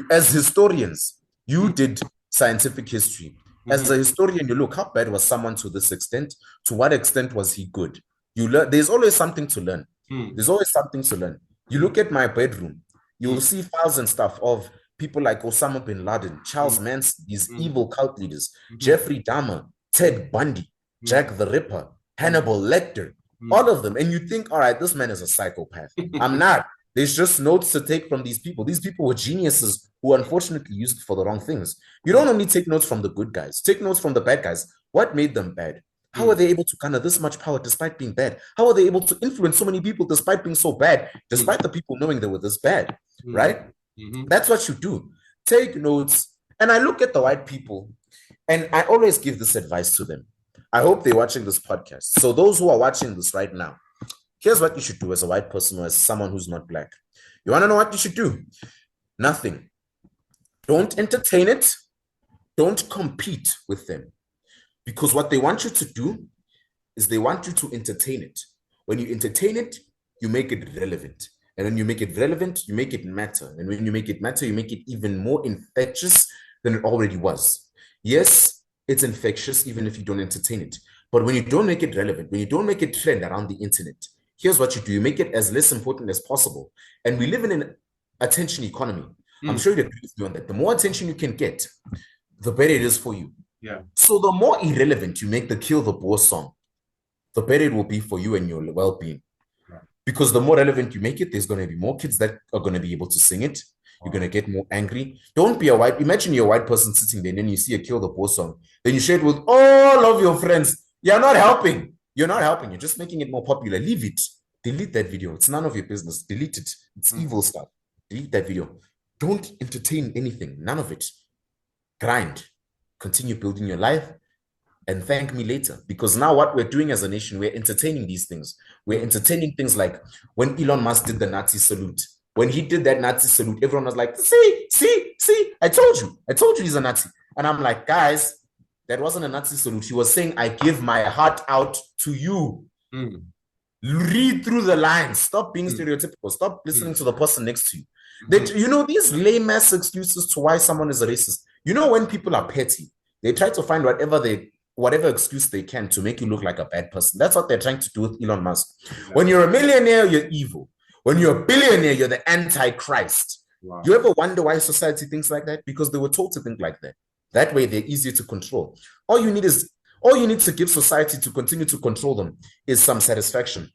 As historians, you did scientific history. As a historian, you look, how bad was someone to this extent? To what extent was he good? You learn. There's always something to learn. There's always something to learn. You look at my bedroom, you'll see files and stuff of people like Osama bin Laden, Charles Manson, these evil cult leaders, Jeffrey Dahmer, Ted Bundy, Jack the Ripper, Hannibal Lecter, all of them. And you think, all right, this man is a psychopath. I'm not. There's just notes to take from these people. These people were geniuses who unfortunately used it for the wrong things. You don't only take notes from the good guys, take notes from the bad guys. What made them bad? How are they able to garner this much power despite being bad? How are they able to influence so many people despite being so bad, despite the people knowing they were this bad, right? That's what you do. Take notes. And I look at the white people and I always give this advice to them. I hope they're watching this podcast. So those who are watching this right now, here's what you should do as a white person or as someone who's not black. You want to know what you should do? Nothing. Don't entertain it. Don't compete with them. Because what they want you to do is they want you to entertain it. When you entertain it, you make it relevant. And when you make it relevant, you make it matter. And when you make it matter, you make it even more infectious than it already was. Yes, it's infectious even if you don't entertain it. But when you don't make it relevant, when you don't make it trend around the internet, here's what you do. You make it as less important as possible. And we live in an attention economy. I'm sure you'd agree with me on that. The more attention you can get, the better it is for you. Yeah. So the more irrelevant you make the Kill the Boer song, the better it will be for you and your well-being. Right. Because the more relevant you make it, there's going to be more kids that are going to be able to sing it. You're going to get more angry. Don't be a white. Imagine you're a white person sitting there and then you see a Kill the Boer song. Then you share it with all of your friends. You're not helping. You're not helping. You're just making it more popular. Leave it. Delete that video. It's none of your business. Delete it. It's evil stuff. Delete that video. Don't entertain anything. None of it. Grind. Continue building your life and thank me later. Because now what we're doing as a nation, we're entertaining these things. We're entertaining things like when Elon Musk did the Nazi salute. When he did that Nazi salute, everyone was like, see, I told you he's a Nazi. And I'm like, guys, that wasn't a Nazi salute. He was saying, I give my heart out to you. Read through the lines. Stop being stereotypical. Stop listening to the person next to you. That, you know, these lame-ass excuses to why someone is a racist. You know, when people are petty, they try to find whatever excuse they can to make you look like a bad person. That's what they're trying to do with Elon Musk. Exactly. When you're a millionaire, you're evil. When you're a billionaire, you're the antichrist. Wow. You ever wonder why society thinks like that? Because they were told to think like that. That way, they're easier to control. All you need to give society to continue to control them is some satisfaction.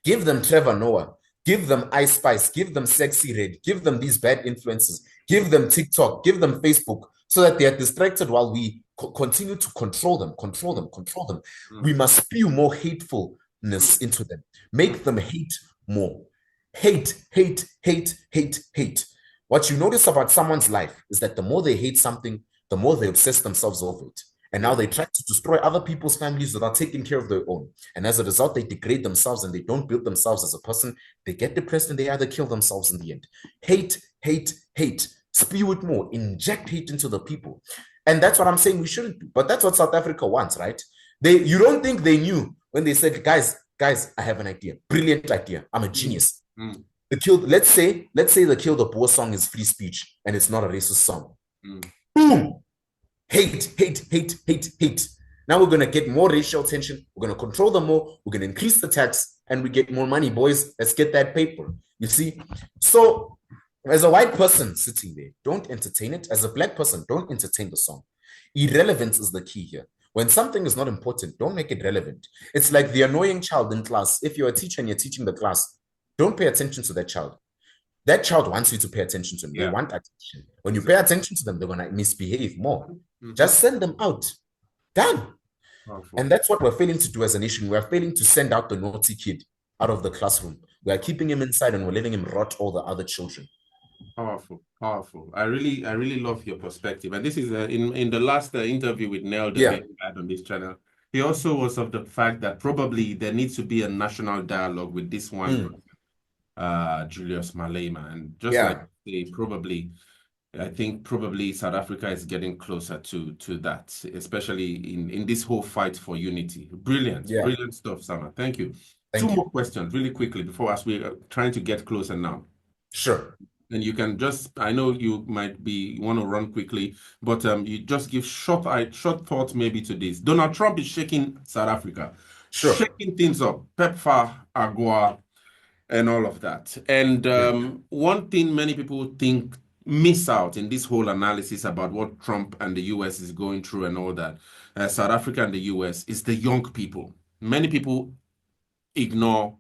Give them Trevor Noah. Give them Ice Spice, give them Sexy Red, give them these bad influences, give them TikTok, give them Facebook, so that they are distracted while we continue to control them. We must spew more hatefulness into them. Make them hate more. Hate. What you notice about someone's life is that the more they hate something, the more they obsess themselves over it. And now they try to destroy other people's families without taking care of their own. And as a result, they degrade themselves and they don't build themselves as a person. They get depressed and they either kill themselves in the end. Hate. Spew it more. Inject hate into the people. And that's what I'm saying we shouldn't do. But that's what South Africa wants, right? You don't think they knew when they said, guys, I have an idea. Brilliant idea. I'm a genius. Let's say the Kill the Boer song is free speech and it's not a racist song. Boom! Hate. Now we're going to get more racial tension. We're going to control them more. We're going to increase the tax and we get more money, boys. Let's get that paper. You see? So as a white person sitting there, don't entertain it. As a black person, don't entertain the song. Irrelevance is the key here. When something is not important, don't make it relevant. It's like the annoying child in class. If you're a teacher and you're teaching the class, don't pay attention to that child. That child wants you to pay attention to them. Yeah. They want attention. When you pay attention to them, they're going to misbehave more. Just send them out. Done. And that's what we're failing to do as a nation. We're failing to send out the naughty kid out of the classroom. We are keeping him inside and we're letting him rot all the other children. Powerful. I really love your perspective. And this is in the last interview with Nell that we had on this channel. He also was of the fact that probably there needs to be a national dialogue with this one, Julius Malema, and just like they I think probably South Africa is getting closer to that, especially in this whole fight for unity. Brilliant stuff, Sama. Thank you. Two more questions really quickly before us. We are trying to get closer now. Sure. And you can just, I know you might want to run quickly, but you just give short thoughts maybe to this. Donald Trump is shaking South Africa, shaking things up. PEPFAR, AGOA, and all of that. And Yeah. one thing many people miss out in this whole analysis about what Trump and the US is going through and all that, South Africa and the US, is the young people. Many people ignore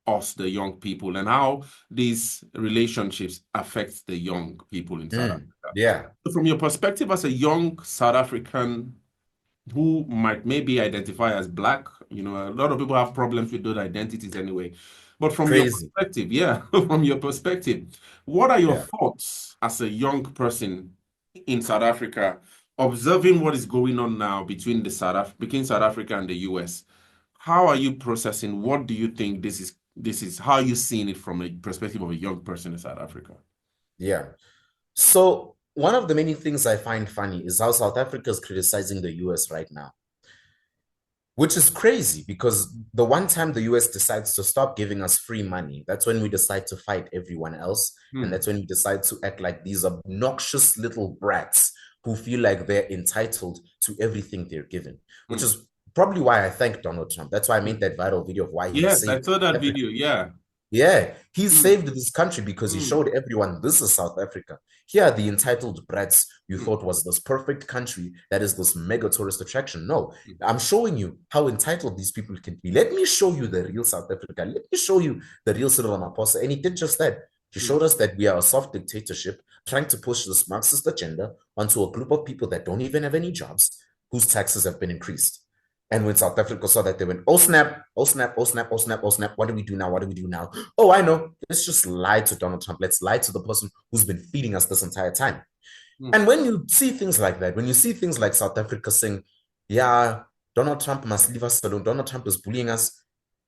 us, the young people, and how these relationships affect the young people in South Africa. Yeah. So from your perspective as a young South African who might maybe identify as black, a lot of people have problems with those identities anyway. But from your Crazy. perspective, yeah, from your perspective, what are your Yeah. thoughts as a young person in South Africa, observing what is going on now between between South Africa and the US? How are you processing? What do you think this is how are you seeing it from a perspective of a young person in South Africa? Yeah. So one of the many things I find funny is how South Africa is criticizing the US right now, which is crazy because the one time the US decides to stop giving us free money, that's when we decide to fight everyone else. And that's when we decide to act like these obnoxious little brats who feel like they're entitled to everything they're given, which is probably why I thank Donald Trump. That's why I made that viral video of why he Yes, I saved saw that everything. video. Yeah. Yeah, he Mm, saved this country because he mm, showed everyone this is South Africa. Here are the entitled brats you mm, thought was this perfect country that is this mega tourist attraction. No, mm, I'm showing you how entitled these people can be. Let me show you the real South Africa. Let me show you the real Cyril Ramaphosa. And he did just that. He mm. showed us that we are a soft dictatorship trying to push this Marxist agenda onto a group of people that don't even have any jobs, whose taxes have been increased. And when South Africa saw that, they went, oh snap, oh snap, oh snap, oh snap, oh snap. What do we do now? What do we do now? Oh, I know. Let's just lie to Donald Trump. Let's lie to the person who's been feeding us this entire time. Mm. And when you see things like that, when you see things like South Africa saying, yeah, Donald Trump must leave us alone, Donald Trump is bullying us,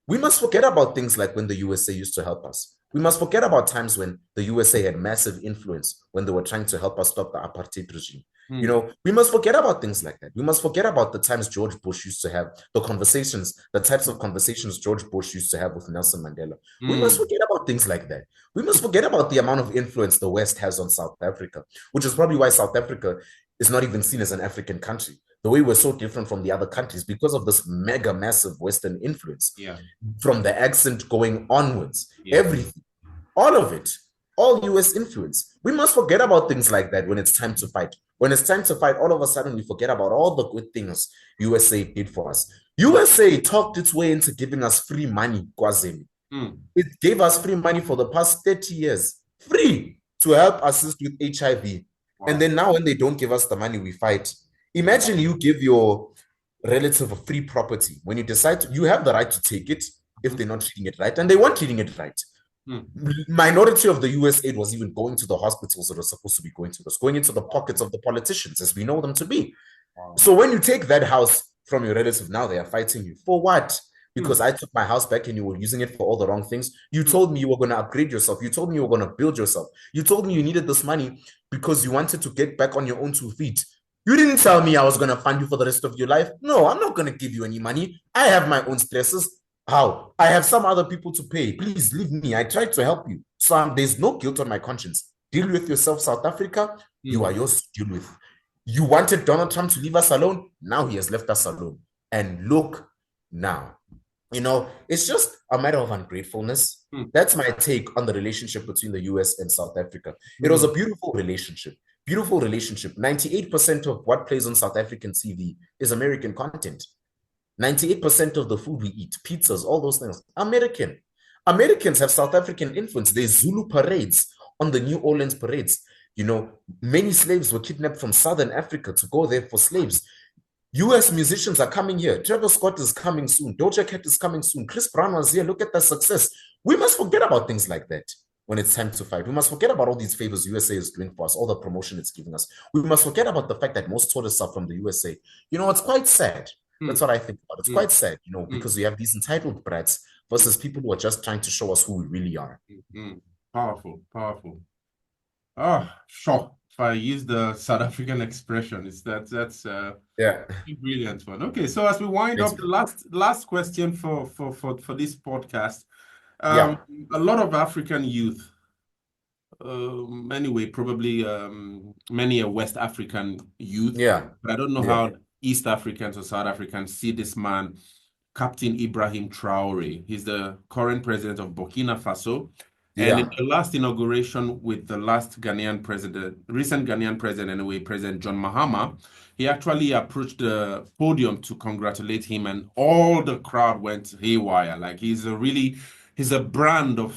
we must forget about things like when the USA used to help us. We must forget about times when the USA had massive influence when they were trying to help us stop the apartheid regime. We must forget about things like that. We must forget about the times George Bush used to have, the conversations, the types of conversations George Bush used to have with Nelson Mandela. We must forget about things like that. We must forget about the amount of influence the West has on South Africa, which is probably why South Africa is not even seen as an African country. The way we're so different from the other countries because of this mega massive Western influence. Yeah. From the accent going onwards, Yeah. everything, all of it, all US influence. We must forget about things like that when it's time to fight. When it's time to fight, all of a sudden we forget about all the good things USA did for us. USA talked its way into giving us free money, Kwazemy. It gave us free money for the past 30 years, free to help assist with HIV. Wow. And then now when they don't give us the money, we fight. Imagine you give your relative a free property. When you decide you have the right to take it if they're not treating it right, and they weren't treating it right. Minority of the US aid was even going to the hospitals that are supposed to be going to. It was going into the pockets of the politicians as we know them to be. Wow. So when you take that house from your relative, now they are fighting you. For what? Because I took my house back and you were using it for all the wrong things. You told me you were going to upgrade yourself. You told me you were going to build yourself. You told me you needed this money because you wanted to get back on your own 2 feet. You didn't tell me I was going to fund you for the rest of your life. No, I'm not going to give you any money. I have my own stresses. How? I have some other people to pay. Please leave me. I tried to help you. So there's no guilt on my conscience. Deal with yourself, South Africa. You are yours to deal with. You wanted Donald Trump to leave us alone. Now he has left us alone. And look now. It's just a matter of ungratefulness. That's my take on the relationship between the US and South Africa. It was a beautiful relationship. Beautiful relationship. 98% of what plays on South African TV is American content. 98% of the food we eat, pizzas, all those things, American. Americans have South African influence. There's Zulu parades on the New Orleans parades. Many slaves were kidnapped from Southern Africa to go there for slaves. US musicians are coming here. Trevor Scott is coming soon. Doja Cat is coming soon. Chris Brown was here. Look at the success. We must forget about things like that when it's time to fight. We must forget about all these favors USA is doing for us, all the promotion it's giving us. We must forget about the fact that most tourists are from the USA. It's quite sad. That's what I think about. It's quite sad, because we have these entitled brats versus people who are just trying to show us who we really are. Powerful, powerful. Sure. If I use the South African expression, that's yeah, brilliant one. Okay, so as we wind up, the last question for this podcast, a lot of African youth, anyway, probably many a West African youth, but I don't know how East Africans or South Africans see this man Captain Ibrahim Traore. He's the current president of Burkina Faso. And in Yeah. the last inauguration with the last recent Ghanaian president anyway, President John Mahama, he actually approached the podium to congratulate him, and all the crowd went haywire. Like he's a brand of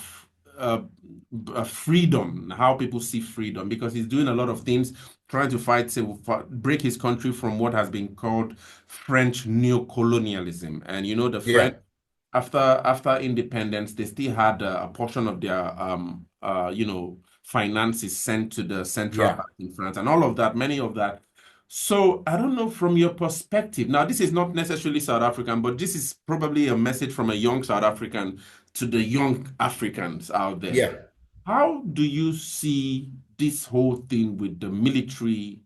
freedom, how people see freedom, because he's doing a lot of things trying to break his country from what has been called French neocolonialism. And the French, Yeah. after independence, they still had a portion of their finances sent to the central Yeah. bank in France, and all of that, many of that. So I don't know from your perspective. Now, this is not necessarily South African, but this is probably a message from a young South African to the young Africans out there. Yeah. How do you see this whole thing with the military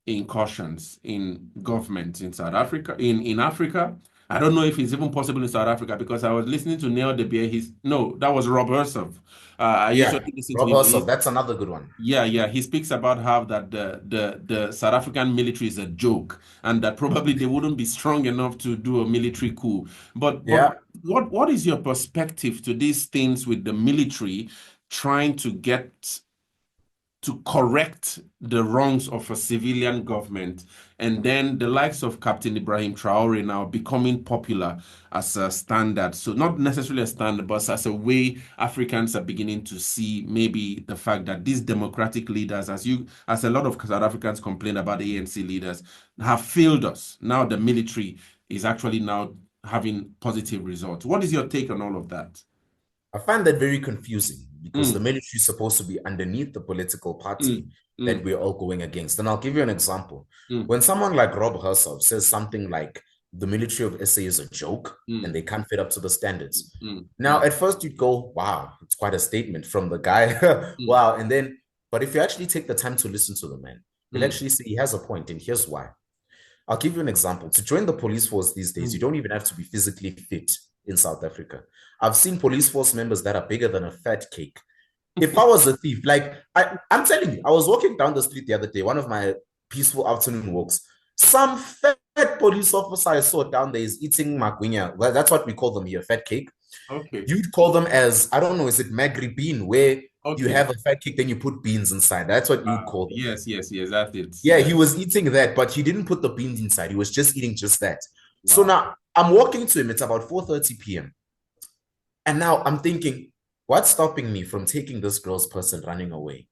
incursions in government in South Africa, in Africa? I don't know if it's even possible in South Africa, because I was listening to Neil De Beer. No, that was Rob Hersov. I Yeah. usually listen to Rob him. Hossab, that's another good one. Yeah. He speaks about how that the South African military is a joke, and that probably they wouldn't be strong enough to do a military coup. But Yeah. what is your perspective to these things with the military trying to get to correct the wrongs of a civilian government, and then the likes of Captain Ibrahim Traore now becoming popular as a standard? So not necessarily a standard, but as a way Africans are beginning to see maybe the fact that these democratic leaders, as a lot of South Africans complain about the ANC leaders, have failed us. Now the military is actually now having positive results. What is your take on all of that? I find that very confusing, because the military is supposed to be underneath the political party that we're all going against. And I'll give you an example. When someone like Rob Hersov says something like the military of SA is a joke and they can't fit up to the standards. Now, at first you'd go, wow, it's quite a statement from the guy. Wow. And then, but if you actually take the time to listen to the man, you'll actually see he has a point, and here's why. I'll give you an example. To join the police force these days, you don't even have to be physically fit in South Africa. I've seen police force members that are bigger than a fat cake. If I was a thief, like I'm telling you, I was walking down the street the other day, one of my peaceful afternoon walks. Some fat police officer I saw down there is eating magwinya. Well, that's what we call them here, fat cake. Okay. You'd call them as, I don't know, is it magri bean, where you have a fat cake, then you put beans inside. That's what you'd call them. Yes, that's it. Yeah, he was eating that, but he didn't put the beans inside. He was just eating just that. Wow. So now I'm walking to him. It's about 4:30 p.m. And now I'm thinking, what's stopping me from taking this girl's purse and running away?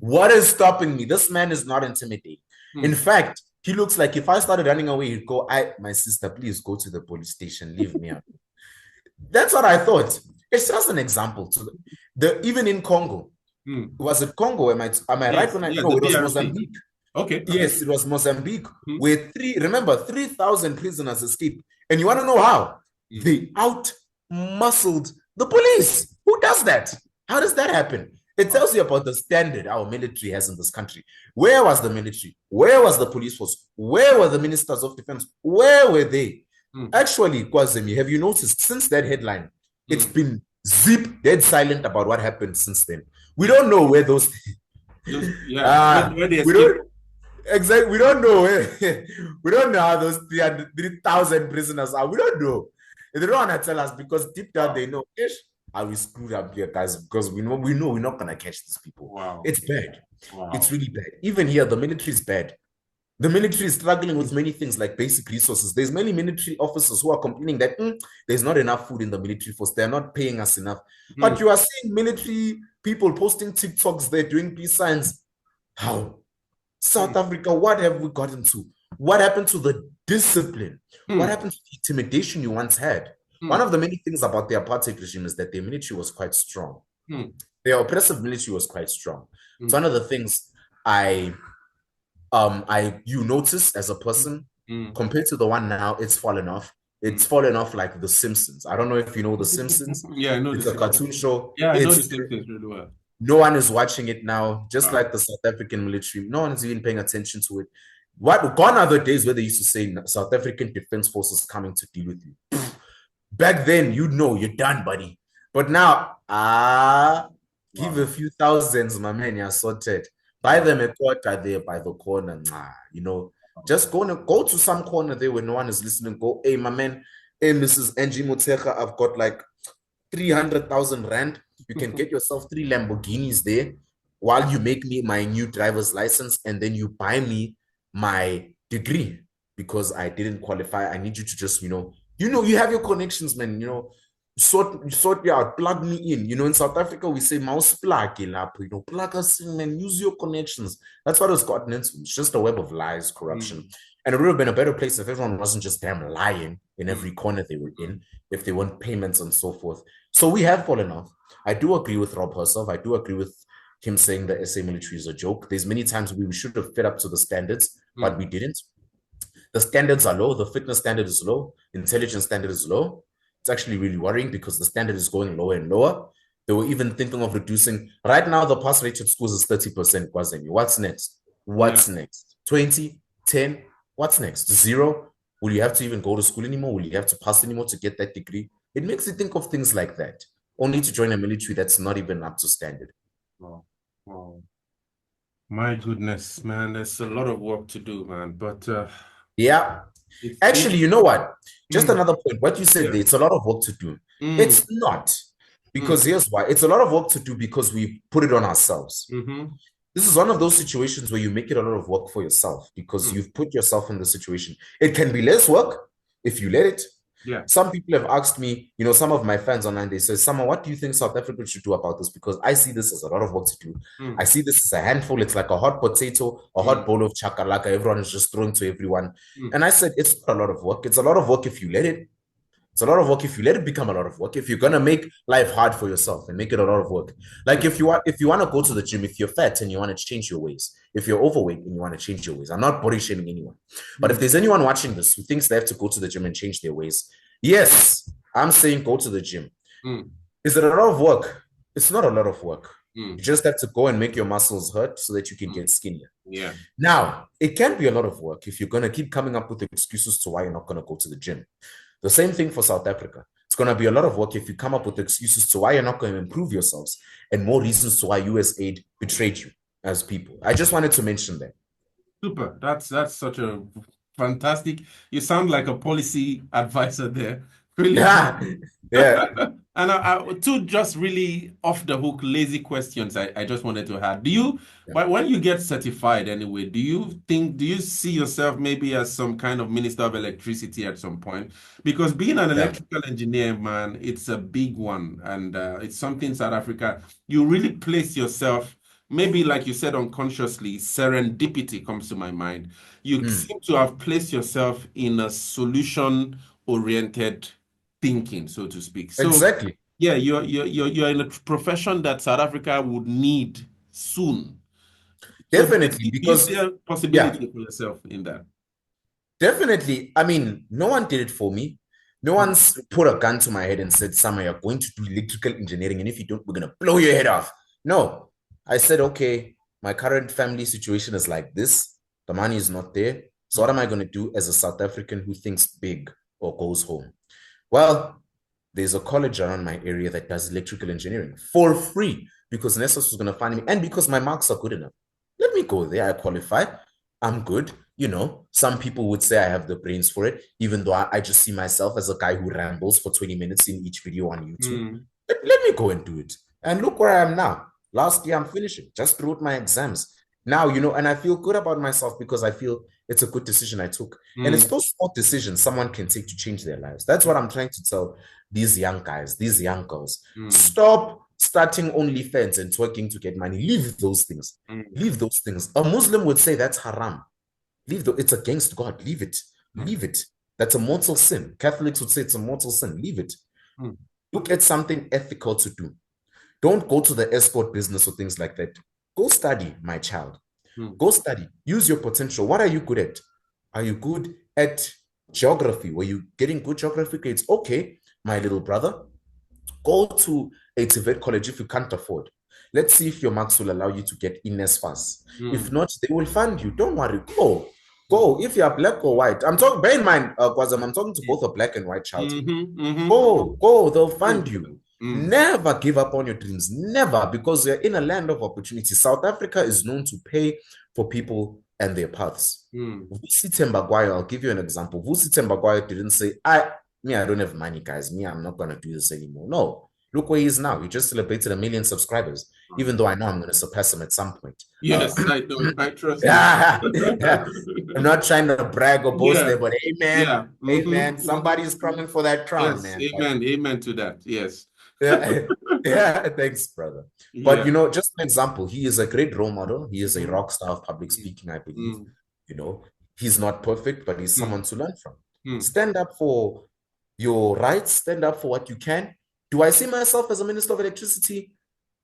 What is stopping me? This man is not intimidating. In fact, he looks like if I started running away, he'd go, my sister, please go to the police station. Leave me out. That's what I thought. It's just an example. Even in Congo. Was it Congo? Am I right when I know it was Mozambique? Okay. Yes, it was Mozambique, where 3,000 prisoners escaped. And you want to know how? They out-muscled the police. Who does that? How does that happen? It tells you about the standard our military has in this country. Where was the military? Where was the police force? Where were the ministers of defense? Where were they? Actually, Kwazemy, have you noticed since that headline, it's been dead silent about what happened since then. We don't know where those... where they we don't... Exactly. We don't know. We don't know how those 3,000 prisoners are. We don't know. They don't want to tell us, because deep down they know, are we screwed up here, guys? Because we know we're not going to catch these people. Wow. It's bad. Wow. It's really bad. Even here, the military is bad. The military is struggling with many things like basic resources. There's many military officers who are complaining that there's not enough food in the military force. They're not paying us enough. But you are seeing military people posting TikToks there doing peace signs. How? South Africa, what have we gotten to? What happened to the discipline? What happened to the intimidation you once had? One of the many things about the apartheid regime is that their military was quite strong. Their oppressive military was quite strong. It's one of the things you notice as a person, compared to the one now, it's fallen off. It's fallen off like The Simpsons. I don't know if you know The Simpsons. Yeah, I know. It's a cartoon show. Yeah, I know The Simpsons really well. No one is watching it now, just like the South African military. No one is even paying attention to it. Gone are the days where they used to say South African Defense Forces coming to deal with you. Back then, you'd know you're done, buddy. But now, give a few thousands, my man, you're sorted. Buy them a quarter there by the corner. Just go to some corner there where no one is listening. Go, hey, my man, Hey, Mrs. Angie Moteka, I've got like 300,000 Rand. You can get yourself 3 Lamborghinis there while you make me my new driver's license and then you buy me my degree because I didn't qualify. I need you to just, you have your connections, man. Sort me out, plug me in. In South Africa, we say mouse plug in up, plug us in, man, use your connections. That's what it's gotten into. It's just a web of lies, corruption. And it would have been a better place if everyone wasn't just damn lying in every corner they were in, if they want payments and so forth. So we have fallen off. I do agree with Rob herself. I do agree with him saying the SA military is a joke. There's many times we should have fed up to the standards, but we didn't. The standards are low. The fitness standard is low. Intelligence standard is low. It's actually really worrying because the standard is going lower and lower. They were even thinking of reducing. Right now, the pass rate at schools is 30%. Kwazemy. What's next? What's next? 20, 10? What's next? 0? Will you have to even go to school anymore? Will you have to pass anymore to get that degree? It makes you think of things like that, only to join a military that's not even up to standard. Wow. Wow. My goodness, man, there's a lot of work to do, man. But yeah. Actually, you know what? Just another point. What you said there, it's a lot of work to do. It's not. Because here's why. It's a lot of work to do because we put it on ourselves. This is one of those situations where you make it a lot of work for yourself because you've put yourself in the situation. It can be less work if you let it. Yeah. Some people have asked me, some of my fans online, they say, Sama, what do you think South Africa should do about this? Because I see this as a lot of work to do. I see this as a handful. It's like a hot potato, a hot bowl of chakalaka. Everyone is just throwing to everyone. And I said, it's not a lot of work. It's a lot of work if you let it. It's a lot of work if you let it become a lot of work. If you're gonna make life hard for yourself and make it a lot of work. Like if you want to go to the gym, if you're fat and you want to change your ways, if you're overweight and you want to change your ways. I'm not body shaming anyone. But if there's anyone watching this who thinks they have to go to the gym and change their ways, yes, I'm saying go to the gym. Is it a lot of work? It's not a lot of work. You just have to go and make your muscles hurt so that you can get skinnier. Yeah. Now, it can be a lot of work if you're going to keep coming up with excuses to why you're not going to go to the gym. The same thing for South Africa. It's going to be a lot of work if you come up with excuses to why you're not going to improve yourselves and more reasons to why US aid betrayed you as people. I just wanted to mention that. Super. That's such a fantastic. You sound like a policy advisor there. Really. Yeah. And two just really off the hook, lazy questions I just wanted to have. But when you get certified anyway, do you see yourself maybe as some kind of minister of electricity at some point? Because being an electrical engineer, man, it's a big one. And it's something South Africa, you really place yourself, maybe like you said, unconsciously, serendipity comes to my mind. You seem to have placed yourself in a solution-oriented thinking, so to speak. So, exactly. Yeah, you're in a profession that South Africa would need soon. Definitely, so because do you see a possibility for yourself in that? Definitely. I mean, no one did it for me. No one's put a gun to my head and said, Sama, you're going to do electrical engineering, and if you don't, we're going to blow your head off. No. I said, okay, my current family situation is like this. The money is not there. So what am I going to do as a South African who thinks big or goes home? Well, there's a college around my area that does electrical engineering for free because Nessus was going to find me and because my marks are good enough. Let me go there. I qualify. I'm good. Some people would say I have the brains for it, even though I just see myself as a guy who rambles for 20 minutes in each video on YouTube. Let me go and do it. And look where I am now. Last year, I'm finishing. Just wrote my exams. Now, and I feel good about myself because I feel it's a good decision I took. And it's those small decisions someone can take to change their lives. That's what I'm trying to tell these young guys, these young girls. Stop starting OnlyFans and twerking to get money. Leave those things. Leave those things. A Muslim would say that's haram. It's against God. Leave it. Leave it. That's a mortal sin. Catholics would say it's a mortal sin. Leave it. Look at something ethical to do. Don't go to the escort business or things like that. Go study, my child. Go study. Use your potential. What are you good at? Are you good at geography? Were you getting good geography grades? Okay, my little brother. Go to a TVET college if you can't afford. Let's see if your marks will allow you to get in as fast. If not, they will fund you. Don't worry. Go. If you are black or white. Bear in mind, Kwazem, I'm talking to both a black and white child. Go. They'll fund you. Never give up on your dreams. Never, because you're in a land of opportunity. South Africa is known to pay for people and their paths. Vusi Tembagwayo, I'll give you an example. Vusi Tembagwayo didn't say, Me, I don't have money, guys. Me, I'm not going to do this anymore. No. Look where he is now. He just celebrated 1 million subscribers, even though I know I'm going to surpass him at some point. Yes, I know. I trust you. Yeah, I'm not trying to brag or boast there, but Yeah. hey man, somebody's coming for that crown, Yes, man. amen. Amen to that. Yes. Yeah, yeah, thanks, brother. But Yeah. just an example, he is a great role model. He is a rock star of public speaking, I believe. He's not perfect, but he's someone to learn from. Stand up for your rights, stand up for what you can. Do I see myself as a minister of electricity?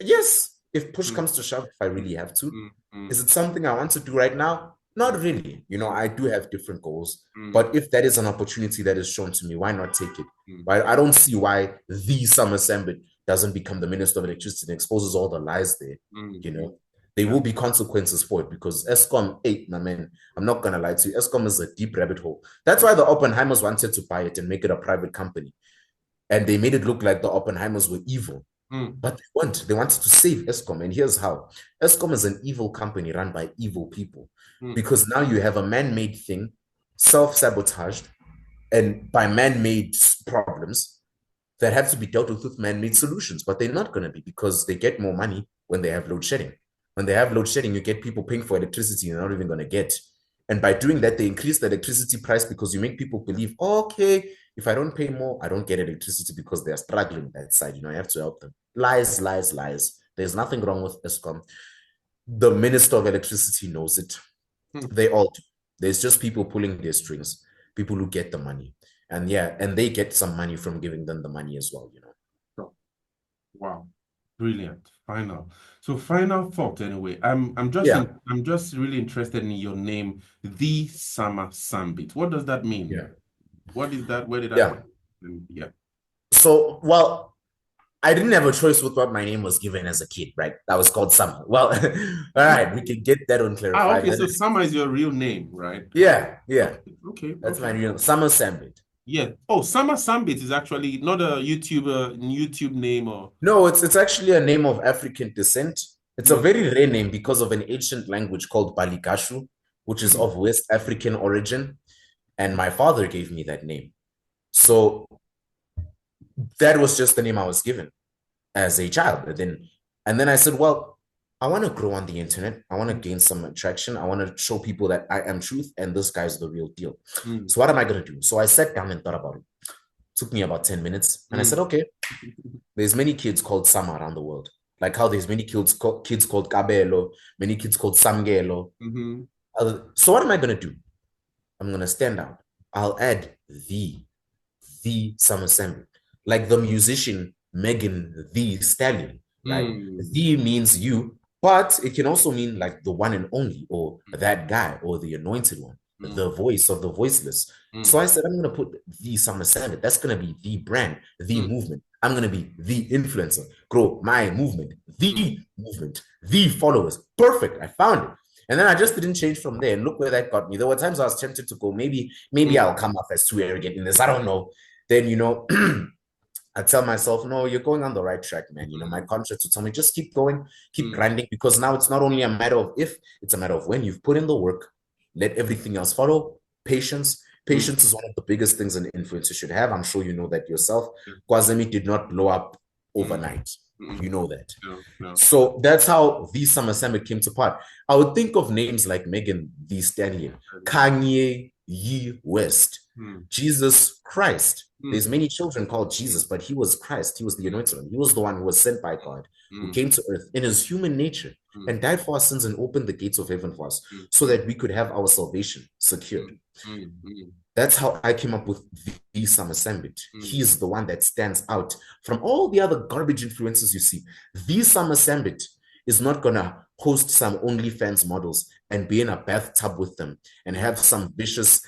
Yes, if push comes to shove, if I really have to. Is it something I want to do right now? Not really. I do have different goals, but if that is an opportunity that is shown to me, why not take it? Right? I don't see why Thee Sama Sambit doesn't become the Minister of Electricity and exposes all the lies there. There will be consequences for it because ESCOM 8, my man, I'm not going to lie to you, ESCOM is a deep rabbit hole. That's why the Oppenheimers wanted to buy it and make it a private company. And they made it look like the Oppenheimers were evil. But they weren't. They wanted to save ESCOM. And here's how. ESCOM is an evil company run by evil people. Because now you have a man-made thing, self-sabotaged, and by man-made problems that have to be dealt with man-made solutions. But they're not going to be because they get more money when they have load shedding. When they have load shedding, you get people paying for electricity you're not even going to get. And by doing that, they increase the electricity price because you make people believe, okay, if I don't pay more, I don't get electricity because they're struggling that side. I have to help them. Lies, lies, lies. There's nothing wrong with ESCOM. The Minister of Electricity knows it. They all do. There's just people pulling their strings, people who get the money. And they get some money from giving them the money as well, Wow. Brilliant. Final thought anyway. I'm just really interested in your name, Thee Sama Sambit. What does that mean? Yeah. What is that? Where did that come? Yeah. So, well, I didn't have a choice with what my name was given as a kid, right? That was called Sama. Well, all right, we can get that on clarified. Okay, so Sama is your real name, right? Yeah. Okay. That's my real Sama Sambit. Yeah. Oh, Sama Sambit is actually not a YouTube name or... No, it's actually a name of African descent. It's a very rare name because of an ancient language called Baligashu, which is of West African origin. And my father gave me that name. So that was just the name I was given as a child. And then I said, well, I want to grow on the internet. I want to gain some attraction. I want to show people that I am truth and this guy's the real deal. So what am I going to do? So I sat down and thought about it. Took me about 10 minutes. And I said, okay, there's many kids called Sama around the world. Like how there's many kids called Kabelo, many kids called Samgelo. So what am I going to do? I'm going to stand out. I'll add Thee Sama Sambit. Like the musician Megan Thee Stallion. Right? Thee means you, but it can also mean like the one and only, or that guy, or the anointed one, the voice of the voiceless. So I said, I'm going to put Thee Sama Sambit. That's going to be the brand, the movement. I'm going to be the influencer. Grow my movement, the movement, the followers. Perfect. I found it. And then I just didn't change from there. And look where that got me. There were times I was tempted to go, maybe I'll come off as too arrogant in this. I don't know. Then, I tell myself, no, you're going on the right track, man. My conscience will tell me, just keep going, keep grinding, because now it's not only a matter of if, it's a matter of when. You've put in the work, let everything else follow. Patience is one of the biggest things an influencer should have. I'm sure you know that yourself. Kwazemy did not blow up overnight. You know that. No. So that's how Thee Sama Sambit came to part. I would think of names like Megan Thee Stallion, Kanye Ye West, Jesus Christ. There's many children called Jesus, but he was Christ. He was the anointed one. He was the one who was sent by God, who came to earth in his human nature and died for our sins and opened the gates of heaven for us so that we could have our salvation secured. That's how I came up with Thee Sama Sambit. He's the one that stands out from all the other garbage influences you see. Thee Sama Sambit is not going to host some OnlyFans models and be in a bathtub with them and have some vicious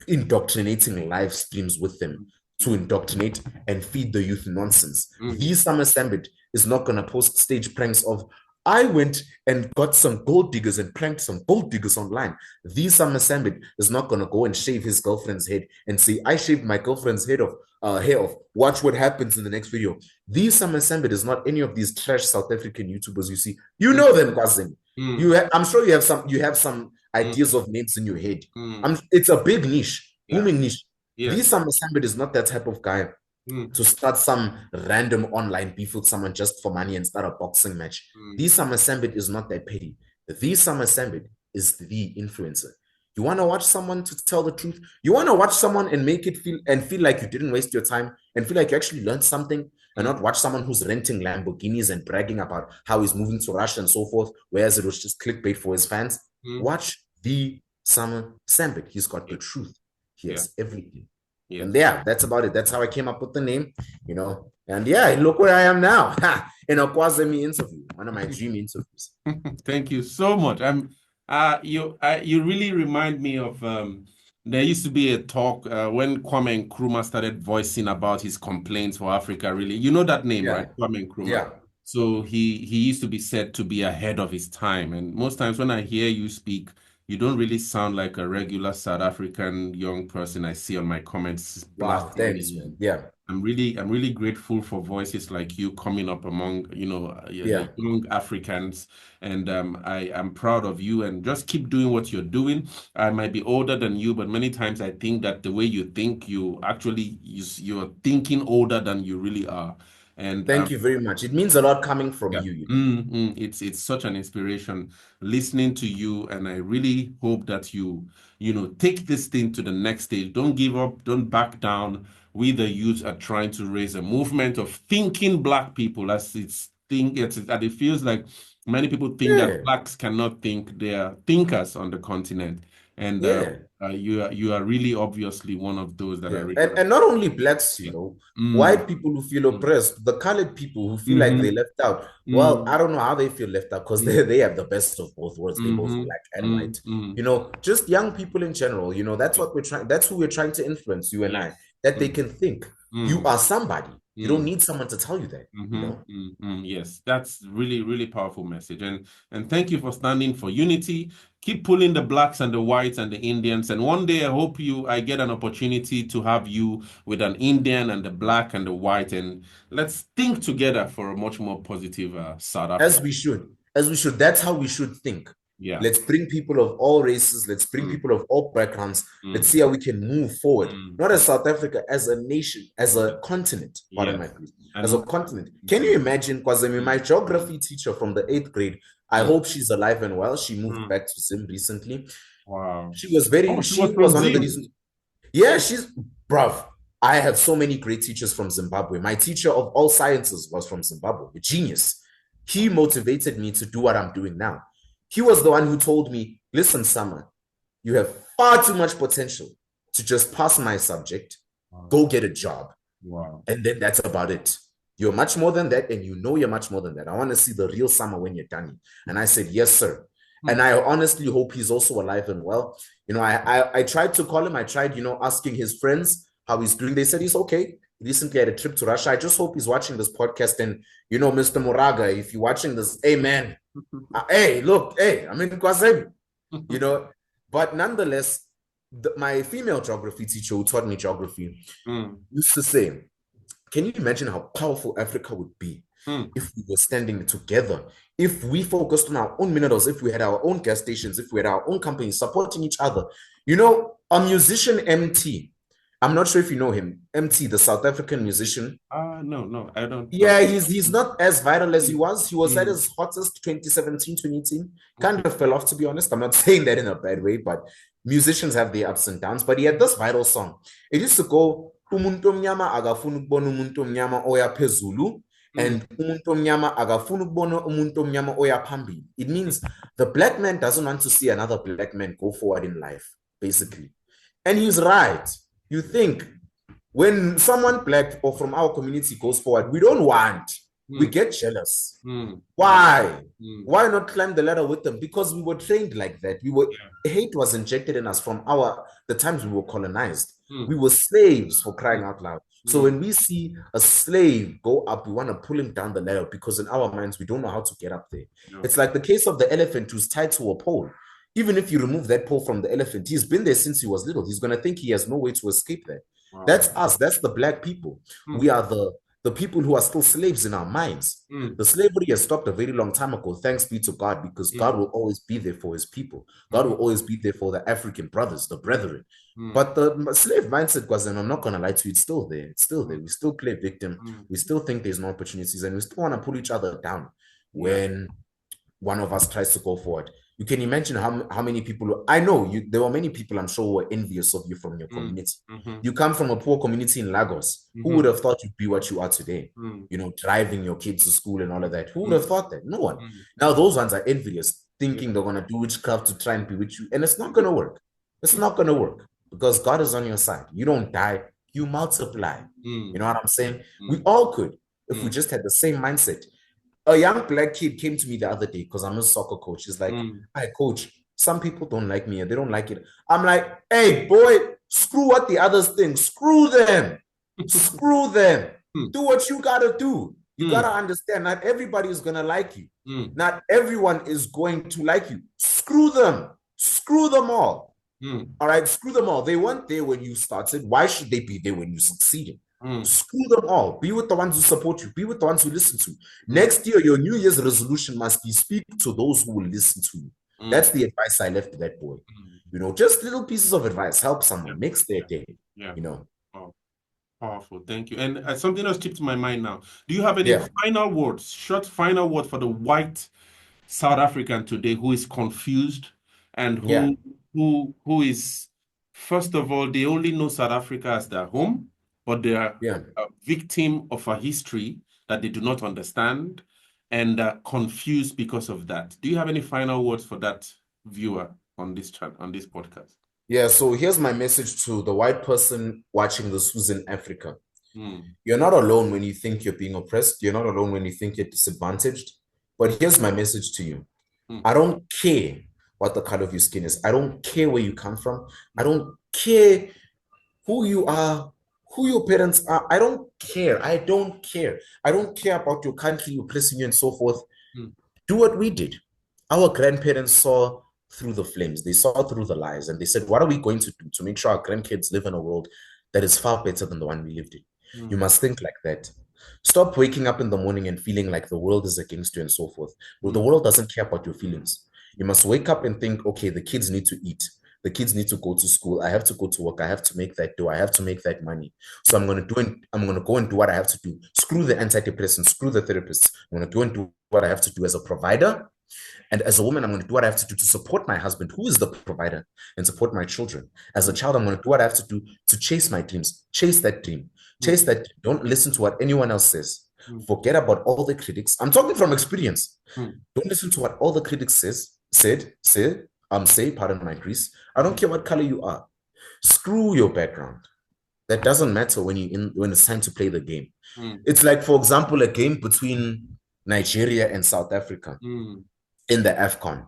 indoctrinating live streams with them to indoctrinate and feed the youth nonsense. Thee Sama Sambit is not going to post stage pranks of, I went and got some gold diggers and pranked some gold diggers online. Thee Sama Sambit is not going to go and shave his girlfriend's head and say, I shaved my girlfriend's hair off. Watch what happens in the next video. Thee Sama Sambit is not any of these trash South African YouTubers you see. You know them, Kwazemy. I'm sure you have some ideas of names in your head. It's a big niche, booming niche. Thee Yes. Sama Sambit is not that type of guy Mm, to start some random online beef with someone just for money and start a boxing match. mm, Thee Sama Sambit is not that petty. Thee Sama Sambit is the influencer. You want to watch someone to tell the truth? You want to watch someone and make it feel like you didn't waste your time and feel like you actually learned something, and mm, not watch someone who's renting Lamborghinis and bragging about how he's moving to Russia and so forth, whereas it was just clickbait for his fans. mm. Watch Thee Sama Sambit. He's got Yeah. the truth. He Yeah. has everything. And Yes. yeah, that's about it. That's how I came up with the name, you know. And yeah, look where I am now in a Kwazemy interview, one of my dream interviews. Thank you so much. You really remind me of there used to be a talk when Kwame Nkrumah started voicing about his complaints for Africa, really. You know that name, Yeah, right? Kwame Nkrumah. yeah. So he used to be said to be ahead of his time. And most times when I hear you speak, you don't really sound like a regular South African young person I see on my comments Wow, blasting thanks, me. man. Yeah, I'm really grateful for voices like you coming up among, yeah. young Africans, and I am proud of you. And just keep doing what you're doing. I might be older than you, but many times I think that the way you think, you're thinking older than you really are. And Thank you very much. It means a lot coming from yeah. you, you know. It's such an inspiration listening to you, and I really hope that you take this thing to the next stage. Don't give up, don't back down. We the youth are trying to raise a movement of thinking black people, as that it feels like many people think that Yeah, blacks cannot think. They are thinkers on the continent, and yeah. you are really obviously one of those that I Yeah, really and not only blacks, you appreciate. know, Mm, white people who feel mm, oppressed, the colored people who feel like they mhm, left out. Well, mm, I don't know how they feel left out because they, mm, they have the best of both worlds. They both mhm, black and mm, white. mm. You know, just young people in general, you know, that's Yeah. what we're trying, that's who we're trying to influence, you and I, Yes. that they Mm, can think you mm, are somebody. You don't mm, need someone to tell you that, you know. Yes, that's really, really powerful message. And thank you for standing for unity. Keep pulling the blacks and the whites and the Indians. And one day I get an opportunity to have you with an Indian and the black and the white, and let's think together for a much more positive South As Africa. we should, as we should. That's how we should think. Yeah. Let's bring people of all races. Let's bring Mm, people of all backgrounds. Let's mm, see how we can move forward. mm. Not as South Africa, as a nation, as Yeah. a continent. Pardon my Yes. please. As a And continent. Can you mm, imagine, Kwazemy, my mm, geography teacher from the 8th grade? I mm, hope she's alive and well. She moved mm. back to Zim recently. Wow. She was Oh, very. she was She from was one of the Zim. reasons. Yeah, she's bruv. I have so many great teachers from Zimbabwe. My teacher of all sciences was from Zimbabwe, a genius. He motivated me to do what I'm doing now. He was the one who told me, listen, Sama, you have far too much potential to just pass my subject, Wow. go get a job, Wow. and then that's about it. You're much more than that, and you know you're much more than that. I want to see the real Sama when you're done. And I said, yes, sir. Hmm. And I honestly hope he's also alive and well. You know, I tried to call him. I tried, you know, asking his friends how he's doing. They said he's okay. He recently had a trip to Russia. I just hope he's watching this podcast. And, you know, Mr. Moraga, if you're watching this, hey, man, hey, look, hey, I'm in Kwazemy, you know. But nonetheless, my female geography teacher who taught me geography Mm, used to say, can you imagine how powerful Africa would be mm, if we were standing together? If we focused on our own minerals, if we had our own gas stations, if we had our own companies supporting each other. You know, a musician, MT, I'm not sure if you know him, MT, the South African musician. no, no, I don't know. Yeah, he's not as viral as he Mm, was. He was at mm, his hottest 2017, 2018. okay. Kind of fell off, to be honest. I'm not saying that in a bad way, but musicians have their ups and downs. But he had this viral song. It used to go, umuntu omnyama akafuna ukubona umuntu omnyama oya phezulu, Mm, and umuntu omnyama akafuna ukubona umuntu omnyama oya phambili. It means the black man doesn't want to see another black man go forward in life, basically. And he's right. You think when someone black or from our community goes forward, we don't want, we mm, get jealous. mm, Why? mm. Why not climb the ladder with them? Because we were trained like that. Yeah. Hate was injected in us from the times we were colonized. We Mm, were slaves for mm, crying out loud. So mm. when we see a slave go up, we want to pull him down the ladder because in our minds we don't know how to get up there. No. It's like the case of the elephant who's tied to a pole. Even if you remove that pole from the elephant, he's been there since he was little. He's going to think he has no way to escape that. Wow. That's us. That's the black people. Mm, We are the the people who are still slaves in our minds. The slavery has stopped a very long time ago, thanks be to God, because God will always be there for his people. God will always be there for the African brothers, the brethren. But the slave mindset, Kwazemy, I'm not going to lie to you, it's still there. It's still there. We still play victim. We still think there's no opportunities, and we still want to pull each other down when one of us tries to go forward. You can imagine how many people, I know there were many people I'm sure were envious of you from your community. You come from a poor community in Lagos. Who would have thought you'd be what you are today? You know, driving your kids to school and all of that. Who would have thought that? No one. Now those ones are envious, thinking they're going to do witchcraft to try and be with you. And it's not going to work. It's not going to work because God is on your side. You don't die, you multiply. You know what I'm saying? We all could if we just had the same mindset. A young black kid came to me the other day because I'm a soccer coach. He's like, "Hi, coach, some people don't like me and they don't like it." I'm like, "Hey, boy, screw what the others think. Screw them. Screw them. Do what you got to do. You got to understand, not everybody is going to like you. Not everyone is going to like you. Screw them. Screw them all. All right, screw them all. They weren't there when you started. Why should they be there when you succeeded? Screw them all. Be with the ones who support you. Be with the ones who listen to you. Next year, your New Year's resolution must be speak to those who will listen to you. That's the advice I left to that boy. You know, just little pieces of advice. Help someone. Makes their day. You know. Oh, powerful. Thank you. And something else keeps my mind now. Do you have any final words, short final word for the white South African today who is confused and who is, first of all, they only know South Africa as their home, but they are a victim of a history that they do not understand and are confused because of that. Do you have any final words for that viewer on this podcast? Yeah, so here's my message to the white person watching this who's in Africa. You're not alone when you think you're being oppressed. You're not alone when you think you're disadvantaged. But here's my message to you. I don't care what the color of your skin is. I don't care where you come from. I don't care who you are, who your parents are. I don't care. I don't care. I don't care about your country, oppressing you and so forth. Do what we did. Our grandparents saw through the flames. They saw through the lies and they said, what are we going to do to make sure our grandkids live in a world that is far better than the one we lived in? You must think like that. Stop waking up in the morning and feeling like the world is against you and so forth. Well, the world doesn't care about your feelings. You must wake up and think, okay, the kids need to eat. The kids need to go to school. I have to go to work. I have to make that dough. I have to make that money. So I'm going to go and do what I have to do. Screw the antidepressants, screw the therapists. I'm going to go and do what I have to do as a provider. And as a woman, I'm going to do what I have to do to support my husband, who is the provider, and support my children. As a child, I'm going to do what I have to do to chase my dreams. Chase that dream. Chase that. Don't listen to what anyone else says. Forget about all the critics. I'm talking from experience. Don't listen to what all the critics say, pardon my Greece. I don't care what color you are. Screw your background. That doesn't matter when it's time to play the game. It's like, for example, a game between Nigeria and South Africa in the AFCON,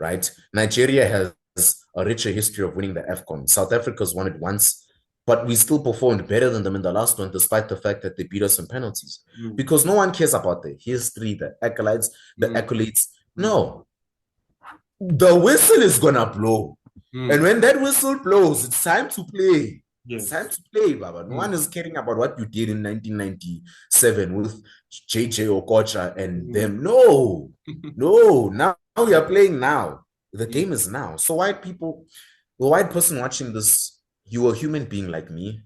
right? Nigeria has a richer history of winning the AFCON. South Africa's won it once, but we still performed better than them in the last one, despite the fact that they beat us in penalties. Because no one cares about the history, the accolades. No. The whistle is gonna blow. And when that whistle blows, it's time to play. It's time to play, Baba. No one is caring about what you did in 1997 with JJ Okocha and them. No. Now we are playing now. The game is now. So white people, the white person watching this, you're a human being like me.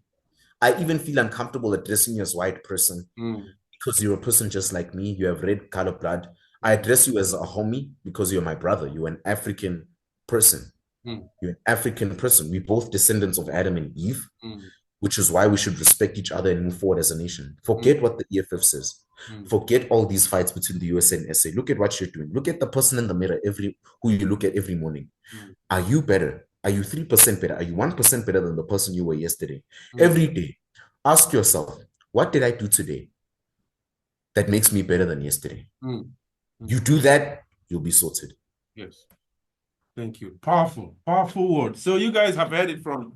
I even feel uncomfortable addressing you as a white person because you're a person just like me. You have red color blood. I address you as a homie because you're my brother. You're an African person. You're an African person. We're both descendants of Adam and Eve, which is why we should respect each other and move forward as a nation. Forget what the EFF says. Forget all these fights between the US and SA. Look at what you're doing. Look at the person in the mirror who you look at every morning. Are you better? Are you 3% better? Are you 1% better than the person you were yesterday? Every day, ask yourself, what did I do today that makes me better than yesterday? You do that, you'll be sorted. Yes. Thank you. Powerful word. So you guys have heard it from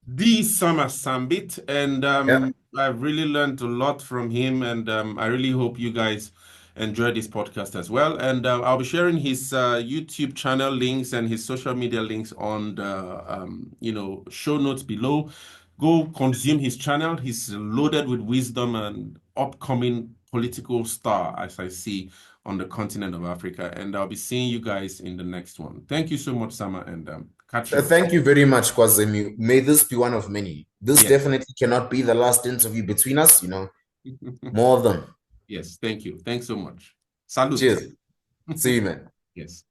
Thee Sama Sambit, and I've really learned a lot from him, and I really hope you guys enjoy this podcast as well. And I'll be sharing his YouTube channel links and his social media links on the show notes below. go consume his channel. He's loaded with wisdom and upcoming political star, as I see on the continent of Africa. And I'll be seeing you guys in the next one. Thank you so much, Sama, and catch you. Thank you very much, Kwazemy. May this be one of many. This Yes. definitely cannot be the last interview between us, more of them. Yes, thank you. Thanks so much. Salute. Cheers. See you, man. Yes.